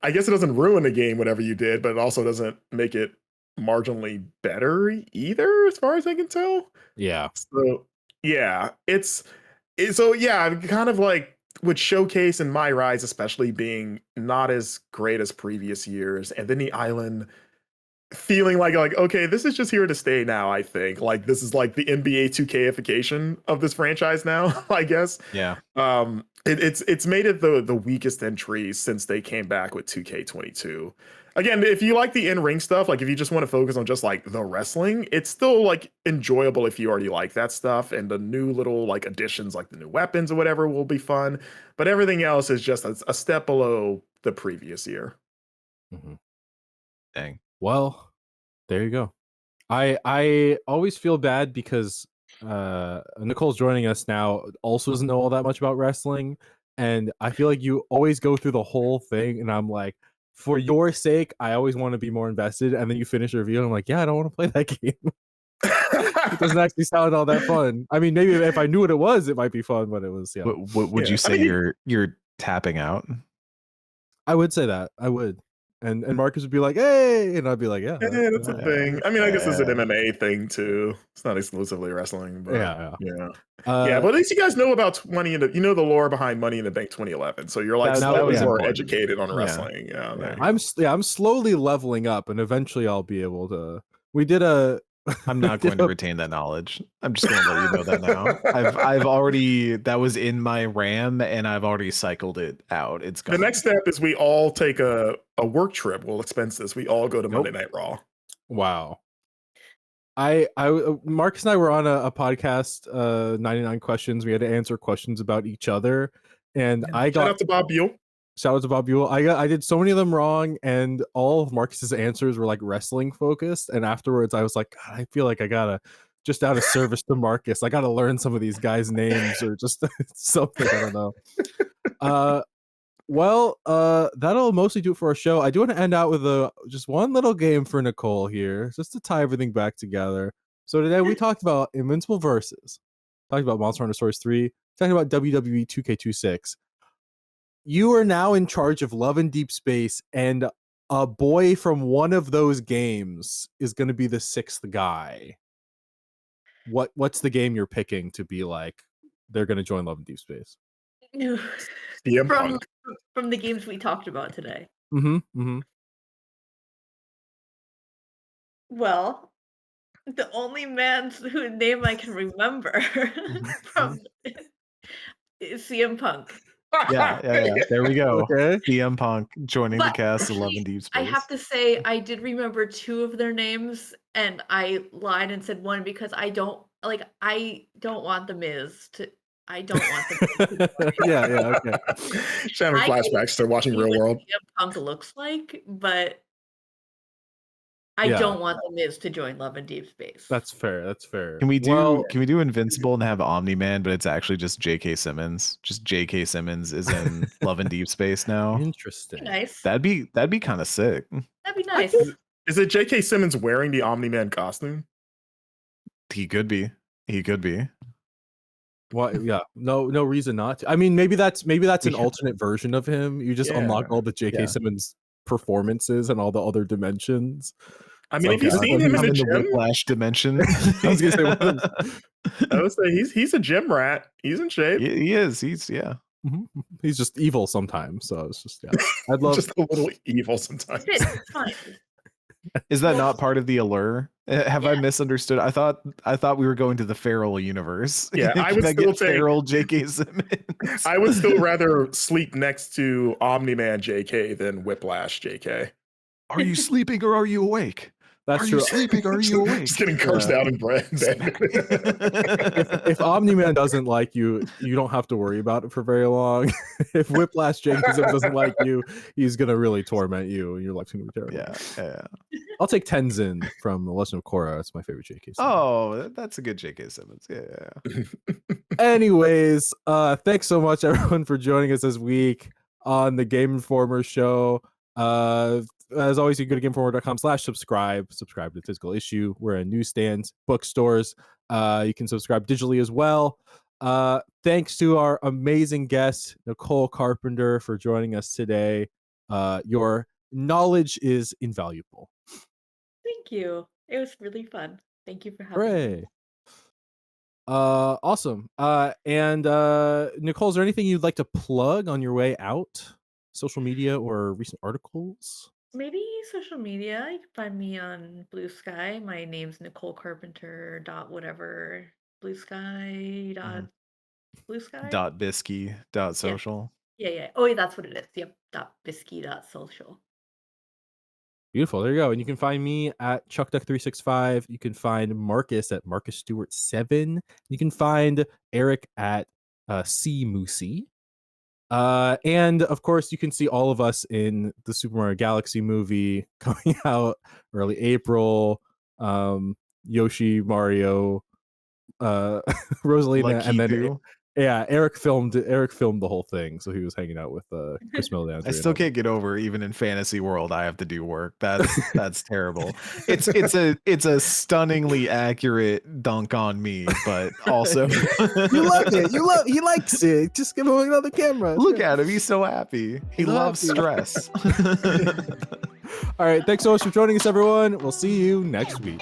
I guess it doesn't ruin the game, whatever you did, but it also doesn't make it marginally better either, as far as I can tell. Yeah. So yeah, I'm kind of like, with Showcase and My Rise especially being not as great as previous years, and then the island feeling like okay, this is just here to stay now. I think like this is like the NBA 2Kification of this franchise now, I guess. Yeah. It's made it the weakest entry since they came back with 2K22. Again, if you like the in-ring stuff, like if you just want to focus on just like the wrestling, it's still like enjoyable if you already like that stuff. And the new little like additions, like the new weapons or whatever, will be fun. But everything else is just a step below the previous year. Dang. Well, there you go. I always feel bad because Nicole's joining us now, also doesn't know all that much about wrestling. And I feel like you always go through the whole thing, and I'm like, for your sake, I always want to be more invested. And then you finish a review, and I'm like, yeah, I don't want to play that game. It doesn't actually sound all that fun. I mean, maybe if I knew what it was, it might be fun, but it was, yeah. What would you say you're tapping out? I would say that. I would. And Marcus would be like, hey, and I'd be like, yeah. That's a thing. I mean, I guess it's an MMA thing too. It's not exclusively wrestling, but yeah. But at least you guys know about the lore behind Money in the Bank 2011. So you're like slightly more educated on wrestling. I'm slowly leveling up, and eventually I'll be able to. I'm not going to retain that knowledge. I'm just going to let you know that now. I've already, that was in my RAM, and I've already cycled it out. It's gone. The next step is we all take a work trip. We'll expense this. We all go to Monday Night Raw. Wow. Marcus and I were on a podcast, 99 Questions. We had to answer questions about each other, and I got shout out to Bob Buell. Shout out to Bob Buell. I did so many of them wrong, and all of Marcus's answers were like wrestling focused. And afterwards, I was like, God, I feel like I gotta, just out of service to Marcus, I gotta learn some of these guys' names or just something. I don't know. That'll mostly do it for our show. I do want to end out with just one little game for Nicole here, just to tie everything back together. So today we talked about Invincible Versus, talked about Monster Hunter Stories 3, talking about WWE 2K26. You are now in charge of Love and Deepspace, and a boy from one of those games is going to be the sixth guy. What's the game you're picking to be like they're going to join Love and Deepspace? CM from Punk. from the games we talked about today. Well, the only man whose name I can remember from is CM Punk. Yeah. There we go. Okay. CM Punk joining the But cast of Love actually, and Deepspace. I have to say, I did remember two of their names, and I lied and said one because I don't want the Miz to. I don't want the Miz to Yeah, okay. She's having I can flashbacks to watching see Real what World. CM Punk looks like, but I don't want the Miz to join Love and Deepspace. That's fair. Can we do Invincible and have Omni-Man, but it's actually just J.K. Simmons? Just J.K. Simmons is in Love and Deepspace now. Interesting. Nice. That'd be kind of sick. That'd be nice. Is it J.K. Simmons wearing the Omni-Man costume? He could be. What? Yeah. No reason not to. I mean, maybe that's an alternate version of him. You just unlock all the J.K. Simmons performances and all the other dimensions. I mean, have you seen him in the gym? Whiplash dimension. I was gonna say, I would say he's a gym rat. He's in shape. He is. He's he's just evil sometimes. So it's just I'd love just a little evil sometimes. It's fine. Is that not part of the allure? Have I misunderstood? I thought we were going to the feral universe. Yeah, I would still take feral J.K. Simmons. I would still rather sleep next to Omni-Man J.K. than Whiplash J.K. Are you sleeping or are you awake? That's are true. you sleeping or are you awake? Just getting cursed out in bed. If Omni-Man doesn't like you, you don't have to worry about it for very long. If Whiplash Jenkins doesn't like you, he's gonna really torment you, and your life's gonna be terrible. Yeah. I'll take Tenzin from The Legend of Korra. It's my favorite J.K. Simmons. Oh, that's a good J.K. Simmons. Yeah. Anyways, thanks so much everyone for joining us this week on the Game Informer show. As always, you can go to GameInformer.com/subscribe. Subscribe to Physical Issue. We're in newsstands, bookstores. You can subscribe digitally as well. Thanks to our amazing guest, Nicole Carpenter, for joining us today. Your knowledge is invaluable. Thank you. It was really fun. Thank you for having me. Awesome. And Nicole, is there anything you'd like to plug on your way out? Social media or recent articles? Maybe social media. You can find me on Blue Sky. My name's Nicole Carpenter. Whatever. Blue Sky. Blue Sky. .bisky. .social. Yeah. Oh, yeah, that's what it is. Yep. .bisky. .social. Beautiful. There you go. And you can find me at ChuckDuck365. You can find Marcus at Marcus Stewart 7. You can find Eric at C Moosey. And of course, you can see all of us in the Super Mario Galaxy movie coming out early April. Yoshi, Mario, Rosalina, Lucky and then Doo. Eric filmed the whole thing, so he was hanging out with Chris Miller. I still can't get over, even in fantasy world, I have to do work. That's terrible. It's a stunningly accurate dunk on me, but also you like it. He likes it. Just give him another camera. Look at him. He's so happy. He loves stress. All right. Thanks so much for joining us, everyone. We'll see you next week.